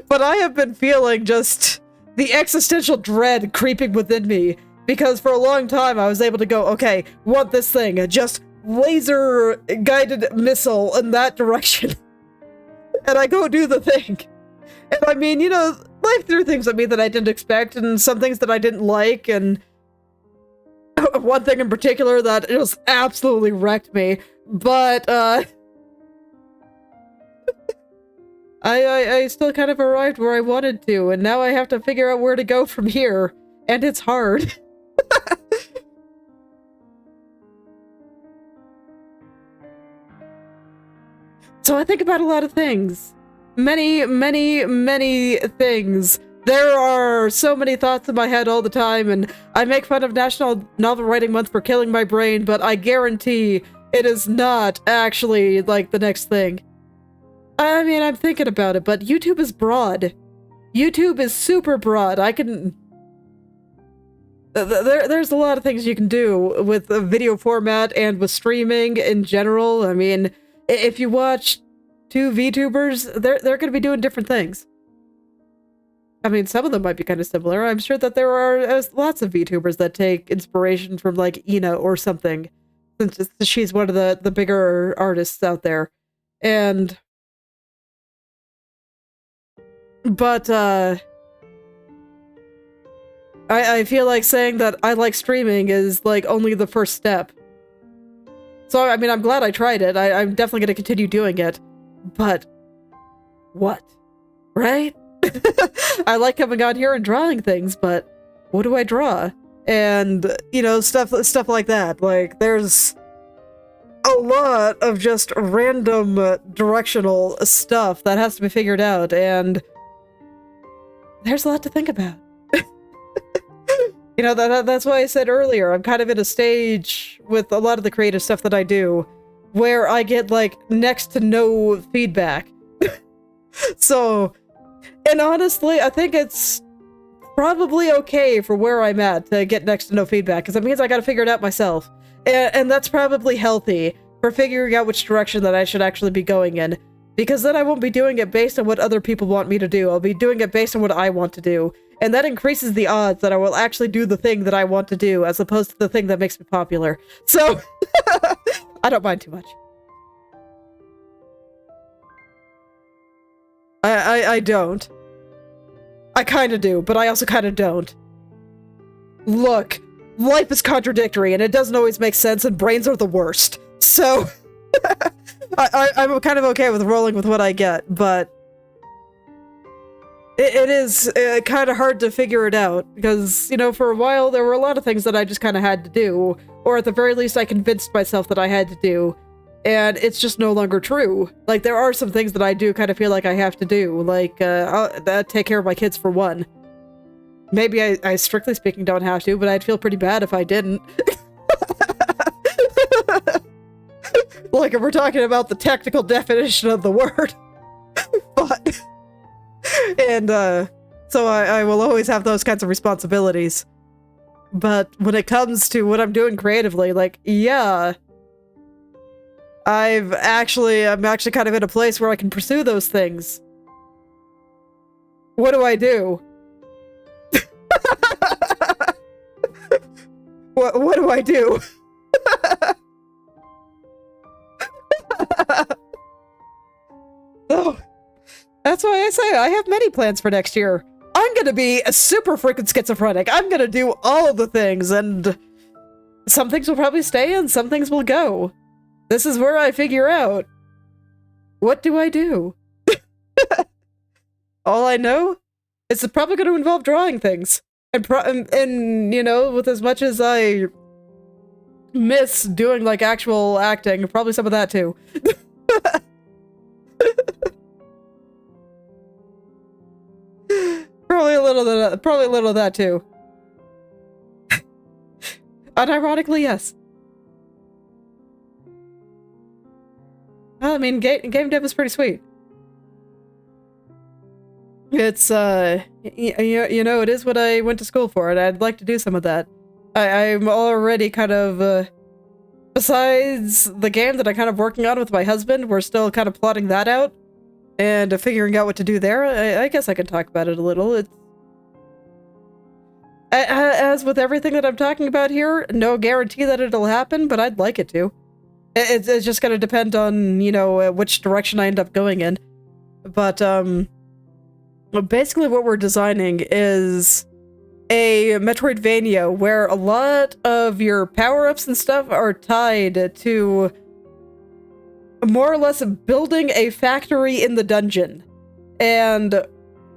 But I have been feeling just the existential dread creeping within me, because for a long time I was able to go, okay, want this thing, just laser-guided missile in that direction. And I go do the thing. And I mean, you know, life threw things at me that I didn't expect, and some things that I didn't like, and one thing in particular that just absolutely wrecked me, but I still kind of arrived where I wanted to, and now I have to figure out where to go from here, and it's hard. So I think about a lot of things. Many, many, many things. There are so many thoughts in my head all the time, and I make fun of National Novel Writing Month for killing my brain, but I guarantee it is not actually, like, the next thing. I mean, I'm thinking about it, but YouTube is broad. YouTube is super broad. I can... There's a lot of things you can do with a video format and with streaming in general. I mean, if you watch two VTubers, they're going to be doing different things. I mean, some of them might be kind of similar. I'm sure that there are lots of VTubers that take inspiration from, like, Ina or something, since she's one of the bigger artists out there. And... But, I feel like saying that I like streaming is, like, only the first step. So, I mean, I'm glad I tried it. I'm definitely gonna continue doing it. But... what? Right? I like coming on here and drawing things, but what do I draw? And, you know, stuff like that. Like, there's a lot of just random directional stuff that has to be figured out, and there's a lot to think about. You know, that's why I said earlier, I'm kind of in a stage with a lot of the creative stuff that I do where I get, like, next to no feedback. So, and honestly, I think it's probably okay for where I'm at to get next to no feedback, because it means I gotta figure it out myself. And that's probably healthy for figuring out which direction that I should actually be going in, because then I won't be doing it based on what other people want me to do. I'll be doing it based on what I want to do. And that increases the odds that I will actually do the thing that I want to do, as opposed to the thing that makes me popular. So, I don't mind too much. I don't. I kinda do, but I also kinda don't. Look, life is contradictory, and it doesn't always make sense, and brains are the worst. So, I'm kind of okay with rolling with what I get, but it is kind of hard to figure it out, because, you know, for a while there were a lot of things that I just kind of had to do, or at the very least I convinced myself that I had to do, and it's just no longer true. Like, there are some things that I do kind of feel like I have to do, like, take care of my kids for one. Maybe I strictly speaking don't have to, but I'd feel pretty bad if I didn't. Like, if we're talking about the technical definition of the word. But... and, so I will always have those kinds of responsibilities. But when it comes to what I'm doing creatively, like, yeah... I'm actually kind of in a place where I can pursue those things. What do I do? What do I do? Oh, that's why I say I have many plans for next year. I'm gonna be a super freaking schizophrenic. I'm gonna do all of the things, and some things will probably stay and some things will go. This is where I figure out, what do I do? All I know is it's probably going to involve drawing things. And, you know, with as much as I miss doing, like, actual acting, probably some of that too. Probably a little of that too. Unironically, yes. Well, I mean, game dev is pretty sweet. It's, you know, it is what I went to school for, and I'd like to do some of that. I'm already kind of, besides the game that I'm kind of working on with my husband, we're still kind of plotting that out, and figuring out what to do there. I guess I can talk about it a little. It's... as with everything that I'm talking about here, no guarantee that it'll happen, but I'd like it to. It's just gonna depend on, you know, which direction I end up going in. But, basically what we're designing is a Metroidvania where a lot of your power-ups and stuff are tied to more or less building a factory in the dungeon. And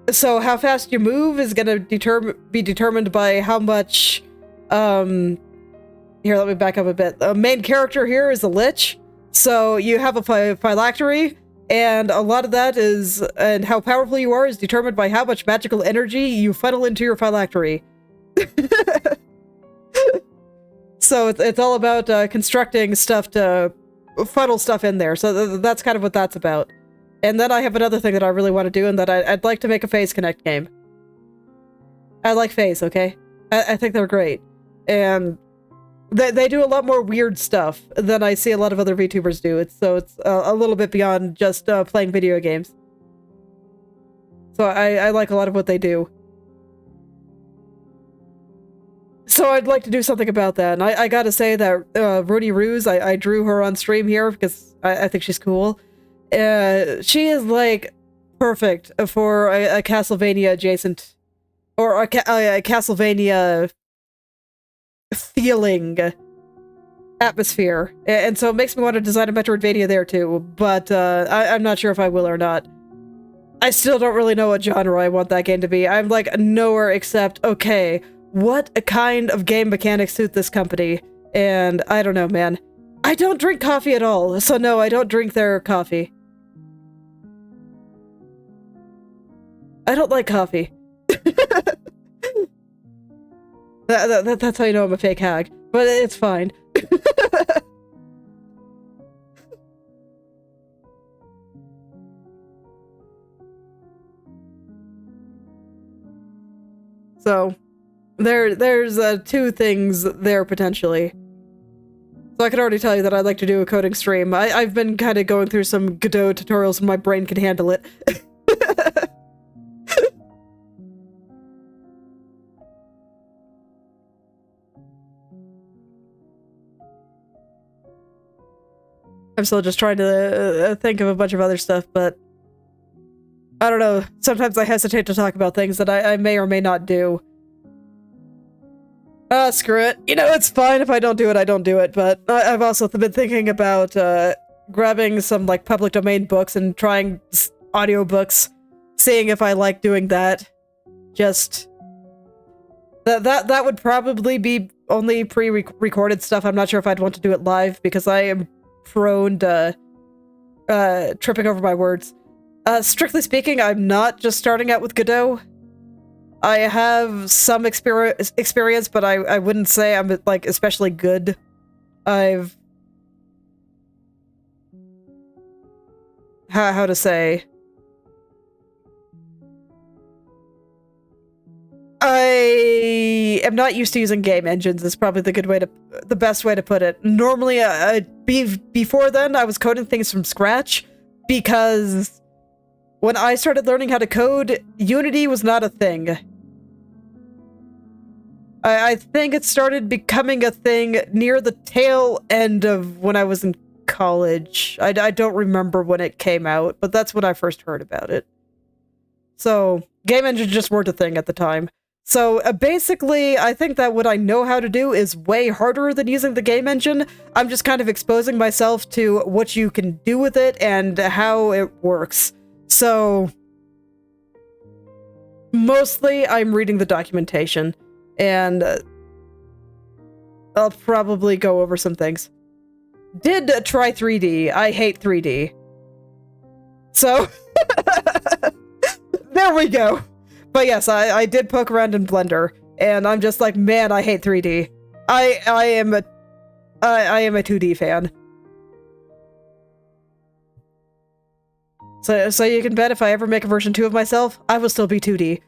so how fast you move is going to be determined by how much... here, let me back up a bit. The main character here is a lich. So you have a phylactery, and a lot of that is... and how powerful you are is determined by how much magical energy you funnel into your phylactery. So it's all about constructing stuff to funnel stuff in there. So that's kind of what that's about. And then I have another thing that I really want to do, and that I'd like to make a Phase Connect game. I like Phase, okay? I think they're great. And they do a lot more weird stuff than I see a lot of other VTubers do. It's a little bit beyond just playing video games. So I like a lot of what they do. So I'd like to do something about that. And I gotta say that Rudy Ruse, I drew her on stream here because I think she's cool. She is, like, perfect for a Castlevania adjacent, or a Castlevania feeling atmosphere. And so it makes me want to design a Metroidvania there too, but I'm not sure if I will or not. I still don't really know what genre I want that game to be. I'm like nowhere except, okay, what kind of game mechanics suit this company? And I don't know, man. I don't drink coffee at all, so no, I don't drink their coffee. I don't like coffee. That's how you know I'm a fake hag, but it's fine. So, there's two things there potentially. So I can already tell you that I'd like to do a coding stream. I've been kind of going through some Godot tutorials and my brain can handle it. I'm still just trying to think of a bunch of other stuff, but I don't know. Sometimes I hesitate to talk about things that I may or may not do. Screw it. You know, it's fine if I don't do it, I don't do it, but I've also been thinking about grabbing some, like, public domain books and trying audiobooks, seeing if I like doing that. Just... That would probably be only pre-recorded stuff. I'm not sure if I'd want to do it live, because I am prone to tripping over my words. Strictly speaking, I'm not just starting out with Godot. I have some experience, but I wouldn't say I'm, like, especially good. I've... How to say... I am not used to using game engines is probably the best way to put it. Normally, before then, I was coding things from scratch, because when I started learning how to code, Unity was not a thing. I think it started becoming a thing near the tail end of when I was in college. I don't remember when it came out, but that's when I first heard about it. So, game engines just weren't a thing at the time. So, basically, I think that what I know how to do is way harder than using the game engine. I'm just kind of exposing myself to what you can do with it and how it works. So, mostly I'm reading the documentation, and I'll probably go over some things. Did try 3D. I hate 3D. So, there we go. But yes, I did poke around in Blender, and I'm just like, man, I hate 3D. I am a 2D fan. So you can bet if I ever make a version 2 of myself, I will still be 2D.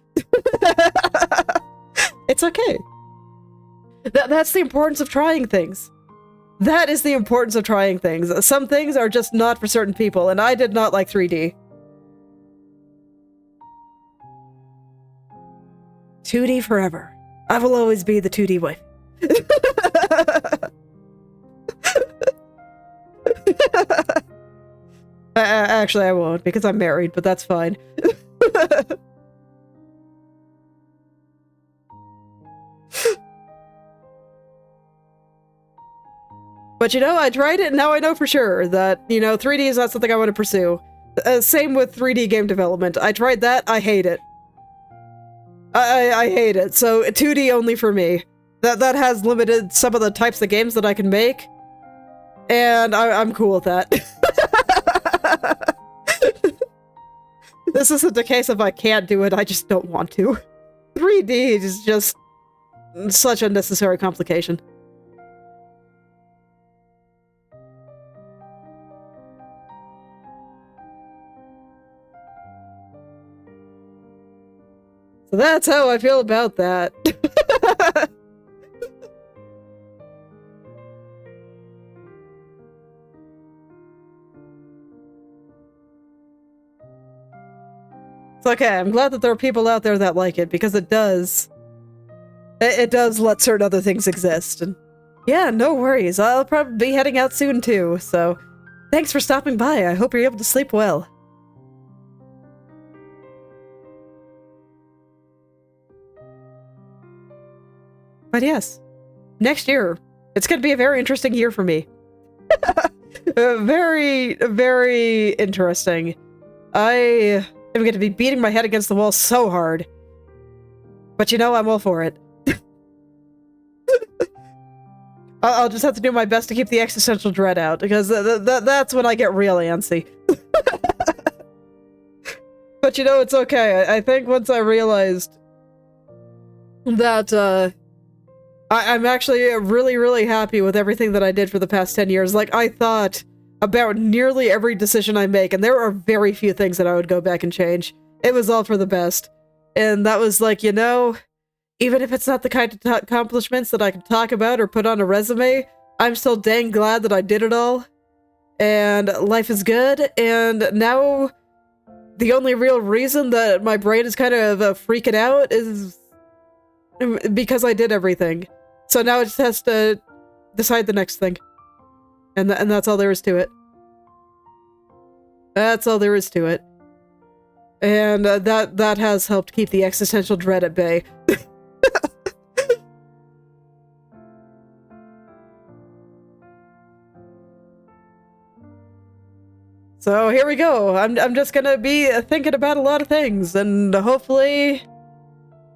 It's okay. That's the importance of trying things. That is the importance of trying things. Some things are just not for certain people, and I did not like 3D. 2D forever. I will always be the 2D wife. Actually, I won't, because I'm married, but that's fine. But you know, I tried it and now I know for sure that, you know, 3D is not something I want to pursue. Same with 3D game development. I tried that, I hate it. I hate it, so 2D only for me. That has limited some of the types of games that I can make, and I'm cool with that. This isn't the case of I can't do it, I just don't want to. 3D is just such unnecessary complication. So that's how I feel about that. It's okay, I'm glad that there are people out there that like it, because it does let certain other things exist. And yeah, no worries, I'll probably be heading out soon too, so thanks for stopping by, I hope you're able to sleep well. But yes, next year, it's going to be a very interesting year for me. Very, very interesting. I am going to be beating my head against the wall so hard. But you know, I'm all for it. I'll just have to do my best to keep the existential dread out, because that's when I get real antsy. But you know, it's okay. I think once I realized that, I'm actually really, really happy with everything that I did for the past 10 years. Like, I thought about nearly every decision I make, and there are very few things that I would go back and change. It was all for the best. And that was like, you know, even if it's not the kind of accomplishments that I can talk about or put on a resume, I'm still dang glad that I did it all. And life is good, and now the only real reason that my brain is kind of freaking out is because I did everything. So now it just has to decide the next thing. And that's all there is to it. That's all there is to it. And that has helped keep the existential dread at bay. So here we go. I'm just gonna be thinking about a lot of things, and hopefully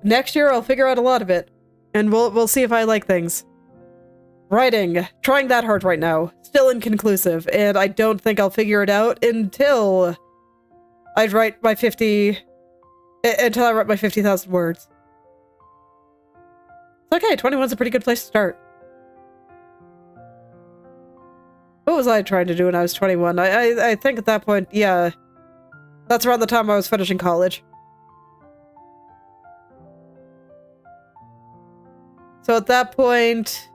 next year I'll figure out a lot of it. And we'll see if I like things. Writing. Trying that hard right now. Still inconclusive, and I don't think I'll figure it out until I write my 50,000 words. It's okay, 21's a pretty good place to start. What was I trying to do when I was 21? I think at that point, yeah, that's around the time I was finishing college. So at that point,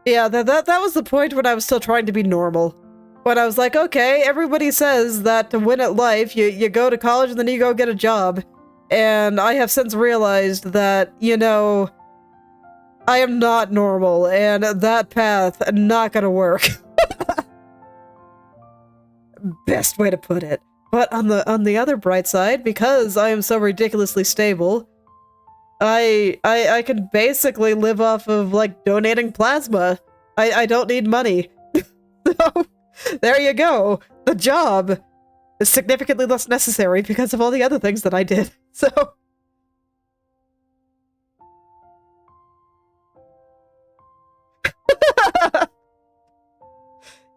yeah, that was the point when I was still trying to be normal. When I was like, okay, everybody says that to win at life, you go to college and then you go get a job. And I have since realized that, you know, I am not normal, and that path not gonna work. Best way to put it. But on the other bright side, because I am so ridiculously stable, I can basically live off of, like, donating plasma. I don't need money. So, there you go. The job is significantly less necessary because of all the other things that I did. So...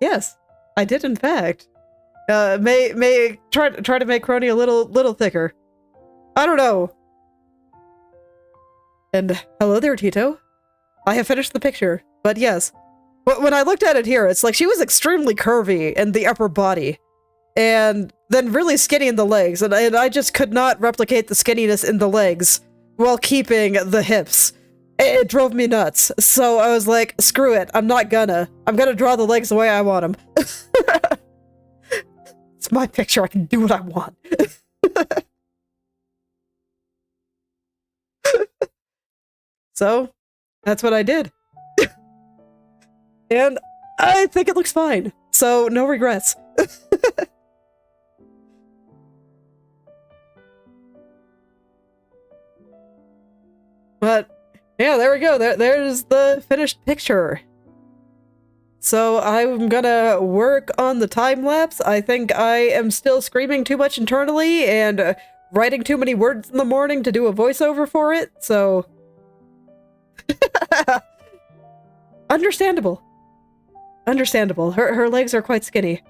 Yes, I did in fact. May try to make Kronii a little thicker. I don't know. And hello there, Tito. I have finished the picture, but yes. When I looked at it here, it's like she was extremely curvy in the upper body, and then really skinny in the legs, and I just could not replicate the skinniness in the legs while keeping the hips. It drove me nuts, so I was like, screw it, I'm gonna draw the legs the way I want them. It's my picture, I can do what I want. So, that's what I did. And I think it looks fine, so no regrets. But, yeah, there we go. There's the finished picture. so I'm gonna work on the time-lapse. I think I am still screaming too much internally and writing too many words in the morning to do a voiceover for it, so... Understandable. Understandable. Her legs are quite skinny.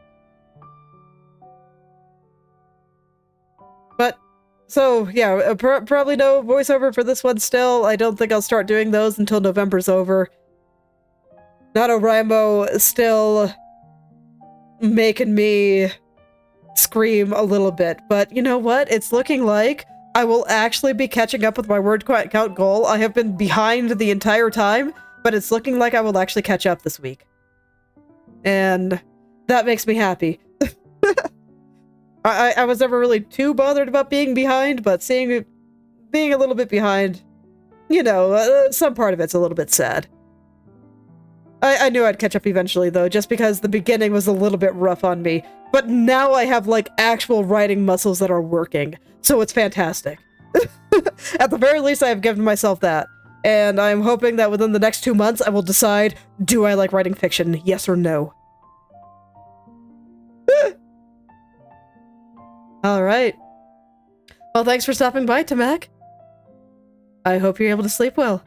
But, so, yeah, probably no voiceover for this one still. I don't think I'll start doing those until November's over. NaNoWriMo still making me scream a little bit, but you know what? It's looking like I will actually be catching up with my word count goal. I have been behind the entire time, but it's looking like I will actually catch up this week. And that makes me happy. I was never really too bothered about being behind, but being a little bit behind, you know, some part of it's a little bit sad. I knew I'd catch up eventually, though, just because the beginning was a little bit rough on me. But now I have, like, actual writing muscles that are working, so it's fantastic. At the very least, I have given myself that. And I'm hoping that within the next 2 months, I will decide, do I like writing fiction, yes or no? Alright. Well, thanks for stopping by, Tamak. I hope you're able to sleep well.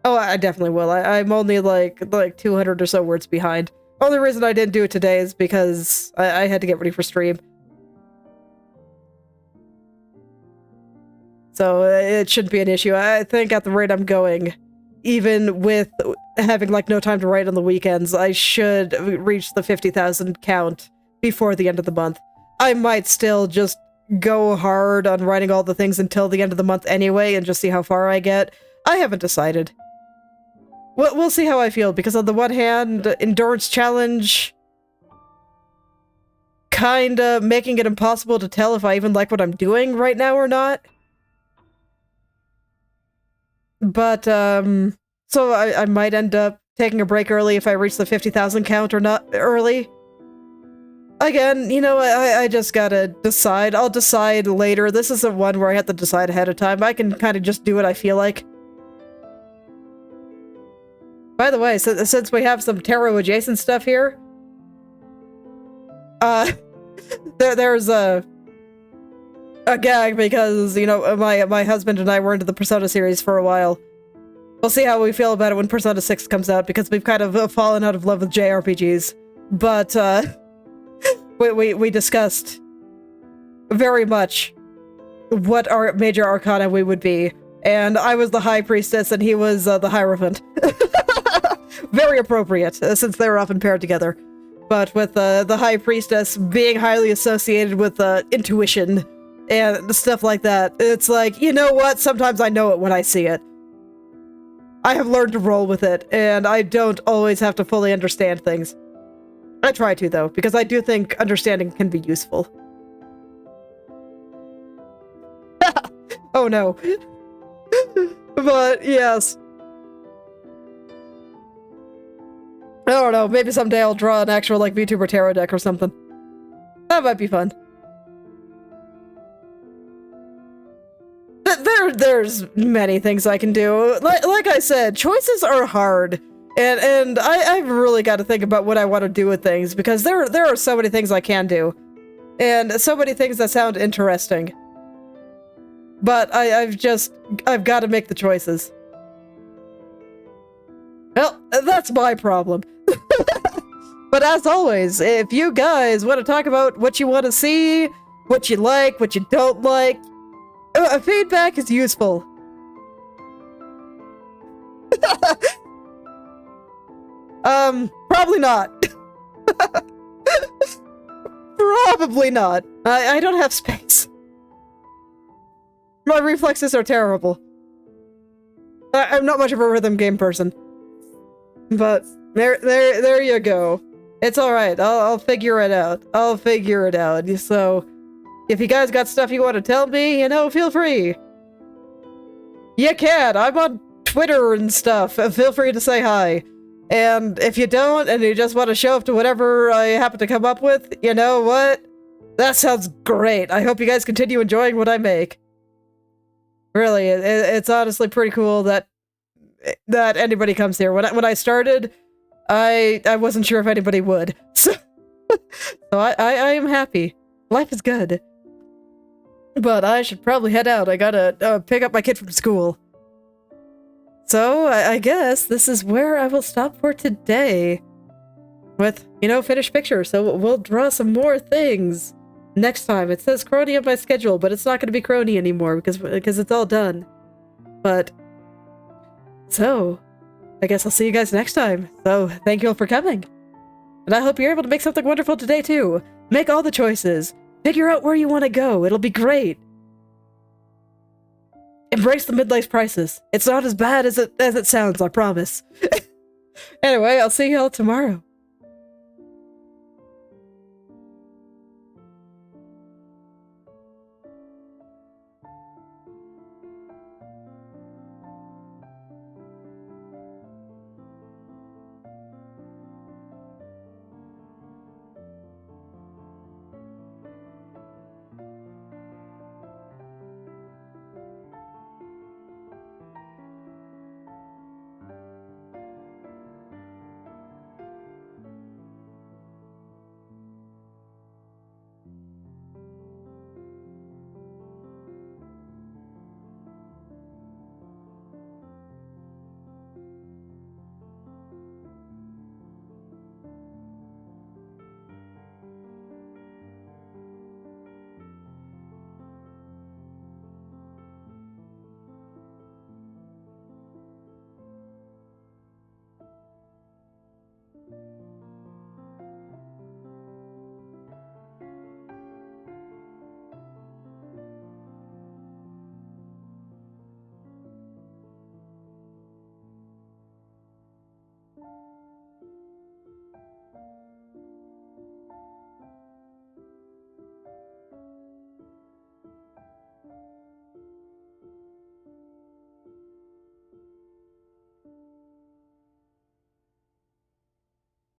Oh, I definitely will. I'm only like 200 or so words behind. Only reason I didn't do it today is because I had to get ready for stream. So it shouldn't be an issue. I think at the rate I'm going, even with having like no time to write on the weekends, I should reach the 50,000 count before the end of the month. I might still just go hard on writing all the things until the end of the month anyway and just see how far I get. I haven't decided. We'll see how I feel, because on the one hand, endurance challenge kinda making it impossible to tell if I even like what I'm doing right now or not. But, so I might end up taking a break early if I reach the 50,000 count or not early. Again, you know, I just gotta decide. I'll decide later. This isn't one where I have to decide ahead of time. I can kind of just do what I feel like. By the way, since we have some tarot-adjacent stuff here, there's a gag because, you know, my husband and I were into the Persona series for a while. We'll see how we feel about it when Persona 6 comes out, because we've kind of fallen out of love with JRPGs. But, we discussed very much what our major arcana we would be, and I was the High Priestess and he was the Hierophant. Very appropriate, since they were often paired together. But with the High Priestess being highly associated with intuition and stuff like that, it's like, you know what? Sometimes I know it when I see it. I have learned to roll with it, and I don't always have to fully understand things. I try to, though, because I do think understanding can be useful. Oh no. But, yes. I don't know, maybe someday I'll draw an actual, like, Vtuber tarot deck or something. That might be fun. There's many things I can do. Like I said, choices are hard. And I've really got to think about what I want to do with things, because there are so many things I can do. And so many things that sound interesting. But I've got to make the choices. Well, that's my problem. But as always, if you guys want to talk about what you want to see, what you like, what you don't like, feedback is useful. Probably not. Probably not. I don't have space. My reflexes are terrible. I'm not much of a rhythm game person. But there you go. It's alright. I'll figure it out. I'll figure it out. So, if you guys got stuff you want to tell me, you know, feel free. You can. I'm on Twitter and stuff. Feel free to say hi. And if you don't, and you just want to show up to whatever I happen to come up with, you know what? That sounds great. I hope you guys continue enjoying what I make. Really, it's honestly pretty cool that anybody comes here. When I started, I wasn't sure if anybody would. So, I am happy. Life is good. But I should probably head out. I gotta pick up my kid from school. So, I guess this is where I will stop for today. With, finished pictures. So we'll draw some more things next time. It says Kronii on my schedule, but it's not going to be Kronii anymore because it's all done. But, so, I guess I'll see you guys next time. So, thank you all for coming. And I hope you're able to make something wonderful today too. Make all the choices. Figure out where you want to go. It'll be great. Embrace the midlife crisis. It's not as bad as it sounds, I promise. Anyway, I'll see y'all tomorrow.